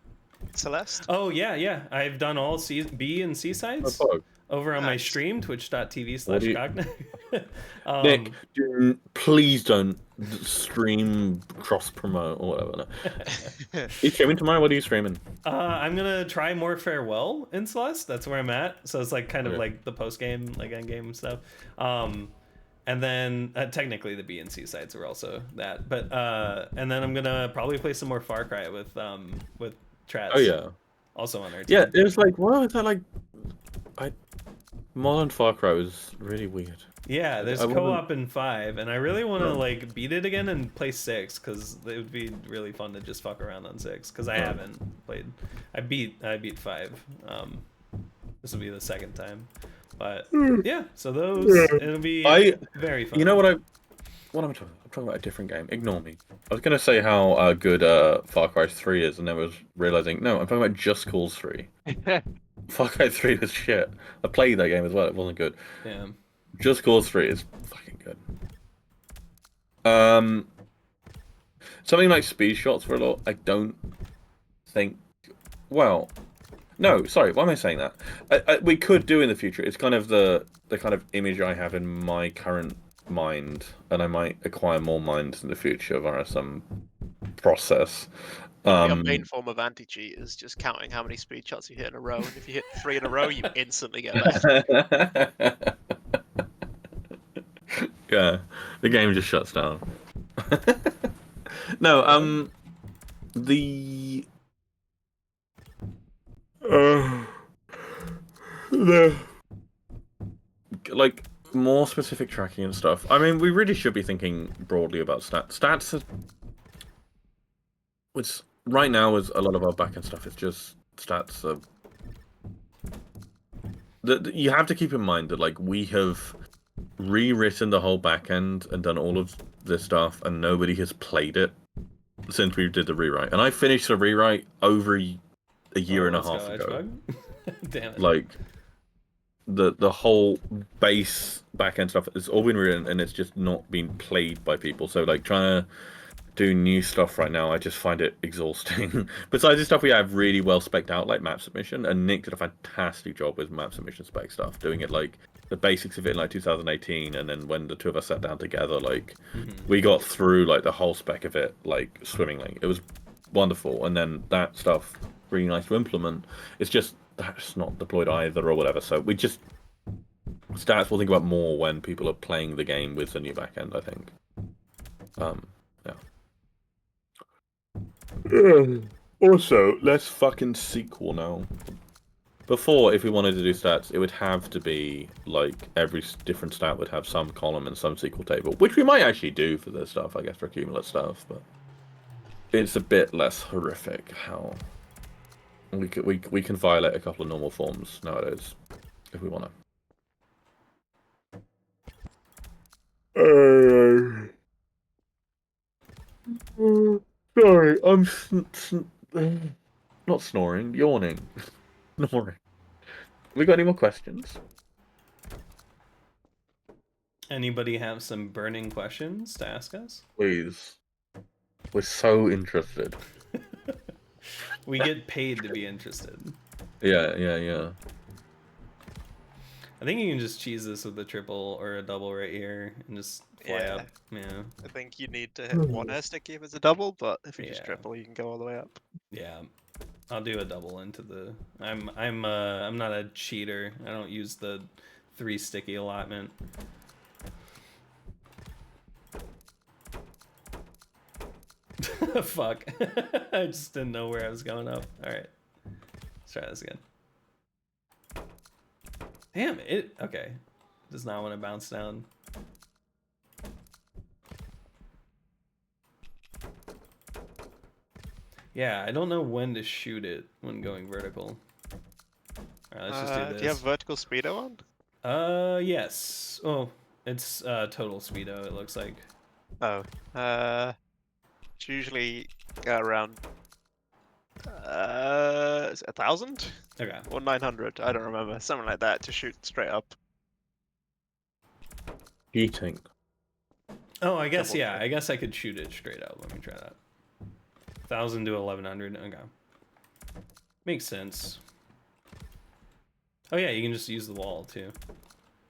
Celeste? Oh yeah. I've done all B and C sides over on my stream, twitch.tv/Gocnak. Nick, please don't stream cross promote or whatever. No. You streaming tomorrow? What are you streaming? I'm gonna try more Farewell in Celeste. That's where I'm at. So it's like kind of like the post game, like end game stuff. And then technically the B and C sides are also that. But and then I'm gonna probably play some more Far Cry with Traz. Oh yeah. Also on our team. Yeah, it was like, what is that like? Modern Far Cry was really weird. Yeah, there's co-op in 5, and I really want to like beat it again and play 6 because it would be really fun to just fuck around on 6 because I haven't played. I beat 5. This will be the second time, but yeah. So those it'll be very fun. You know what am I talking? I'm talking about a different game. Ignore me. I was gonna say how good Far Cry 3 is, and then was realizing no, I'm talking about Just Cause 3. Far Cry 3 was shit. I played that game as well. It wasn't good. Yeah. Just Cause 3 is fucking good. Something like speed shots for a lot. I don't think. Well, no. Sorry. Why am I saying that? We could do in the future. It's kind of the kind of image I have in my current mind, and I might acquire more minds in the future via some process. Your main form of anti-cheat is just counting how many speed shots you hit in a row, and if you hit 3 in a row, you instantly get left. Yeah, the game just shuts down. No, like more specific tracking and stuff. I mean, we really should be thinking broadly about stats. Stats are... Which right now is a lot of our backend stuff. It's just stats are... You have to keep in mind that like we have rewritten the whole backend and done all of this stuff, and nobody has played it since we did the rewrite. And I finished the rewrite over a year and a half ago. Damn it. Like the whole base backend stuff has all been written, and it's just not been played by people. So like trying to do new stuff right now, I just find it exhausting. Besides the stuff we have really well spec'd out, like map submission, and Nick did a fantastic job with map submission spec stuff, doing it like the basics of it in like 2018, and then when the two of us sat down together, like we got through like the whole spec of it like swimmingly. It was wonderful, and then that stuff really nice to implement. It's just that's not deployed either or whatever. So we just stats we'll think about more when people are playing the game with the new backend, I think. Also, let's fucking sequel now. Before, if we wanted to do stats, it would have to be like every different stat would have some column and some SQL table, which we might actually do for this stuff, I guess, for accumulate stuff, but it's a bit less horrific how we can violate a couple of normal forms nowadays if we want to. Sorry, I'm not snoring, yawning. Snoring. We got any more questions? Anybody have some burning questions to ask us? Please. We're so interested. We get paid to be interested. Yeah. I think you can just cheese this with a triple or a double right here and just fly up. Yeah. I think you need to hit one hair stick if it's a double, but if you just Yeah. triple, you can go all the way up. Yeah. I'll do a double into the. I'm not a cheater. I don't use the 3 sticky allotment. Fuck. I just didn't know where I was going up. Alright. Let's try this again. Damn it. Okay. Does not want to bounce down. Yeah, I don't know when to shoot it when going vertical. Alright, let's just do this. Do you have vertical speedo on? Yes. Oh, it's total speedo, it looks like. Oh. It's usually around is it 1,000? Okay. Or 900, I don't remember. Something like that to shoot straight up. Eating. Oh, I guess, yeah. I guess I could shoot it straight up. Let me try that. 1,000 to 1,100. Okay. Makes sense. Oh, yeah, you can just use the wall, too.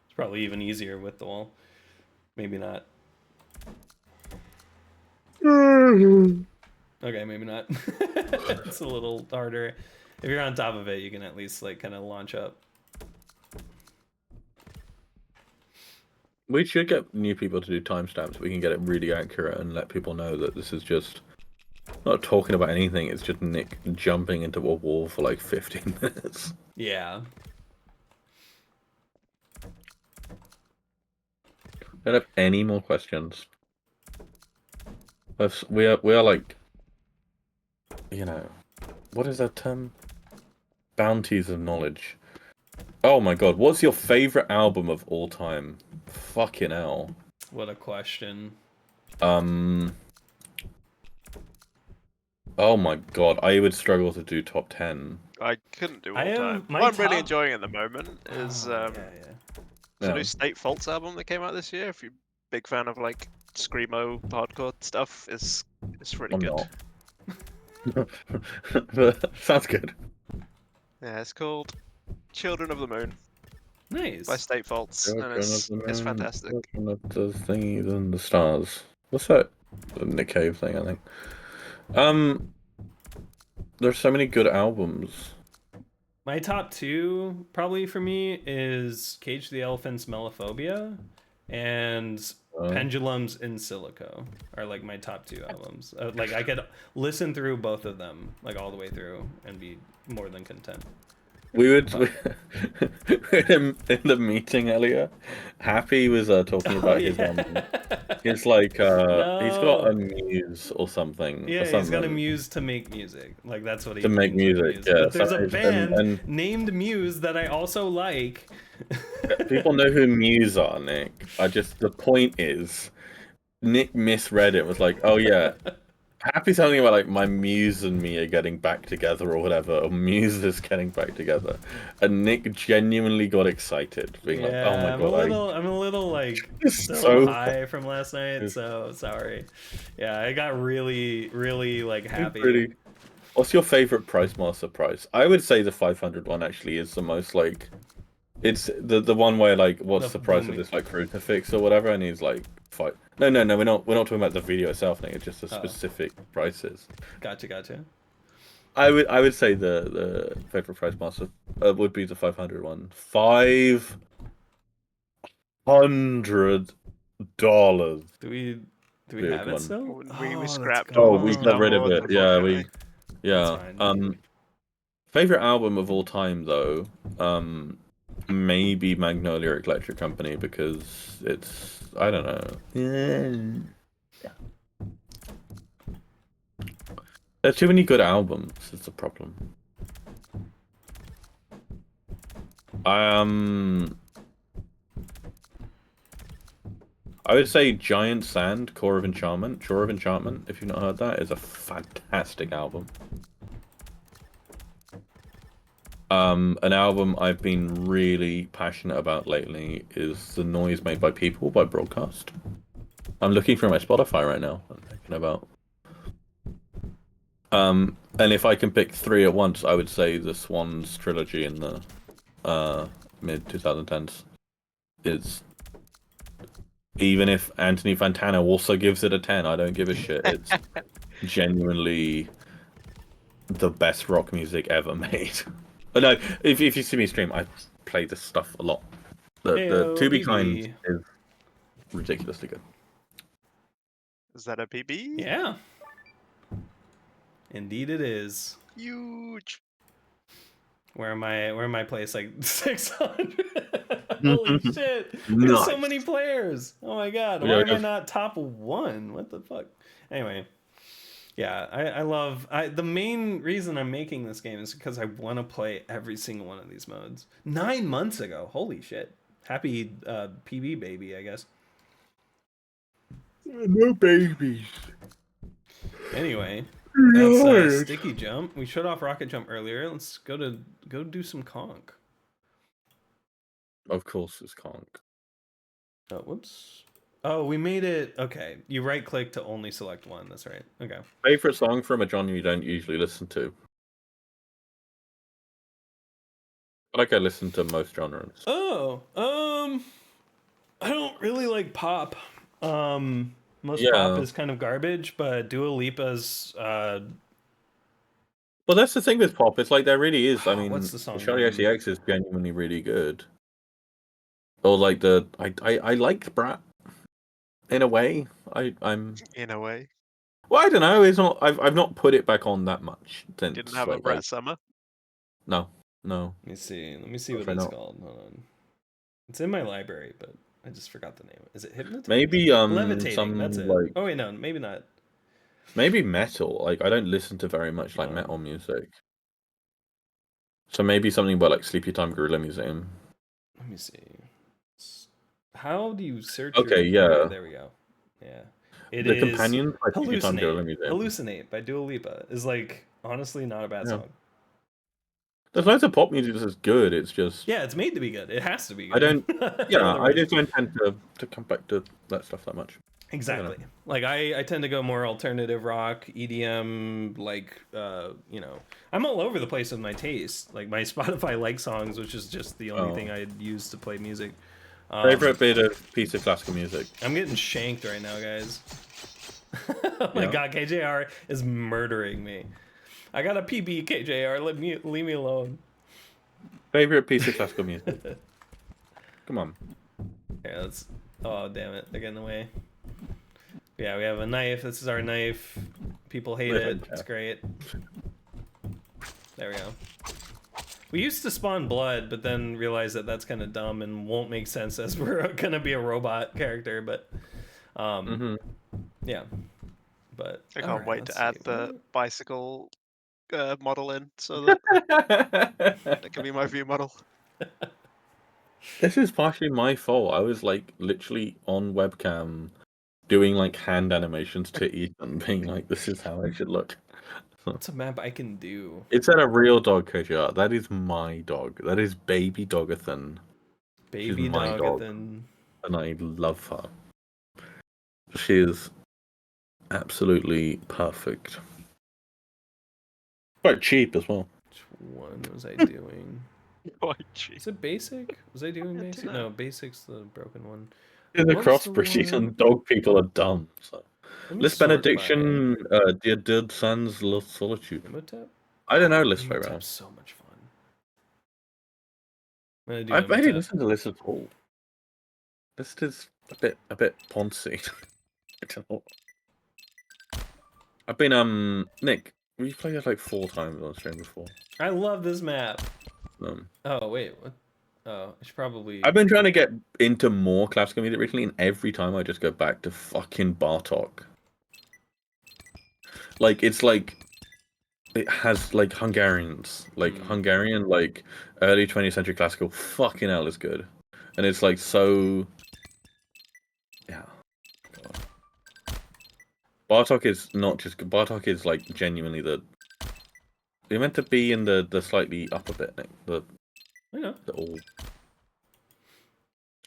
It's probably even easier with the wall. Maybe not. Okay, maybe not. It's a little harder. If you're on top of it, you can at least, like, kind of launch up. We should get new people to do timestamps. We can get it really accurate and let people know that this is just not talking about anything. It's just Nick jumping into a wall for like 15 minutes. Yeah. Don't have any more questions. We are like, you know, what is that term? Bounties of knowledge. Oh my god, what's your favorite album of all time? Fucking hell. What a question. Oh my god, I would struggle to do top 10. I couldn't do all I am- time. my What I'm really top- enjoying at the moment is yeah. the new State Faults album that came out this year. If you're a big fan of like screamo hardcore stuff, it's really I'm good. not. Sounds good. Yeah, it's called Children of the Moon Nice. by State Faults, and it's fantastic. Children of the thingies and the stars. What's that? The Nick Cave thing, I think. There's so many good albums. My top 2, probably for me, is Cage the Elephant's Melophobia and Pendulum's In Silico are like my top 2 albums. Like I could listen through both of them like all the way through and be more than content. We would in the meeting earlier. Happy was talking Oh about yeah. his like he's got No. a muse or something Yeah, he's got a something muse to make music. Like that's what he to make means with music. muse. Yeah, But so there's a and band and named Muse that I also like. people know who Muse are, Nick. The point is Nick misread it. Was like, oh yeah, Happy something about like my muse and me are getting back together or whatever, or Muse is getting back together, and Nick genuinely got excited, being like, "Oh my Yeah, god, I'm a little like it's still so high from last night, so sorry. Yeah, I got really, really like happy. pretty." What's your favorite Pricemaster price? I would say the 500 one actually is the most like. It's the one where like, what's the price of booming. this like crucifix or whatever, and he's like, five. No, no, no, we're not talking about the video itself, Nick. It's just the specific prices. Gotcha. I would say the favorite price master would be the 500 one. $500. Do we Big have it one. still? We Oh, that's scrapped Oh, all the we got rid of snowboards, it. Yeah, unfortunately. That's yeah. fine. Favorite album of all time though, maybe Magnolia Electric Company because it's I don't know. Yeah. There's too many good albums. It's a problem. I would say Giant Sand, Core of Enchantment. Shore of Enchantment, if you've not heard that, is a fantastic album. An album I've been really passionate about lately is The Noise Made by People by Broadcast. I'm looking through my Spotify right now. I'm thinking about. And if I can pick three at once, I would say the Swans trilogy in the mid 2010s is. Even if Anthony Fantano also gives it a 10, I don't give a shit. It's genuinely the best rock music ever made. But no, if you see me stream, I play this stuff a lot. The To Be Kind is ridiculously good. Is that a PB? Yeah. Indeed it is. Huge. Where am I placed? Like 600? Holy shit. There's so many players. Oh my god. Why am I not top 1? What the fuck? Anyway. Yeah, I love the main reason I'm making this game is because I want to play every single one of these modes. 9 months ago. Holy shit. Happy PB baby, I guess. No babies. Anyway, that's sticky jump. We shut off rocket jump earlier. Let's go do some conc. Of course, it's conc. Oh, whoops. Oh, we made it. Okay, you right click to only select one. That's right. Okay. Favorite song from a genre you don't usually listen to? Like I listen to most genres. Oh, I don't really like pop. Most Yeah. pop is kind of garbage, but Dua Lipa's Well, that's the thing with pop. It's like there really is. I mean, what's the song Charlie name? XCX is genuinely really good. Or like I like Brat. In a way, I'm. In a way. Well, I don't know. It's not. I've not put it back on that much since. Didn't have a like, Brat Summer. No. Let me see what it's called. Hold on. It's in my library, but I just forgot the name. Is it Hypnotize? Maybe Levitating. some That's it. like. Oh wait, no, maybe not. Maybe metal. Like I don't listen to very much like metal music. So maybe something about like Sleepy Time Gorilla Museum. Let me see. How do you search? Okay, There we go. Yeah. The Companion by Sleepy Time Gorilla Museum. Hallucinate by Dua Lipa is like honestly not a bad song. There's loads of pop music that's good. It's just it's made to be good. It has to be good. I don't. Yeah, I just don't tend to come back to that stuff that much. Exactly. Like I tend to go more alternative rock, EDM, like I'm all over the place with my taste. Like my Spotify like songs, which is just the only thing I use to play music. Favorite bit of piece of classical music? I'm getting shanked right now, guys. Oh my god, KJR is murdering me. I got a PB, KJR. Leave me alone. Favorite piece of classical music? Come on. Yeah, let's. Oh damn it! They're getting in the way. Yeah, we have a knife. This is our knife. People hate it. It's great. There we go. We used to spawn blood, but then realized that that's kind of dumb and won't make sense as we're gonna be a robot character. But, yeah. But I can't alright, wait let's to add see. the bicycle model in so that that can be my view model. This is partially my fault. I was like literally on webcam doing like hand animations to Ethan, being like, "This is how I should look." What's a map I can do? It's not a real dog, KJR. That is my dog. That is baby Dogathan. She's Baby my dog, Dogathan. and I love her. She is absolutely perfect. Quite cheap as well. Which one was I doing? Quite cheap. Is it basic? Was I doing I basic? dunno. No, basic's the broken one. In the What was the crossbreed, one? and dog people are dumb. So. Let me List sort benediction, dear dead sons, lost solitude. by Imhotep? I don't know List very well. Imhotep's so much fun. I'm gonna do I've barely Imhotep. listened to List at all. List is a bit poncy. I don't know. I've been Nick. We've played it like 4 times on stream before. I love this map. Oh wait, what? Oh, I should probably. I've been trying to get into more classical music recently, and every time I just go back to fucking Bartok. Like it's like it has like Hungarians, like Hungarian, like early 20th century classical. Fucking hell, is good, and it's like so. Yeah. Bartok is not just Bartok is like genuinely the. You're meant to be in the slightly upper bit, Nick. I know. The all.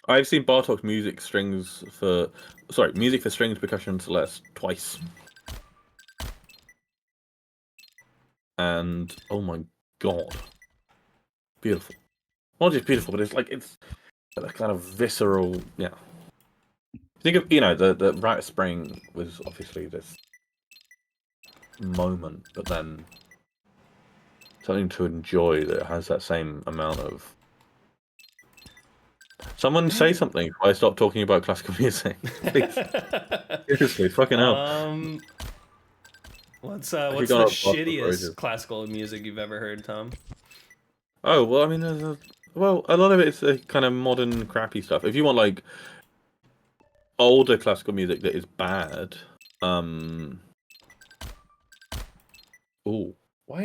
I've seen Bartok's music for strings, percussion, celeste twice. And oh my god, beautiful. Not just beautiful, but it's a kind of visceral. Yeah. Think of the Rat Spring was obviously this moment, but then something to enjoy that has that same amount of. Someone say something before I stop talking about classical music. Please. Seriously, fucking hell. What's the shittiest classical music you've ever heard, Tom? Oh well, I mean, a lot of it is kind of modern crappy stuff. If you want like older classical music that is bad, I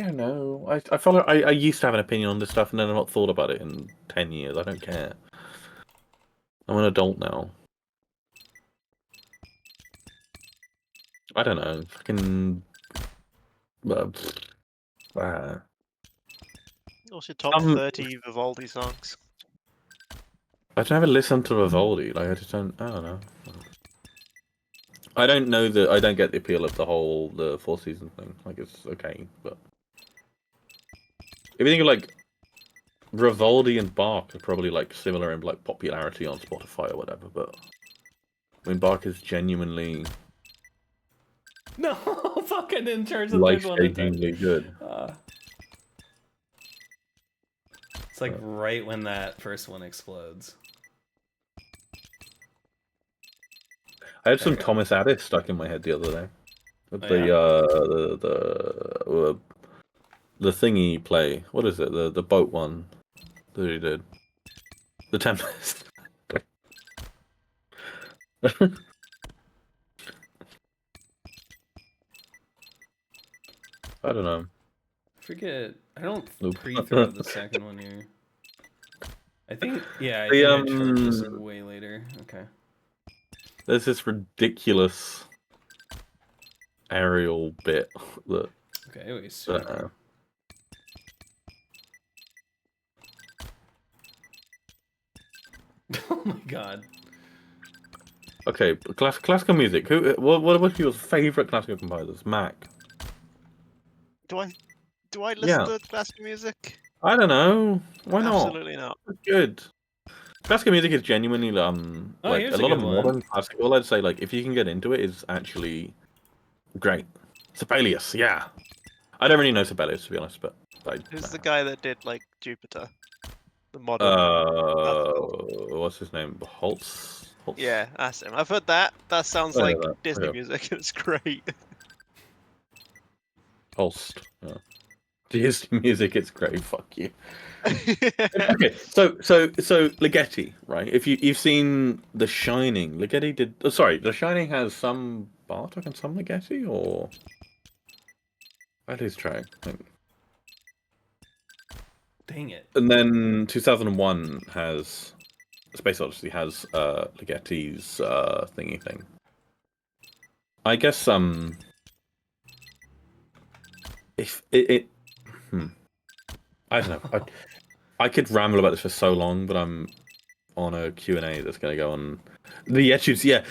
don't know. I feel like I used to have an opinion on this stuff, and then I've not thought about it in 10 years. I don't care. I'm an adult now. I don't know. Fucking. What's your top 30 Vivaldi songs? I've never listened to Vivaldi. Like I don't know. I don't know I don't get the appeal of the Four Seasons thing. Like it's okay, but if you think of like Vivaldi and Bach are probably like similar in like popularity on Spotify or whatever, but I mean Bach is genuinely no fucking in terms of life-changingly good. It's like right when that first one explodes. I had some Thomas Addis stuck in my head the other day. The thingy play. What is it? The boat one that he did. The Tempest. I don't know. Forget. I don't pre-throw the second one here. I think. Yeah, I think I chose this way later. Okay. There's this ridiculous aerial bit that. Okay. Anyways. Oh my god. Okay, classical music. What was your favorite classical composers? Mac. Do I listen to classical music? I don't know. Why not? Absolutely not. It's good. Classical music is genuinely like a lot of modern classical. I'd say like if you can get into it, is actually great. Sibelius, yeah. I don't really know Sibelius to be honest, but who's the guy that did like Jupiter? The modern. What's his name? Holtz. Yeah, that's him. I've heard that. That sounds like Disney music. It's great. Holst. Yeah. GST music, it's great. Fuck you. Okay, so Ligeti, right? If you've seen The Shining, Ligeti did. Oh, sorry, The Shining has some Bartok and some Ligeti, or I lose track. Dang it. And then 2001 has Space Odyssey has Ligeti's thingy thing. I guess if it I don't know. I could ramble about this for so long, but I'm on a Q&A that's going to go on the etudes. Yeah.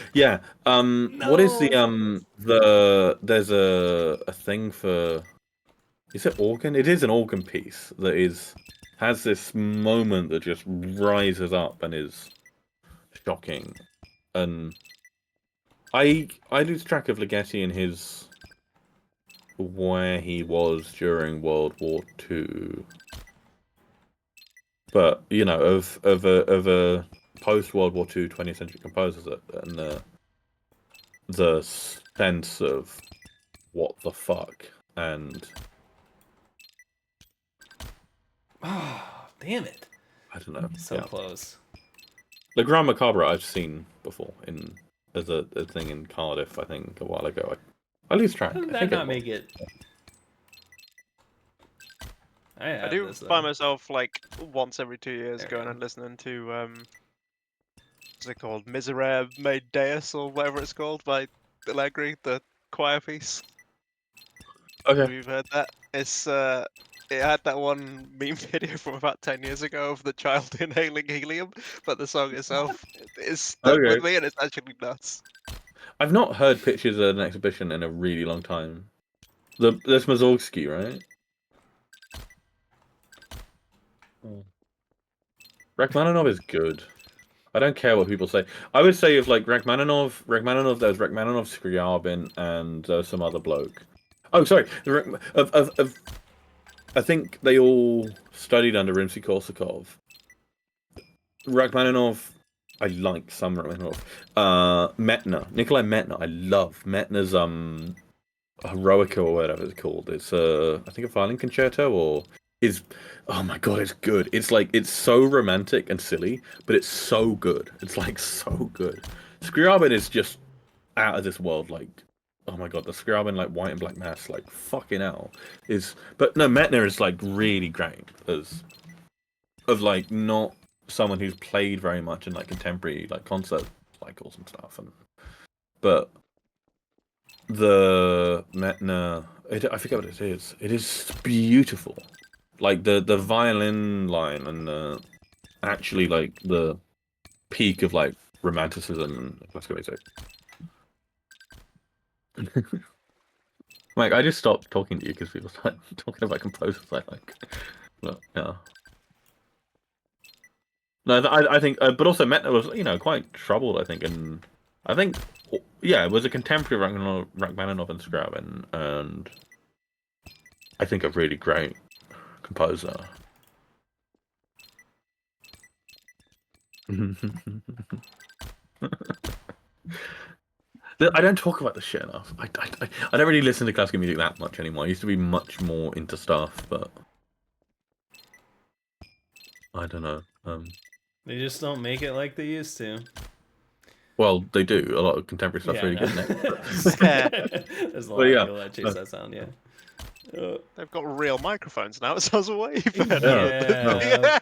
What is there's a thing for, is it organ? It is an organ piece that has this moment that just rises up and is shocking. And I lose track of Ligeti and his where he was during World War II. But you know, of a post World War II 20th century composers, and the sense of what the fuck, and Oh, damn it. I don't know. So close. The Grand Macabre I've seen before as a thing in Cardiff, I think a while ago. I lose track. How did I that think not make it? I do find myself like once every 2 years going and listening to what's it called? Miserere Made Deus or whatever it's called by Allegri, the choir piece. Okay. You've heard that? It's it had that one meme video from about 10 years ago of the child inhaling helium, but the song itself is stuck with me and it's actually nuts. I've not heard pictures of an exhibition in a really long time. There's Mazorgsky, right? Rachmaninoff is good. I don't care what people say. I would say if like Rachmaninoff, there's Rachmaninoff, Scriabin, and there's some other bloke. Oh, sorry. I think they all studied under Rimsky-Korsakov. Rachmaninoff, I like some Rachmaninoff. Metner, Nikolai Metner, I love Metner's Heroica or whatever it's called. It's I think a violin concerto or is, oh my god, it's good. It's like, it's so romantic and silly, but it's so good. It's like so good. Scriabin is just out of this world. Like, oh my god, the Scriabin like white and black mass, like fucking hell is. But no, Metner is like really great as of like not someone who's played very much in like contemporary like concert cycles and stuff, and but the Metner, I forget what it is. It is beautiful. Like the violin line and actually like the peak of like romanticism. Let's go music. Mike, I just stopped talking to you because people start talking about composers I like. But yeah. No, I think, but also Metner was, you know, quite troubled. I think, and I think, yeah, it was a contemporary Rachmaninoff and Scriabin, and I think a really great composer. I don't talk about this shit enough. I don't really listen to classical music that much anymore. I used to be much more into stuff, but I don't know. They just don't make it like they used to. Well, they do. A lot of contemporary stuff's really good now. There's a lot of people that chase that sound, yeah. They've got real microphones now. It sounds way better. Yeah.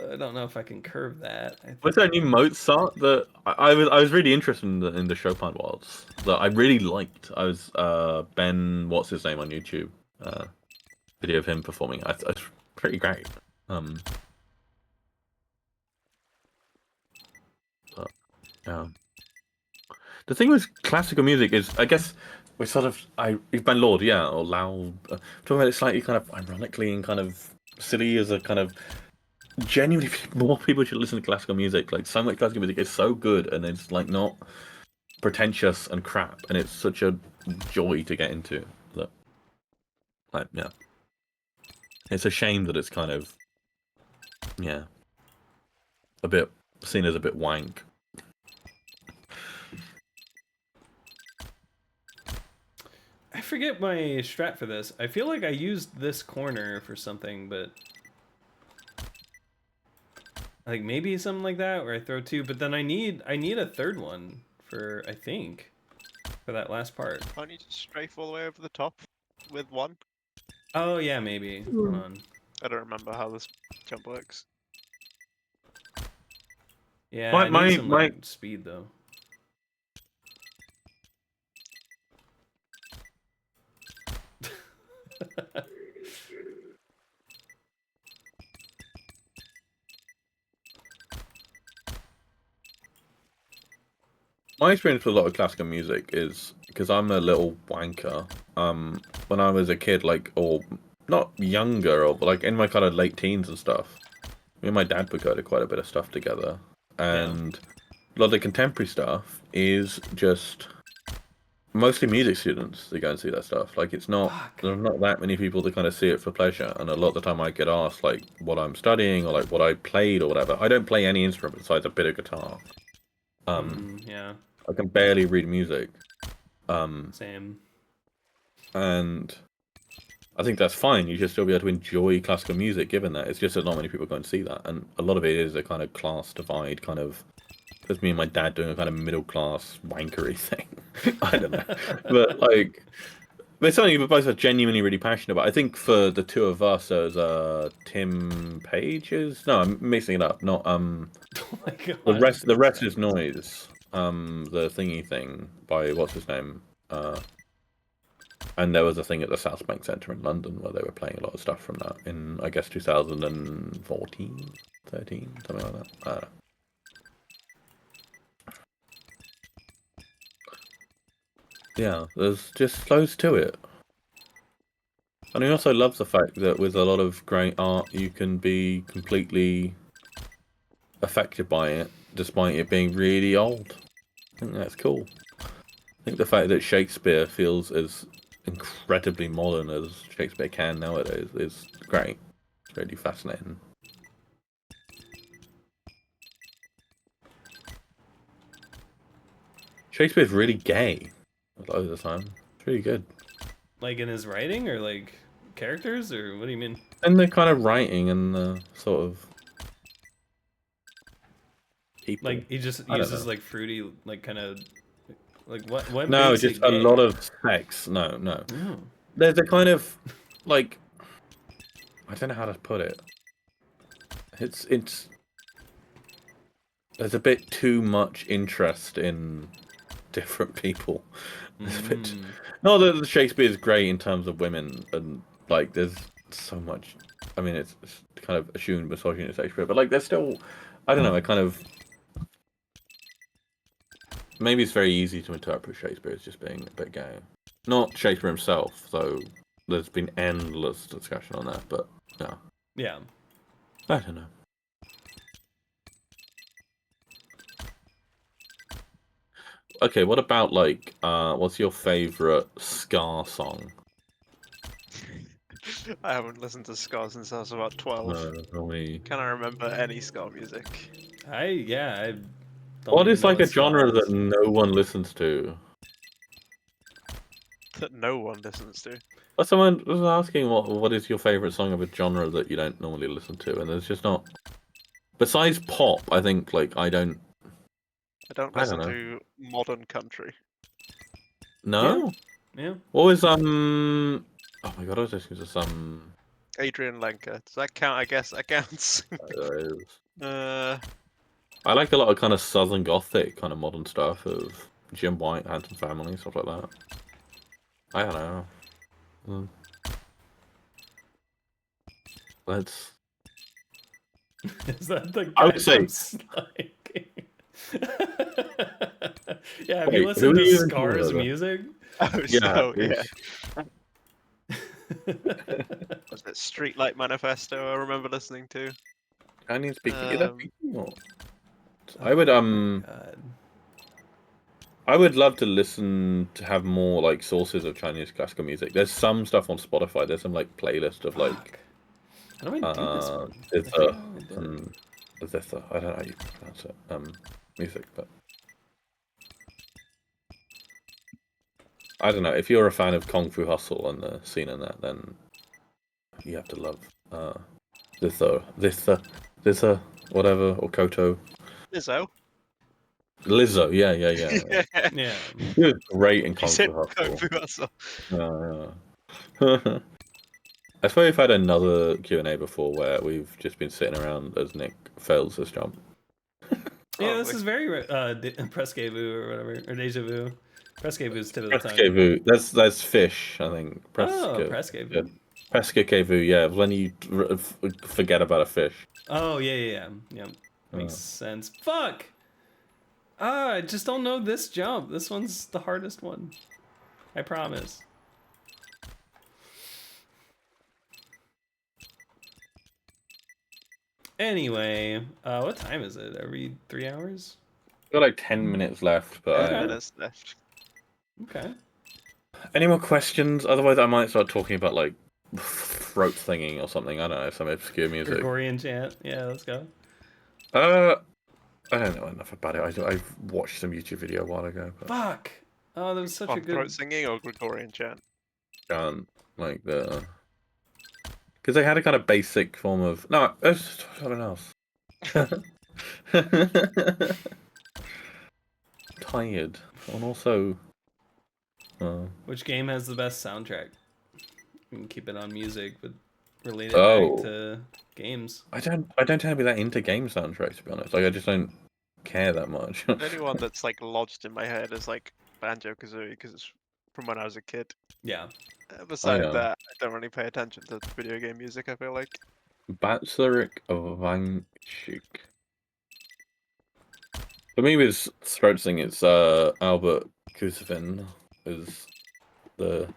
I don't know if I can curve that. Was there a new Mozart that I was really interested in the Chopin waltz that I really liked? I was Ben, what's his name on YouTube? Video of him performing. It's pretty great. But, yeah. The thing with classical music is, I guess we're sort of Ben Lord, yeah, or loud. Talking about it slightly kind of ironically and kind of silly as a kind of genuinely more people should listen to classical music. Like so much classical music is so good and it's like not pretentious and crap, and it's such a joy to get into. That, like, yeah, it's a shame that it's kind of a bit seen as a bit wank. I forget my strat for this. I feel like I used this corner for something, but like maybe something like that where I throw 2, but then I need a third one for, I think, for that last part. Can't you just strafe all the way over the top with 1? Oh yeah, maybe. Hold on. I don't remember how this jump works. Yeah, My- I my- need some my- like, speed though. My experience with a lot of classical music is because I'm a little wanker. When I was a kid, like, or not younger, or like in my kind of late teens and stuff, me and my dad would go to quite a bit of stuff together, and a lot of the contemporary stuff is just mostly music students that go and see that stuff. Like, it's not there's not that many people that kind of see it for pleasure, and a lot of the time I get asked like what I'm studying or like what I played or whatever. I don't play any instrument besides a bit of guitar. Yeah, I can barely read music. same. And I think that's fine. You should still be able to enjoy classical music given that. It's just that not many people go and see that. And a lot of it is a kind of class divide, kind of. There's me and my dad doing a kind of middle class wankery thing. I don't know. But like, it's something we both are genuinely really passionate about. I think for the two of us, there's Tim Page's. No, I'm mixing it up. Not Oh my god. the rest is noise. The thingy thing by what's his name? And there was a thing at the South Bank Centre in London where they were playing a lot of stuff from that in, I guess, 2014, 13, something like that. I don't know. Yeah, there's just loads to it. And I also love the fact that with a lot of great art, you can be completely affected by it, despite it being really old. I think that's cool. I think the fact that Shakespeare feels as incredibly modern as Shakespeare can nowadays is great. It's really fascinating. Shakespeare's really gay a lot of the time. It's really good. Like in his writing or like characters or what do you mean? And the kind of writing and the sort of people. Like he just I don't uses know. like fruity, like kind of like what No, makes just it a gay? lot of sex. No. Oh. There's a kind of like I don't know how to put it. It's there's a bit too much interest in different people. There's a bit not that Shakespeare is great in terms of women and like there's so much. I mean, it's kind of assumed misogyny in Shakespeare, but like there's still I don't know. A kind of maybe it's very easy to interpret Shakespeare as just being a bit gay. Not Shakespeare himself, though. There's been endless discussion on that, but yeah. Yeah. I don't know. Okay, what about like what's your favorite ska song? I haven't listened to ska since I was about 12. Really. Can I remember any ska music? I don't What even is know like a what ska genre is. that no one listens to? That no one listens to. Well, someone was asking what is your favorite song of a genre that you don't normally listen to, and there's just not. Besides pop, I think like I don't I don't listen know. to modern country. No. Yeah. What was Oh my god, I was listening to some. Adrian Lenker. Does that count? I guess that counts. I like a lot of kind of Southern Gothic kind of modern stuff of Jim White, Handsome Family, stuff like that. I don't know. Let's. Is that the I guy would say. from Slide? Yeah, have Wait, you listened who are to you even Scar's talking about? music? Oh, Yeah. so, yeah. Was it Streetlight Manifesto I remember listening to? Chinese speaking. Is that speaking or? Oh God. I would love to listen to have more like sources of Chinese classical music. There's some stuff on Spotify. There's some like playlist of like How do I do this one? I Zither forgot how I did it. and Zither. I don't know how you pronounce it. Music, but I don't know. If you're a fan of Kung Fu Hustle and the scene in that, then you have to love Litha, whatever, or Koto. Lizzo. Lizzo, yeah. Yeah. She was great in She Kung said Fu Kung Hustle. Fu Hustle. Yeah. I swear we've had another Q&A before where we've just been sitting around as Nick fails this jump. Yeah, this Probably. is very presque vu or whatever, or deja vu. Presque vu's tip of the tongue. Presque vu. That's fish, I think. Oh, presque vu. Presque vu, yeah. When you forget about a fish. Oh, yeah. Makes sense. Fuck! I just don't know this jump. This one's the hardest one. I promise. Anyway, what time is it? Are we 3 hours? Got like 10 minutes left, but 10 minutes left. Okay. Any more questions? Otherwise, I might start talking about like throat singing or something. I don't know, some obscure music. Gregorian chant. Yeah, let's go. I don't know enough about it. I watched some YouTube video a while ago. But Fuck! Oh, that was such a On good... throat singing or Gregorian chant? like because they had a kind of basic form of it's something else. Tired, and also. Which game has the best soundtrack? We can keep it on music, but relate it back to games. I don't tend to be that into game soundtracks, to be honest. Like, I just don't care that much. The only one that's like lodged in my head is like Banjo-Kazooie because it's from when I was a kid. Yeah. Besides that, I don't really pay attention to video game music, I feel like. Batsuric of Vanchik. For me, with throat singing, it's Albert Kusevin is the.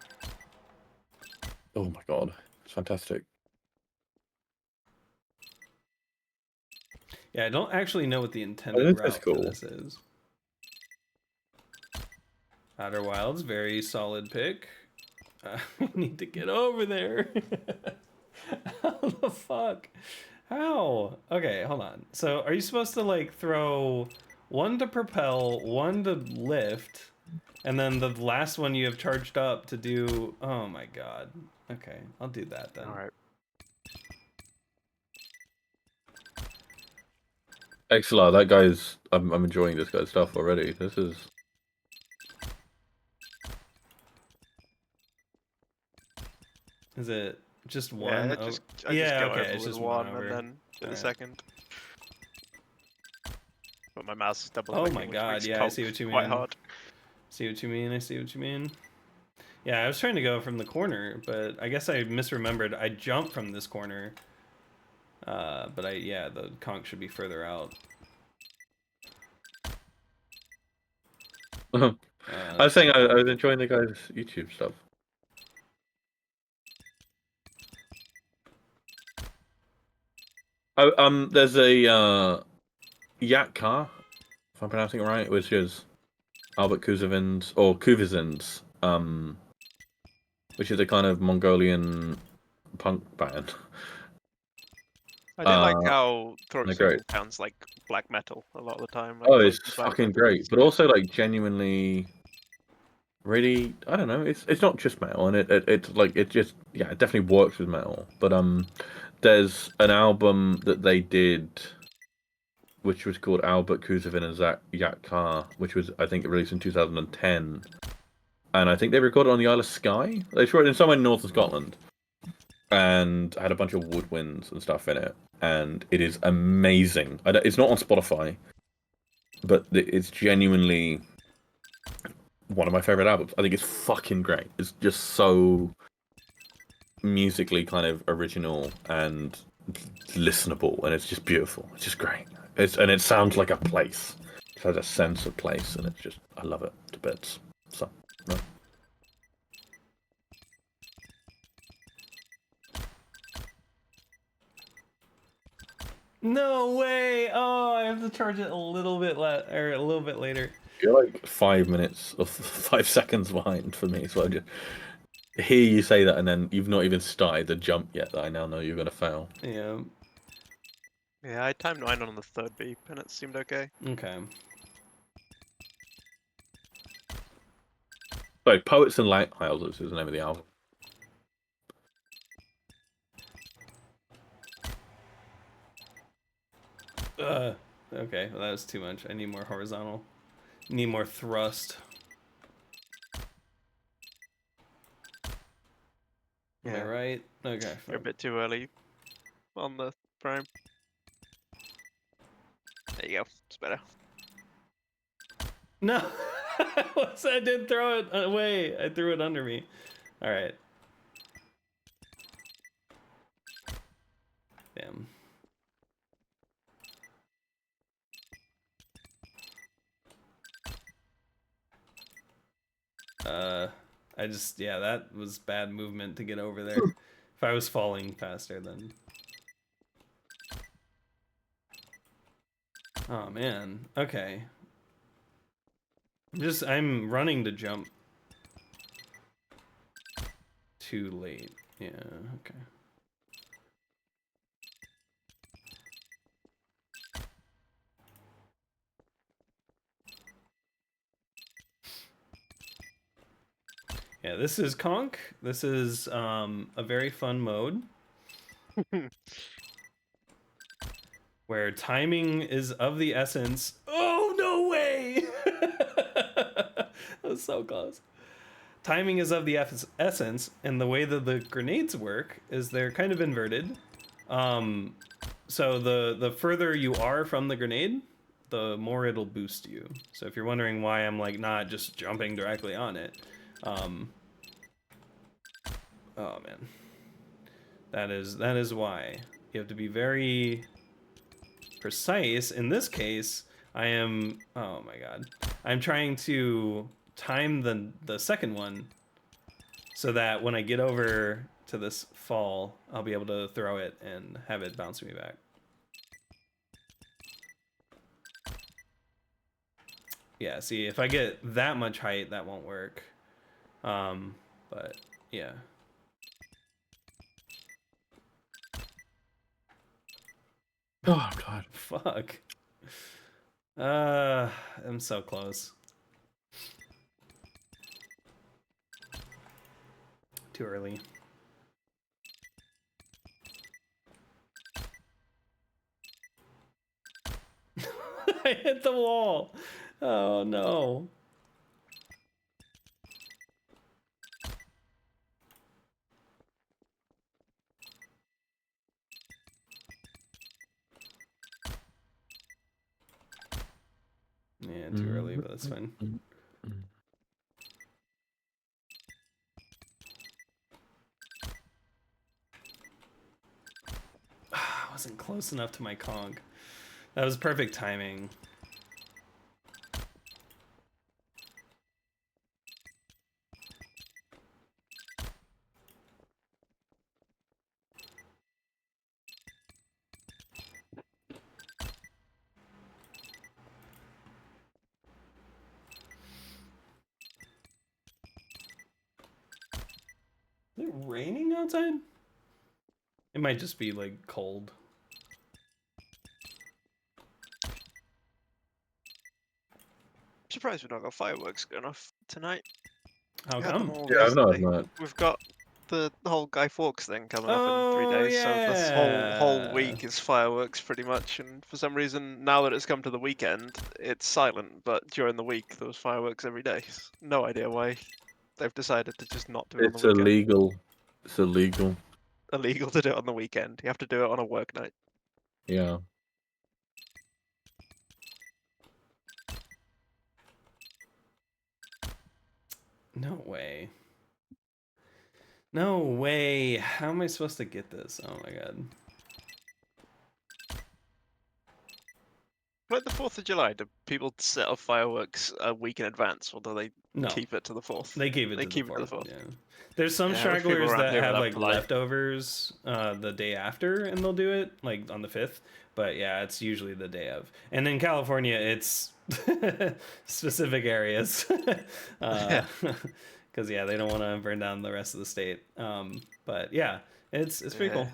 Oh my god, it's fantastic. Yeah, I don't actually know what the intended route cool. for this is. Outer Wilds, very solid pick. We need to get over there. How the fuck? How? Okay, hold on. So, are you supposed to like throw one to propel, one to lift, and then the last one you have charged up to do? Oh my god. Okay, I'll do that then. All right. Excellent. That guy's. I'm enjoying this guy's stuff already. This is. Is it just one? Yeah, I just go over it's with just one over. and then do the Alright. second. But my mouse is double Oh clicking, my which god, makes yeah, I see what you mean. quite hard. See what you mean, I see what you mean. Yeah, I was trying to go from the corner, but I guess I misremembered. I jumped from this corner. But the conch should be further out. I was saying I was enjoying the guy's YouTube stuff. Oh, there's a Yak car, if I'm pronouncing it right, which is Albert Kuzevin's or Kuvizin's, which is a kind of Mongolian punk band. I do like how throat they're singing great. sounds like black metal a lot of the time. Oh, like it's black fucking metal great, music. but also like genuinely, really, I don't know. It's not just metal, and it definitely works with metal. But there's an album that they did, which was called Albert Kuzovin and Yak Car, which was, I think, released in 2010. And I think they recorded on the Isle of Skye. They shot it in somewhere in northern Scotland. And had a bunch of woodwinds and stuff in it. And it is amazing. It's not on Spotify, but it's genuinely one of my favorite albums. I think it's fucking great. It's just so musically kind of original and listenable, and it's just beautiful. It's just great. And it sounds like a place. It has a sense of place, and it's just, I love it to bits. So, no. No way! Oh, I have to charge it a little bit later. You're like 5 minutes or 5 seconds behind for me, so I just hear you say that, and then you've not even started the jump yet that I now know you're going to fail. Yeah. Yeah, I timed mine on the third beep, and it seemed okay. Okay. Sorry, Poets and Lighthouses is the name of the album. Okay, well, that was too much. I need more horizontal. Need more thrust. Am I right? Okay. You're a bit too early on the prime. There you go. It's better. No, I did throw it away. I threw it under me. All right. Damn. Yeah, that was bad movement to get over there. If I was falling faster, then. Oh man. Okay. I'm running to jump. Too late. Yeah, okay. Yeah, this is conc. This is a very fun mode where timing is of the essence. Oh, no way! That was so close. Timing is of the essence, and the way that the grenades work is they're kind of inverted. So the further you are from the grenade, the more it'll boost you. So if you're wondering why I'm like not just jumping directly on it, oh man, that is why you have to be very precise. In this case, I am, oh my god, I'm trying to time the second one so that when I get over to this fall, I'll be able to throw it and have it bounce me back. Yeah, see, if I get that much height, that won't work. But yeah. Oh god. Fuck. I'm so close. Too early. I hit the wall. Oh no. Yeah, too early, but that's fine. I wasn't close enough to my conc. That was perfect timing. Is it raining outside? It might just be like cold. I'm surprised we've not got fireworks going off tonight. How We had them come? all Yeah, I've not yesterday. had that. We've got the whole Guy Fawkes thing coming up in 3 Oh, days, so this whole yeah. week is fireworks pretty much. And for some reason, now that it's come to the weekend, it's silent. But during the week, there was fireworks every day. No idea why they've decided to just not do it on It's the weekend. illegal. It's illegal. Illegal to do it on the weekend. You have to do it on a work night. Yeah. No way. No way. How am I supposed to get this? Oh my god. Like the 4th of July, do people set off fireworks a week in advance, or do they No. keep it to the 4th? They keep it They to keep the it to 4th. the 4th. Yeah. There's some Yeah, there's people stragglers around that here have that like polite. leftovers the day after and they'll do it like on the 5th. But yeah, it's usually the day of. And in California, it's specific areas. Because yeah, they don't want to burn down the rest of the state. But yeah, it's pretty cool.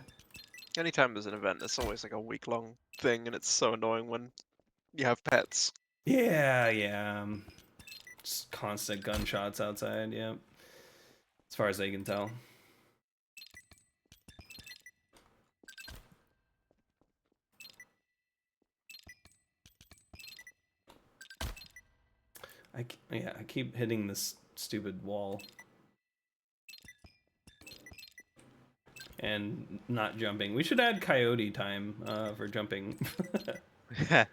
Anytime there's an event, it's always like a week-long thing, and it's so annoying when you have pets. Yeah, yeah. Just constant gunshots outside. Yeah, as far as I can tell. I keep hitting this stupid wall. And not jumping. We should add coyote time for jumping. Man.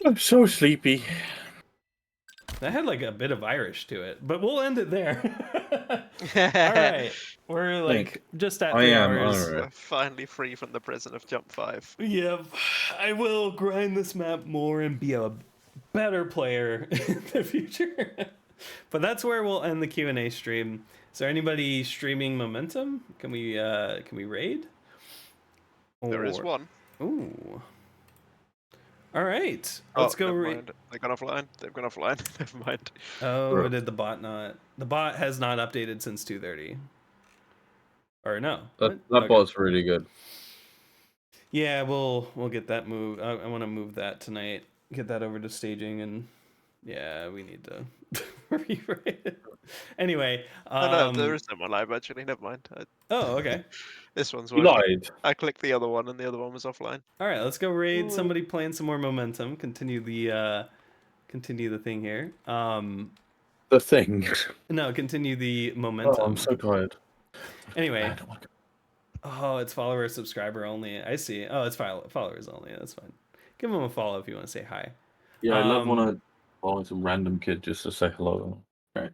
I'm so sleepy. That had like a bit of Irish to it, but we'll end it there. All right, we're like just at 3 hours. All right. We're finally free from the prison of jump 5. Yep, I will grind this map more and be a better player in the future. But that's where we'll end the Q&A stream. Is there anybody streaming Momentum? Can we raid? There is one. Ooh. All right, let's go raid. They've gone offline. They've gone offline. Never mind. Oh, did the bot not? The bot has not updated since 2:30. Or no? That Okay. bot's really good. Yeah, we'll get that move. I want to move that tonight. Get that over to staging, and yeah, we need to rewrite it. Anyway, no, there is no one live actually. Never mind. Oh, okay. This one's You working. lied. I clicked the other one, and the other one was offline. All right, let's go raid somebody playing some more Momentum. Continue the thing here. The thing. No, continue the Momentum. Oh, I'm so tired. Anyway. Oh, it's follower subscriber only. I see. Oh, it's followers only. That's fine. Give them a follow if you want to say hi. Yeah, I love when I follow some random kid just to say hello. Right.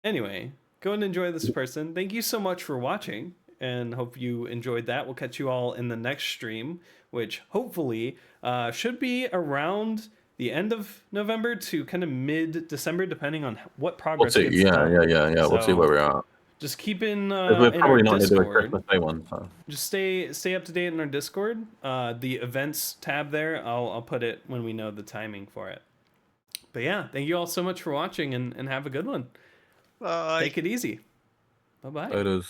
Anyway, go and enjoy this person. Thank you so much for watching, and hope you enjoyed that. We'll catch you all in the next stream, which hopefully should be around the end of November to kind of mid-December, depending on what progress We'll see. gets Yeah. done. We'll see where we are. Just keep in We're probably not going to do a Discord. Christmas Day one. So. Just stay up to date in our Discord. The events tab there, I'll put it when we know the timing for it. But yeah, thank you all so much for watching, and have a good one. Bye. Take it easy. Bye-bye. It is.